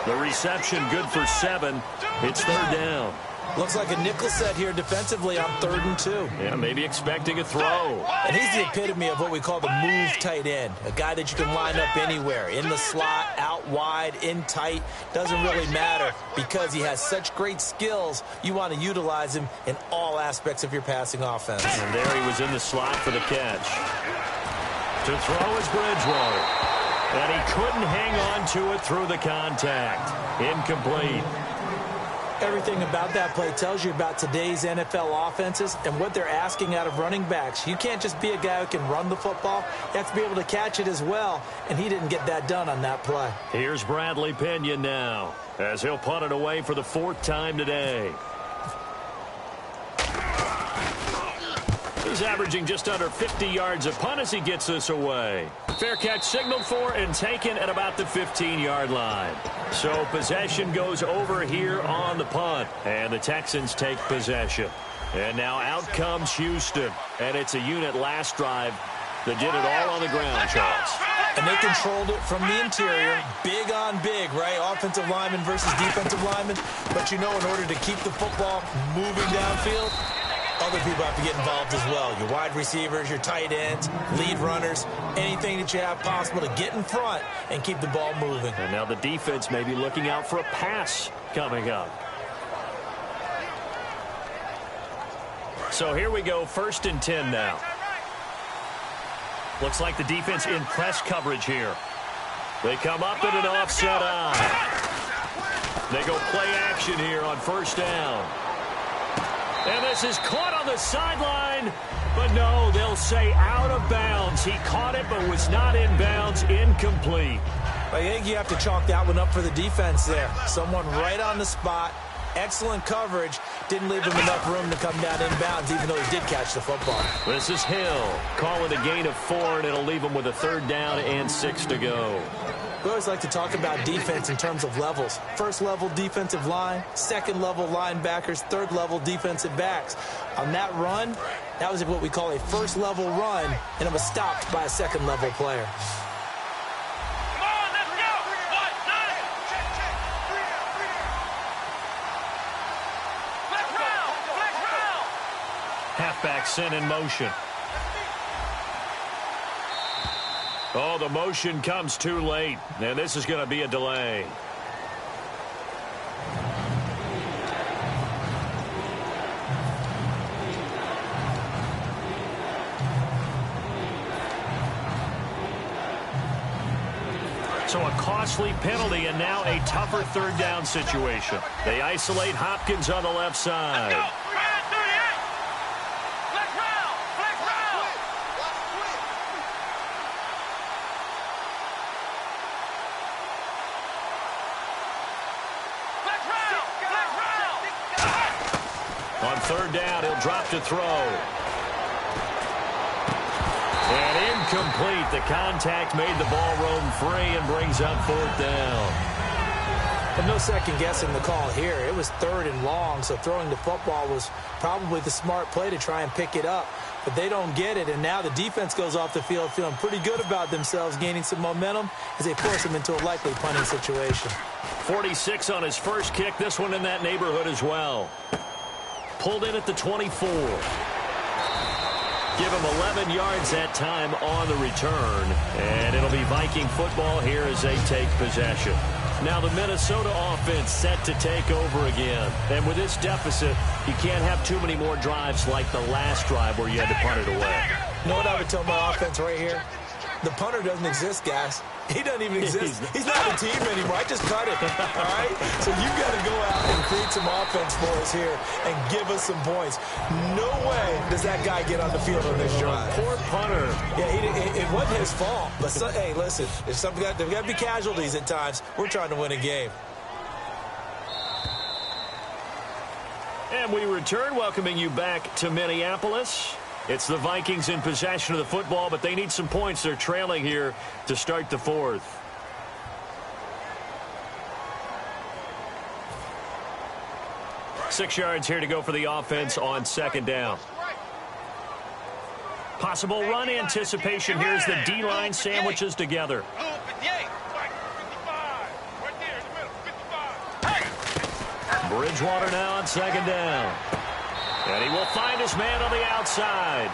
The reception good for 7. It's third down. Looks like a nickel set here defensively on 3rd and 2. Yeah, maybe expecting a throw. And he's the epitome of what we call the move tight end. A guy that you can line up anywhere. In the slot, out wide, in tight. Doesn't really matter because he has such great skills. You want to utilize him in all aspects of your passing offense. And there he was in the slot for the catch. To throw is Bridgewater. And he couldn't hang on to it through the contact. Incomplete. Everything about that play tells you about today's NFL offenses and what they're asking out of running backs. You can't just be a guy who can run the football. You have to be able to catch it as well, and he didn't get that done on that play. Here's Bradley Pinion now, as he'll punt it away for the 4th time today. He's averaging just under 50 yards a punt as he gets this away. Fair catch signaled for and taken at about the 15-yard line. So possession goes over here on the punt, and the Texans take possession. And now out comes Houston, and it's a unit last drive that did it all on the ground, Charles. And they controlled it from the interior, big on big, right? Offensive lineman versus defensive lineman. But you know, in order to keep the football moving downfield, other people have to get involved as well. Your wide receivers, your tight ends, lead runners, anything that you have possible to get in front and keep the ball moving. And now the defense may be looking out for a pass coming up. So here we go, 1st and 10 now. Looks like the defense in press coverage here. They come up in an offset eye. They go play action here on 1st down. And this is caught on the sideline, but no, they'll say out of bounds. He caught it, but was not in bounds. Incomplete. I think you have to chalk that one up for the defense there. Someone right on the spot. Excellent coverage. Didn't leave him enough room to come down in bounds, even though he did catch the football. This is Hill. Call it a gain of 4, and it'll leave him with a 3rd down and 6 to go. We always like to talk about defense in terms of levels. 1st level defensive line, 2nd level linebackers, 3rd level defensive backs. On that run, that was what we call a 1st level run, and it was stopped by a 2nd level player. Come on, let's go. 1-9. Flex round. Halfback sent in motion. Oh, the motion comes too late, and this is going to be a delay. So a costly penalty and now a tougher 3rd down situation. They isolate Hopkins on the left side. On 3rd down, he'll drop to throw. And incomplete. The contact made the ball roam free and brings up 4th down. And no second guessing the call here. It was 3rd and long, so throwing the football was probably the smart play to try and pick it up. But they don't get it, and now the defense goes off the field feeling pretty good about themselves, gaining some momentum as they force them into a likely punting situation. 46 on his first kick. This one in that neighborhood as well. Pulled in at the 24. Give him 11 yards that time on the return. And it'll be Viking football here as they take possession. Now the Minnesota offense set to take over again. And with this deficit, you can't have too many more drives like the last drive where you had to punt it away. You know what I would tell my offense right here? The punter doesn't exist, guys. He doesn't even exist. He's not a team anymore. I just cut it, all right? So you've got to go out and create some offense for us here and give us some points. No way does that guy get on the field on this drive. Poor punter. Yeah, it wasn't his fault. But, hey, listen, there's got to be casualties at times. We're trying to win a game. And we return, welcoming you back to Minneapolis. It's the Vikings in possession of the football, but they need some points. They're trailing here to start the fourth. Six yards here to go for the offense on second down. Possible run anticipation. Here's the D-line sandwiches together. Bridgewater now on second down. And he will find his man on the outside.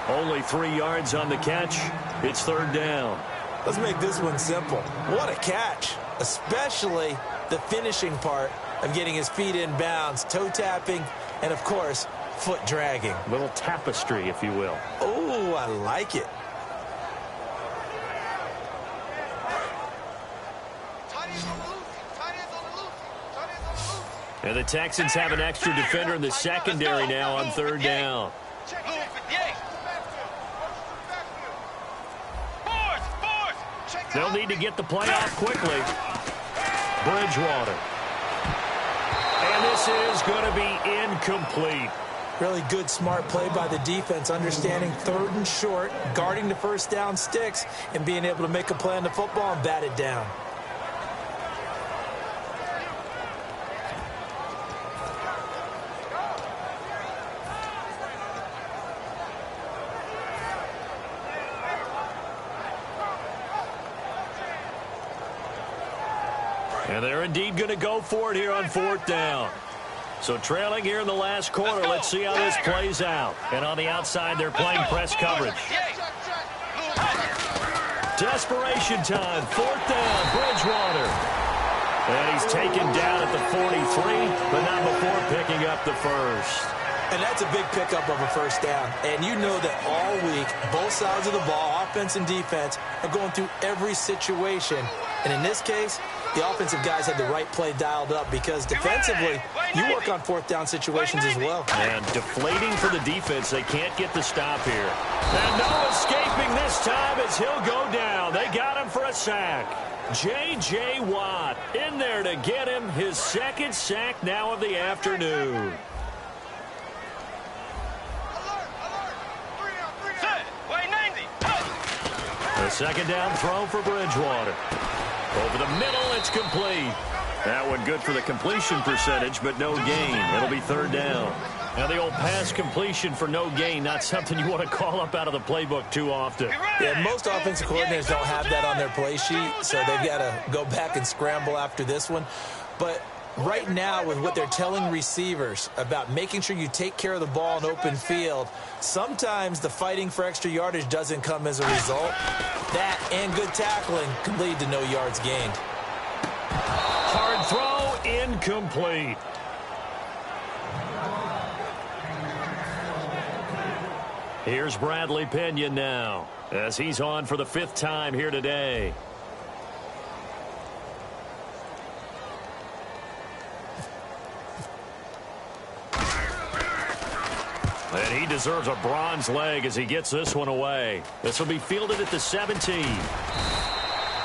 Only 3 yards on the catch. It's third down. Let's make this one simple. What a catch, especially the finishing part of getting his feet in bounds, toe tapping, and, of course, foot dragging. Little tapestry, if you will. Oh, I like it. And the Texans have an extra defender in the secondary now on third down. They'll need to get the play off quickly. Bridgewater. And this is going to be incomplete. Really good, smart play by the defense, understanding third and short, guarding the first down sticks, and being able to make a play on the football and bat it down. And they're indeed going to go for it here on fourth down. So trailing here in the last quarter. Let's see how this plays out. And on the outside, they're playing press coverage. Desperation time. Fourth down, Bridgewater. And he's taken down at the 43, but not before picking up the first. And that's a big pickup of a first down. And you know that all week, both sides of the ball, offense and defense, are going through every situation. And in this case, the offensive guys had the right play dialed up because defensively, you work on fourth down situations as well. And deflating for the defense. They can't get the stop here. And no escaping this time as he'll go down. They got him for a sack. J.J. Watt in there to get him his second sack now of the afternoon. The second down throw for Bridgewater. Over the middle, it's complete. That one good for the completion percentage, but no gain. It'll be third down. Now the old pass completion for no gain, not something you want to call up out of the playbook too often. Yeah, most offensive coordinators don't have that on their play sheet, so they've got to go back and scramble after this one. But right now, with what they're telling receivers about making sure you take care of the ball in open field, sometimes the fighting for extra yardage doesn't come as a result. That and good tackling can lead to no yards gained. Hard throw, incomplete. Here's Bradley Pinion now, as he's on for the 5th time here today. And he deserves a bronze leg as he gets this one away. This will be fielded at the 17.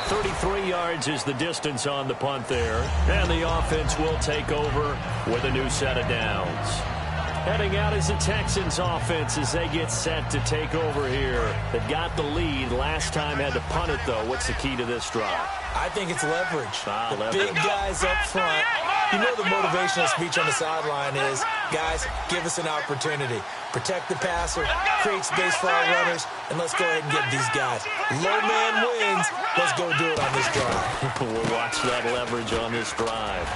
33 yards is the distance on the punt there. And the offense will take over with a new set of downs. Heading out is the Texans offense as they get set to take over here. They've got the lead. Last time had to punt it, though. What's the key to this drive? I think it's leverage. Leverage. Big guys up front. You know the motivational speech on the sideline is, guys, give us an opportunity. Protect the passer, create space for our runners, and let's go ahead and get these guys. Low man wins. Let's go do it on this drive. We'll watch that leverage on this drive.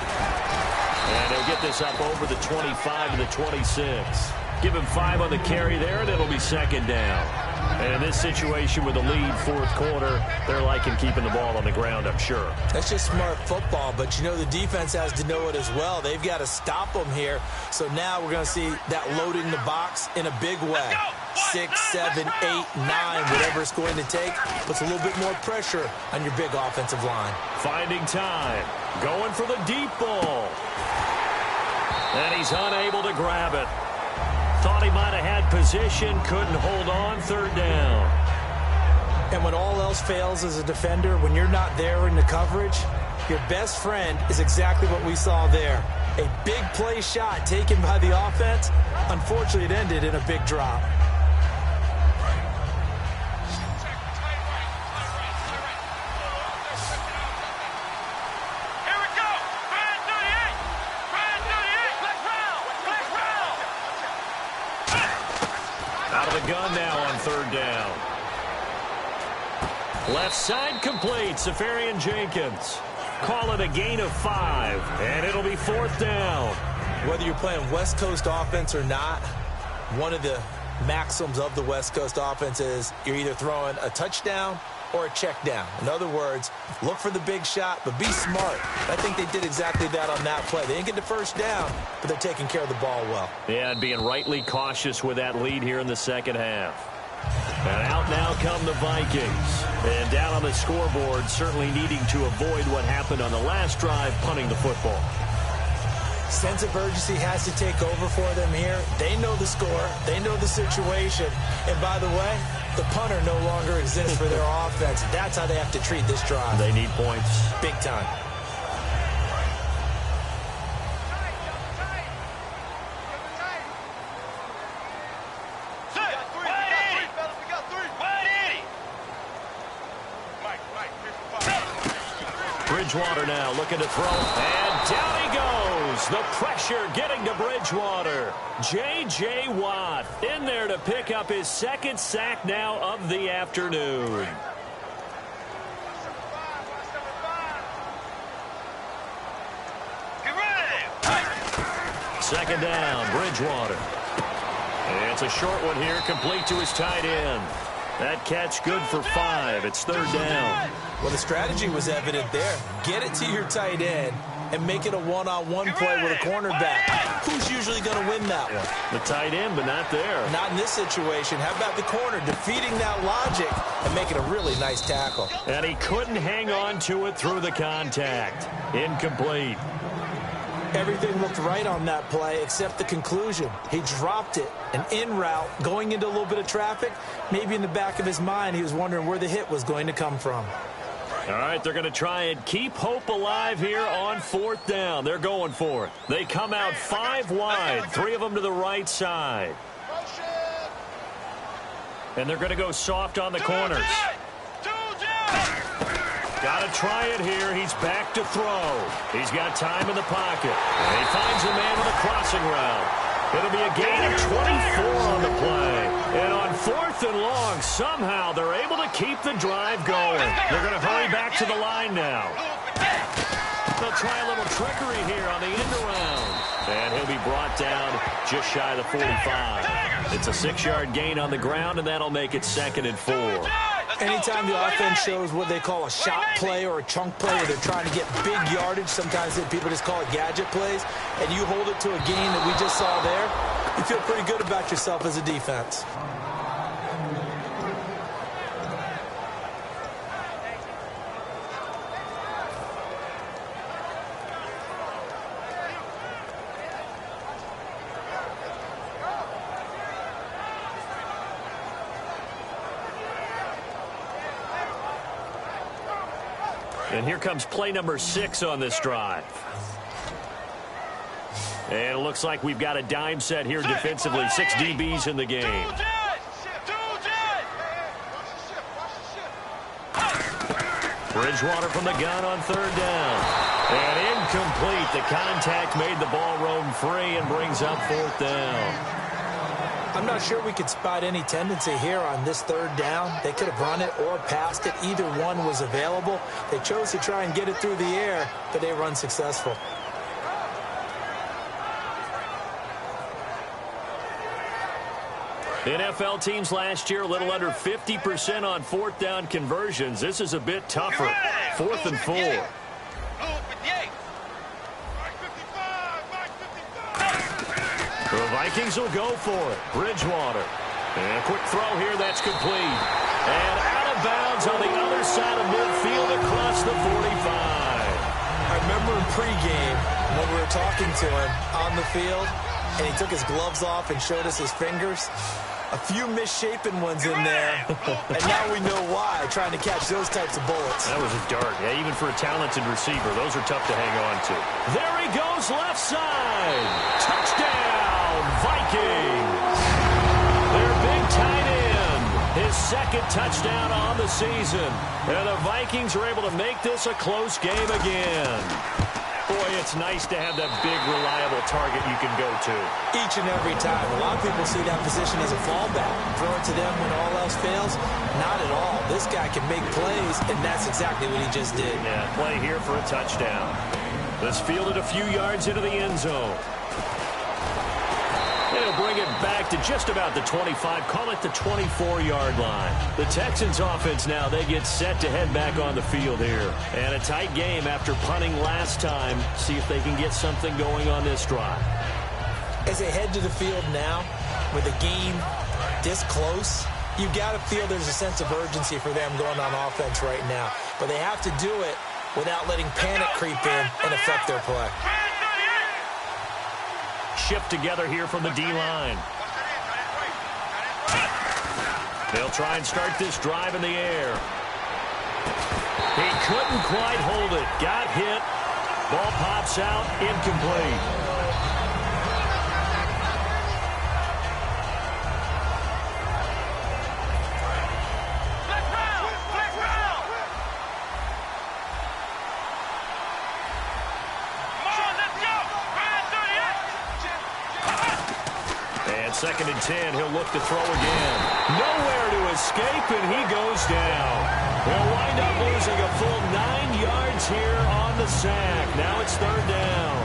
And they'll get this up over the 25 to the 26. Give him 5 on the carry there, and it'll be second down. And in this situation with the lead, fourth quarter, they're liking keeping the ball on the ground, I'm sure. That's just smart football, but you know the defense has to know it as well. They've got to stop them here. So now we're going to see that loading the box in a big way. 6, 7, 8, 9, whatever it's going to take, puts a little bit more pressure on your big offensive line. Finding time, going for the deep ball. And he's unable to grab it. Thought he might have had position, couldn't hold on, third down. And when all else fails as a defender, when you're not there in the coverage, your best friend is exactly what we saw there. A big play shot taken by the offense. Unfortunately, it ended in a big drop. Out of the gun now on third down. Left side complete. Safarian Jenkins. Call it a gain of 5, and it'll be fourth down. Whether you're playing West Coast offense or not, one of the maxims of the West Coast offense is you're either throwing a touchdown or a check down. In other words, look for the big shot, but be smart. I think they did exactly that on that play. They didn't get the first down, but they're taking care of the ball well. Yeah, and being rightly cautious with that lead here in the second half. And out now come the Vikings. And down on the scoreboard, certainly needing to avoid what happened on the last drive, punting the football. Sense of urgency has to take over for them here. They know the score. They know the situation. And by the way, the punter no longer exists for their offense. That's how they have to treat this drive. They need points. Big time. Bridgewater now looking to throw, and down he goes. The pressure getting to Bridgewater. J.J. Watt in there to pick up his second sack now of the afternoon. Second down, Bridgewater. And it's a short one here, complete to his tight end. That catch good for 5. It's third down. Well, the strategy was evident there. Get it to your tight end and make it a one-on-one play with a cornerback. Who's usually going to win that one? The tight end, but not there. Not in this situation. How about the corner defeating that logic and making a really nice tackle? And he couldn't hang on to it through the contact. Incomplete. Everything looked right on that play except the conclusion. He dropped it, an in route, going into a little bit of traffic. Maybe in the back of his mind, he was wondering where the hit was going to come from. All right, they're going to try and keep hope alive here on fourth down. They're going for it. They come out 5 wide, 3 of them to the right side. And they're going to go soft on the corners. Got to try it here. He's back to throw. He's got time in the pocket. And he finds a man with a crossing route. It'll be a gain of 24 on the play. And on fourth and long, somehow they're able to keep the drive going. They're going to hurry back to the line now. They'll try a little trickery here on the end around. And he'll be brought down just shy of the 45. It's a 6-yard gain on the ground, and that'll make it 2nd and 4. Anytime the offense shows what they call a shot play or a chunk play where they're trying to get big yardage, sometimes people just call it gadget plays, and you hold it to a gain that we just saw there, you feel pretty good about yourself as a defense. And here comes play number 6 on this drive. And it looks like we've got a dime set here defensively. 6 DBs in the game. Bridgewater from the gun on third down. And incomplete. The contact made the ball roam free and brings up fourth down. I'm not sure we could spot any tendency here on this third down. They could have run it or passed it. Either one was available. They chose to try and get it through the air, but they were unsuccessful. NFL teams last year a little under 50% on fourth down conversions. This is a bit tougher. 4th and 4. The Vikings will go for it. Bridgewater. And a quick throw here. That's complete. And out of bounds on the other side of midfield across the 45. I remember in pregame when we were talking to him on the field, and he took his gloves off and showed us his fingers. A few misshapen ones in there, and now we know why, trying to catch those types of bullets. That was a dart. Yeah, even for a talented receiver, those are tough to hang on to. There he goes, left side. Touchdown, Vikings. Their big tight end, his second touchdown on the season. And the Vikings are able to make this a close game again. Boy, it's nice to have that big, reliable target you can go to. Each and every time. A lot of people see that position as a fallback. Throw it to them when all else fails. Not at all. This guy can make plays, and that's exactly what he just did. Yeah, play here for a touchdown. This fielded a few yards into the end zone. They'll bring it back to just about the 25. Call it the 24-yard line. The Texans offense now, they get set to head back on the field here. And a tight game after punting last time. See if they can get something going on this drive. As they head to the field now, with the game this close, you got to feel there's a sense of urgency for them going on offense right now. But they have to do it without letting panic creep in and affect their play. Shift together here from the D-line. They'll try and start this drive in the air. He couldn't quite hold it. Got hit. Ball pops out. Incomplete. Second and 10, he'll look to throw again. Nowhere to escape, and he goes down. They'll wind up losing a full 9 yards here on the sack. Now it's third down.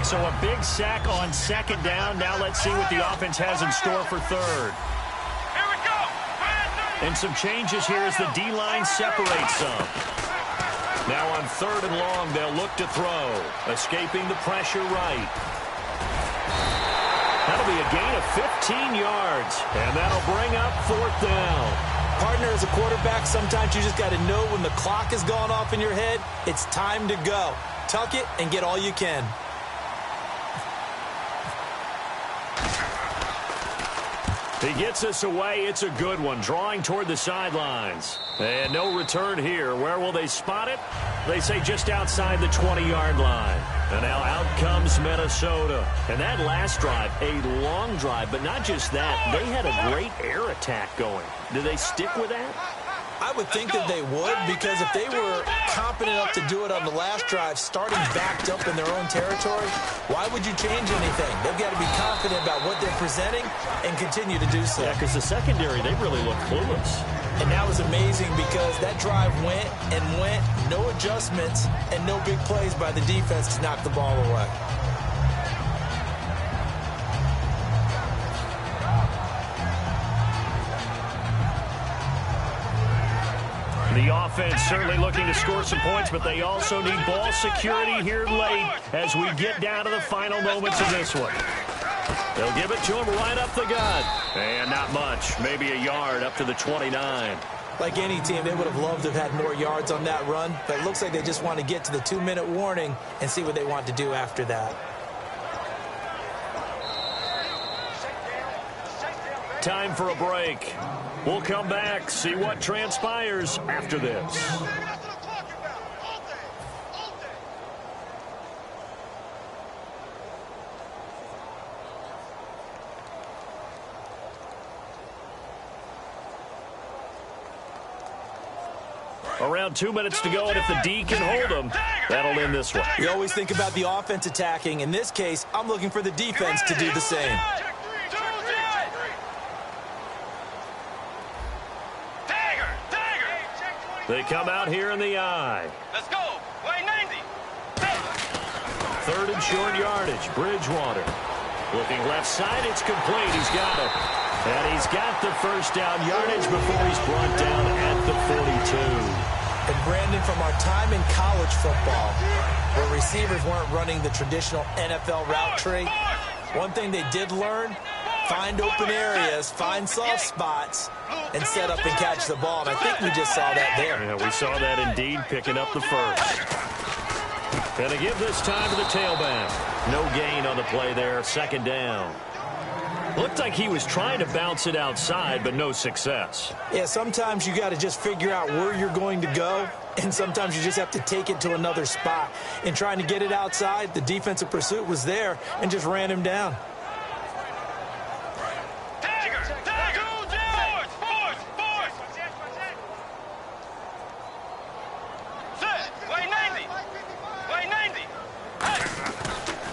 So a big sack on second down. Now let's see what the offense has in store for third. Here we go. And some changes here as the D-line separates some. Now on third and long, they'll look to throw. Escaping the pressure right. That'll be a gain of 15 yards. And that'll bring up fourth down. Partner, as a quarterback, sometimes you just got to know when the clock has gone off in your head, it's time to go. Tuck it and get all you can. He gets us away. It's a good one. Drawing toward the sidelines. And no return here. Where will they spot it? They say just outside the 20-yard line. And now out comes Minnesota. And that last drive, a long drive. But not just that. They had a great air attack going. Do they stick with that? I would think that they would, because if they were competent enough to do it on the last drive, starting backed up in their own territory, why would you change anything? They've got to be confident about what they're presenting and continue to do so. Yeah, because the secondary, they really look clueless. And that was amazing because that drive went and went, no adjustments, and no big plays by the defense to knock the ball away. The offense certainly looking to score some points, but they also need ball security here late as we get down to the final moments of this one. They'll give it to him right up the gut. And not much, maybe a yard up to the 29. Like any team, they would have loved to have had more yards on that run, but it looks like they just want to get to the 2-minute warning and see what they want to do after that. Time for a break. We'll come back, see what transpires after this. Around 2 minutes to go, and if the D can hold them, that'll end this one. You always think about the offense attacking. In this case, I'm looking for the defense to do the same. They come out here in the eye. Let's go. Way 90. Third and short yardage. Bridgewater. Looking left side. It's complete. He's got it. And he's got the first down yardage before he's brought down at the 42. And Brandon, from our time in college football, where receivers weren't running the traditional NFL route tree, one thing they did learn find open areas, find soft spots, and set up and catch the ball. And I think we just saw that there. Yeah, we saw that indeed, picking up the first. Gonna give this time to the tailback. No gain on the play there, second down. Looked like he was trying to bounce it outside, but no success. Yeah, sometimes you got to just figure out where you're going to go, and sometimes you just have to take it to another spot. In trying to get it outside, the defensive pursuit was there and just ran him down.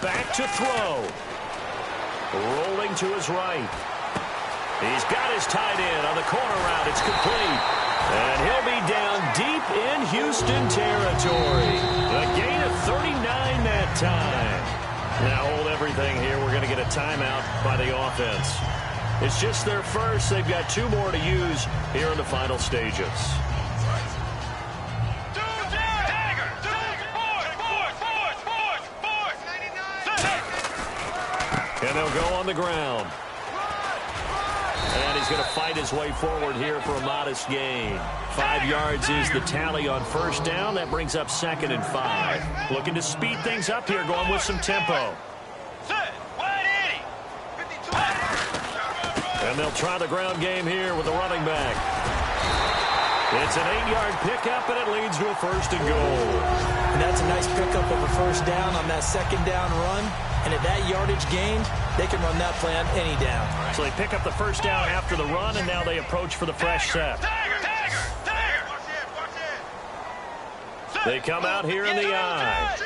Back to throw. Rolling to his right. He's got his tight end on the corner route. It's complete. And he'll be down deep in Houston territory. A gain of 39 that time. Now hold everything here. We're going to get a timeout by the offense. It's just their first. They've got 2 more to use here in the final stages. And they'll go on the ground. And he's going to fight his way forward here for a modest gain. 5 yards is the tally on first down. That brings up 2nd and 5. Looking to speed things up here, going with some tempo. And they'll try the ground game here with the running back. It's an 8-yard pickup, and it leads to a 1st and goal. And that's a nice pickup of a first down on that second down run. And at that yardage gained, they can run that play on any down. So they pick up the first down after the run, and now they approach for the fresh set. They come out here in the eye.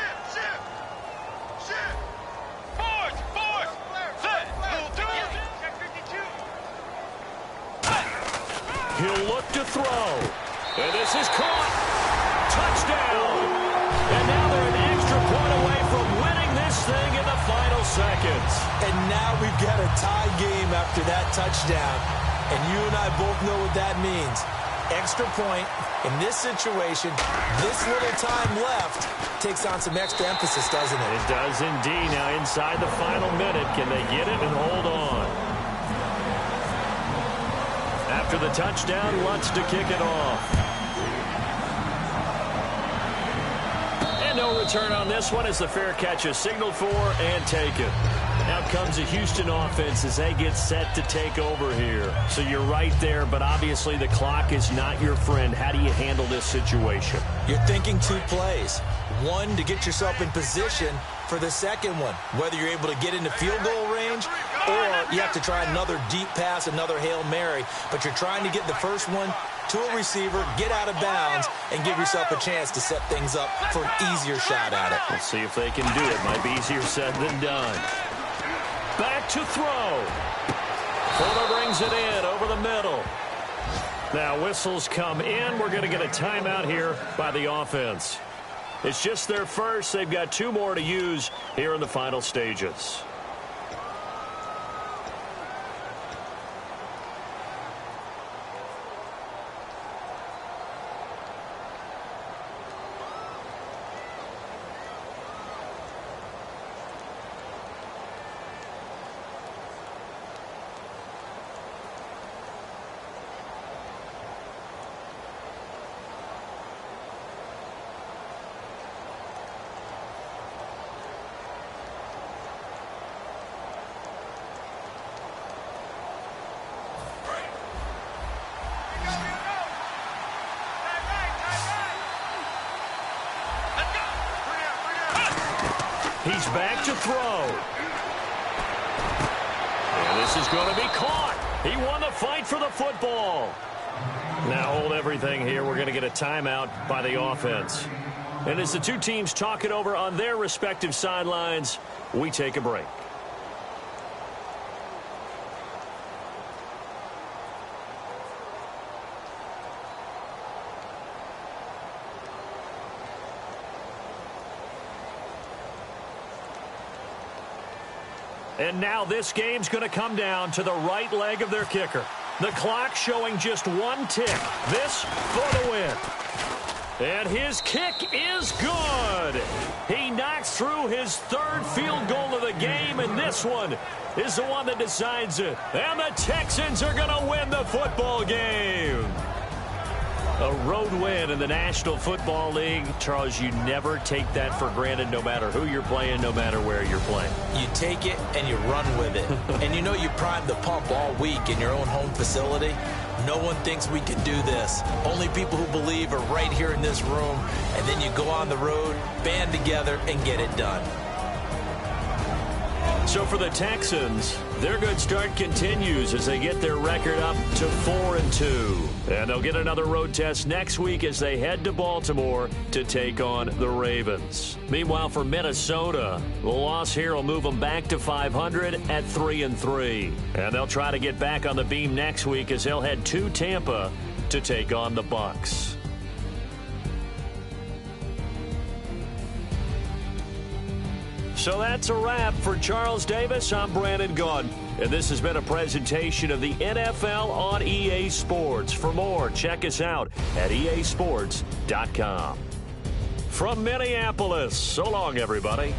He'll look to throw. And this is caught. Touchdown. And now they're an extra point away from winning this thing in the final seconds. And now we've got a tie game after that touchdown. And you and I both know what that means. Extra point in this situation, this little time left, takes on some extra emphasis, doesn't it? It does indeed. Now inside the final minute, can they get it and hold on? After the touchdown, Lutz to kick it off. And no return on this one as the fair catch is signaled for and taken. Out comes the Houston offense as they get set to take over here. So you're right there, but obviously the clock is not your friend. How do you handle this situation? You're thinking 2 plays. One, to get yourself in position for the second one, whether you're able to get into field goal range or you have to try another deep pass, another Hail Mary. But you're trying to get the first one to a receiver, get out of bounds, and give yourself a chance to set things up for an easier shot at it. Let's see if they can do it. Might be easier said than done. Back to throw. Fuller brings it in over the middle. Now whistles come in. We're going to get a timeout here by the offense. It's just their first. They've got 2 more to use here in the final stages. He's back to throw. And this is going to be caught. He won the fight for the football. Now hold everything here. We're going to get a timeout by the offense. And as the 2 teams talk it over on their respective sidelines, we take a break. And now this game's going to come down to the right leg of their kicker. The clock showing just 1 tick. This for the win. And his kick is good. He knocks through his third field goal of the game, and this one is the one that decides it. And the Texans are going to win the football game. A road win in the National Football League. Charles, you never take that for granted, no matter who you're playing, no matter where you're playing. You take it and you run with it. And you know you primed the pump all week in your own home facility. No one thinks we can do this. Only people who believe are right here in this room. And then you go on the road, band together, and get it done. So for the Texans, their good start continues as they get their record up to 4-2. And they'll get another road test next week as they head to Baltimore to take on the Ravens. Meanwhile, for Minnesota, the loss here will move them back to 500 at 3-3. And they'll try to get back on the beam next week as they'll head to Tampa to take on the Bucs. So that's a wrap. For Charles Davis, I'm Brandon Gaudin. And this has been a presentation of the NFL on EA Sports. For more, check us out at easports.com. From Minneapolis, so long, everybody.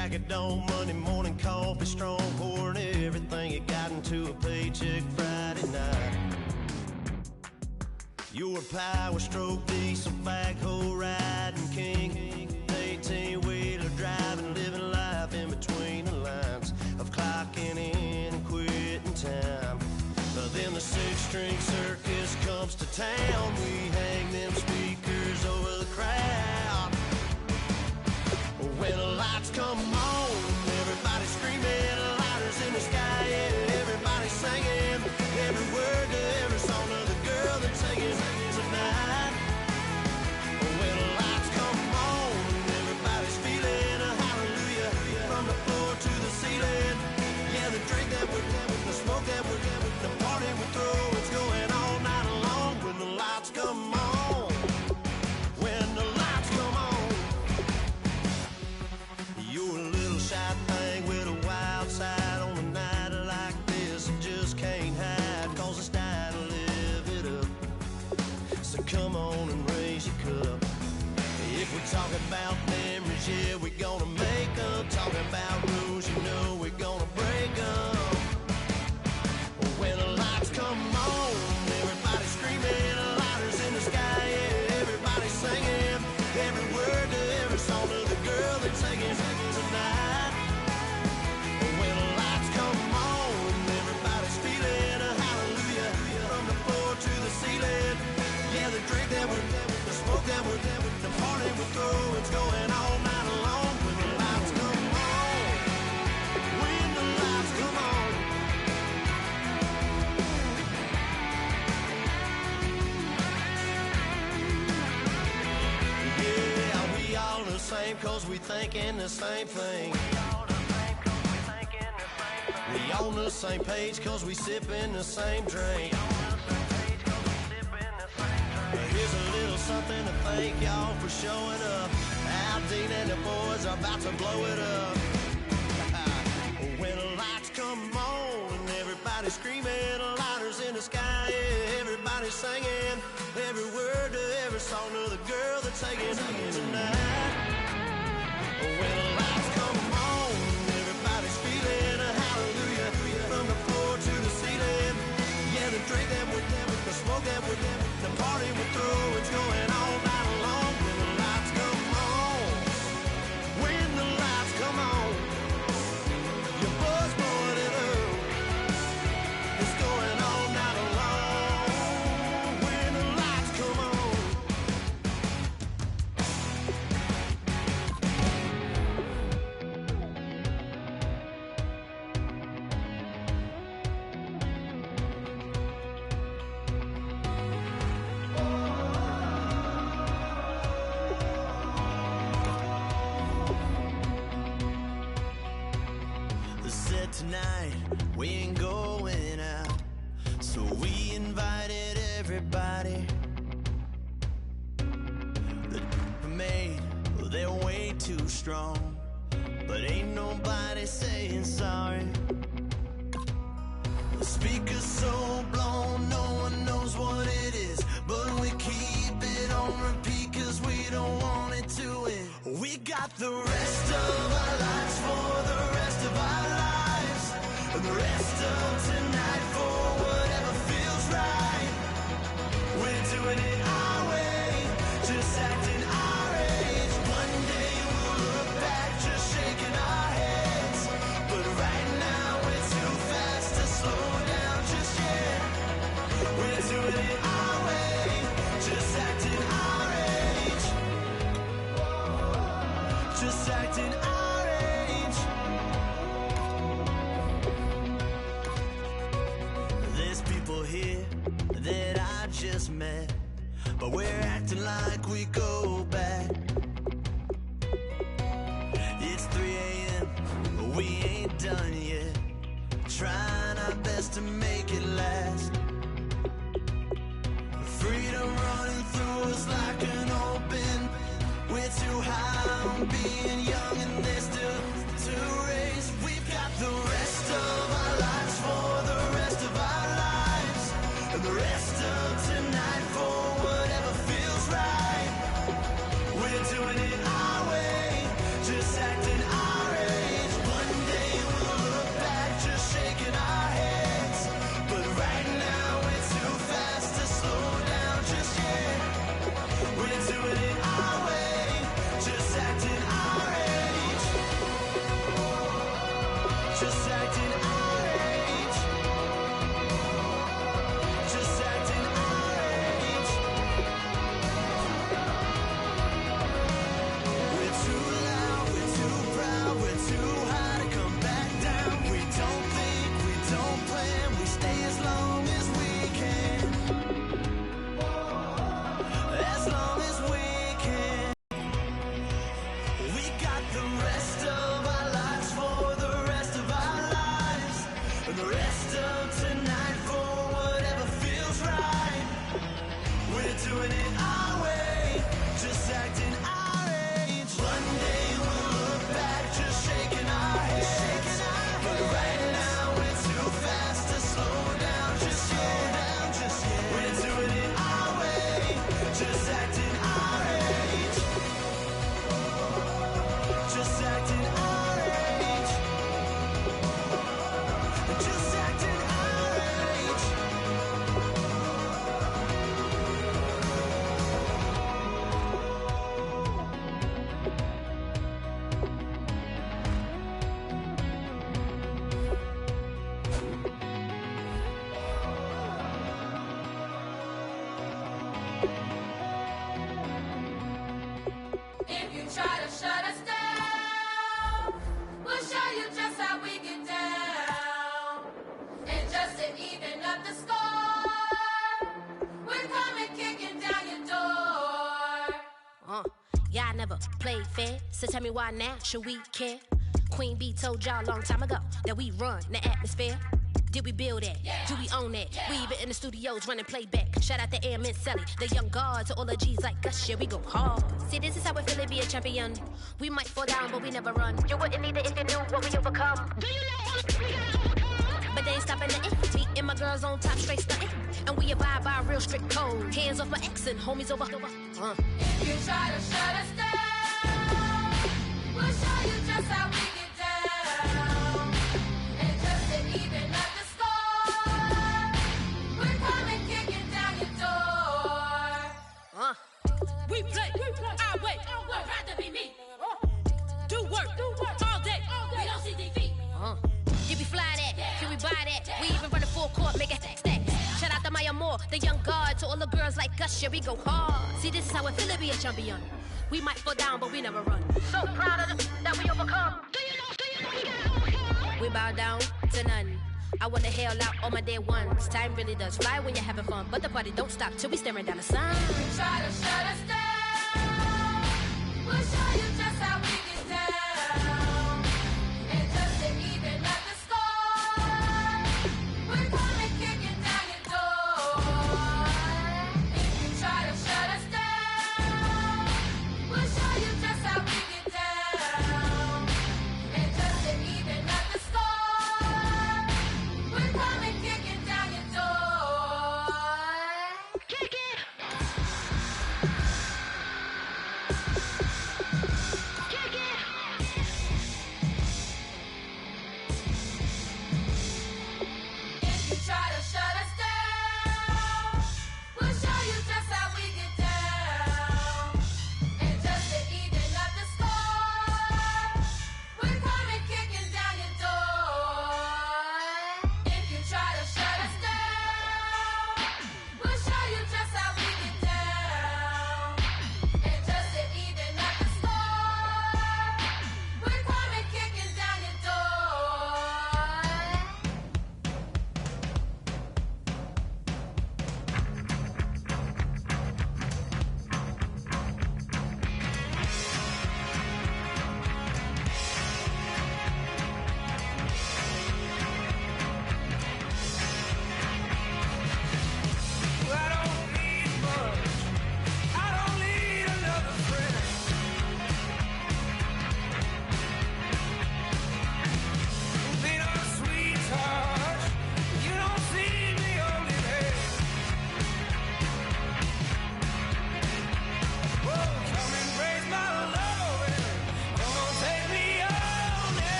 crack of dawn, Monday morning coffee strong, pouring everything you got into a paycheck Friday night. Your power stroke, diesel backhoe riding king, 18-wheeler driving, living life in between the lines of clocking in and quitting time. Then the six-string circus comes to town. We hang them speakers over the crowd. When the lights come on, everybody screaming, lighters in the sky, yeah, everybody singing every word to every song of the girl that's singing tonight. When the lights come on, everybody's feeling a hallelujah from the floor to the ceiling. Yeah, the drink that we're having, the smoke that we're having, the party we throw, it's going all night long. When the lights come on, when the lights come on, you're a little shy thing with a wild side on a night like this. You just can't hide, cause it's time to live it up. So come on and raise your cup. If we talk about memories, yeah, we're gonna make them. Talking about rules, you know we're gonna break them. When the lights come on, everybody screaming, lighters in the sky, yeah, everybody singing every word to every song of the girl that's singing tonight. When the lights come on, everybody's feeling a hallelujah from the floor to the ceiling. Yeah, the drink that we're having, the smoke that we're having, the party we throw, it's going all night long. When the lights come on, when the lights come on. Yeah, we all the same cause we thinking the same thing. We on the same page cause we sipping the same drink. Here's a little something to thank y'all for showing up. Al Dean and the boys are about to blow it up. When the lights come on and everybody's screaming, lighters in the sky, yeah, everybody's singing every word to every song of the girl that's singing tonight. When the lights come on, everybody's feeling a hallelujah from the floor to the ceiling. Yeah, the drink that we're having, the smoke that we're having, the party we throw, it's going all night long. When the lights come on, when the lights come on, your buzz more than up, it's going all night long. When the lights come on. Said tonight we ain't going out, so we invited everybody. The made, well, they're way too strong, but ain't nobody saying sorry. The speaker's so blown, no one knows what it is, but we keep it on repeat cause we don't want it to end. We got the rest of our lives for the rest of our lives, and the rest of tonight for whatever feels right. We're doing it our way, just acting our age. One day we'll look back just shaking our heads, but right now we're too fast to slow down just yet. We're doing it our way, just acting our age, just acting our age. There's people here that I just met, but we're acting like we go back. It's 3 a.m., but we ain't done yet, trying our best to make it last. Freedom running through us like an open. We're too high on being young and there's still to raise. We've got the rest of our lives for the rest of our lives, and the rest of tonight for whatever feels right. We're doing it our way, just acting our age. Yeah, I never played fair, so tell me why now should we care? Queen B told y'all a long time ago that we run the atmosphere. Did we build it? Yeah. Do we own it? Yeah. We even in the studios running playback. Shout out to Airman Sally, the young guard, to all the G's like us. Yeah, we go hard. See, this is how we feel to be a champion. We might fall down, but we never run. You wouldn't need it if you knew what we overcome. Do you know all we gotta overcome? But they ain't stopping nothing. Me and my girls on top, straight stunting. And we abide by a real strict code. Hands off my ex and homies over. If you try to shut us down, we'll show you just how we get down. And just to even up the score, we're coming kicking down your door. We play our way. I'd rather be me. Do work all day. We don't see defeat. Did we fly that? Can we buy that? We even run a full court, make it stack. Shout out to Maya Moore, the young guard, to all the girls like us. Yeah, we go hard. See, this is how it feel to be a champion. We might fall down, but we never run. So proud of that we overcome. Do you know we gotta overcome? We bow down to none. I wanna hail out all my dear ones. Time really does fly when you're having fun, but the party don't stop till we staring down the sun. If you try to shut us down, we'll show you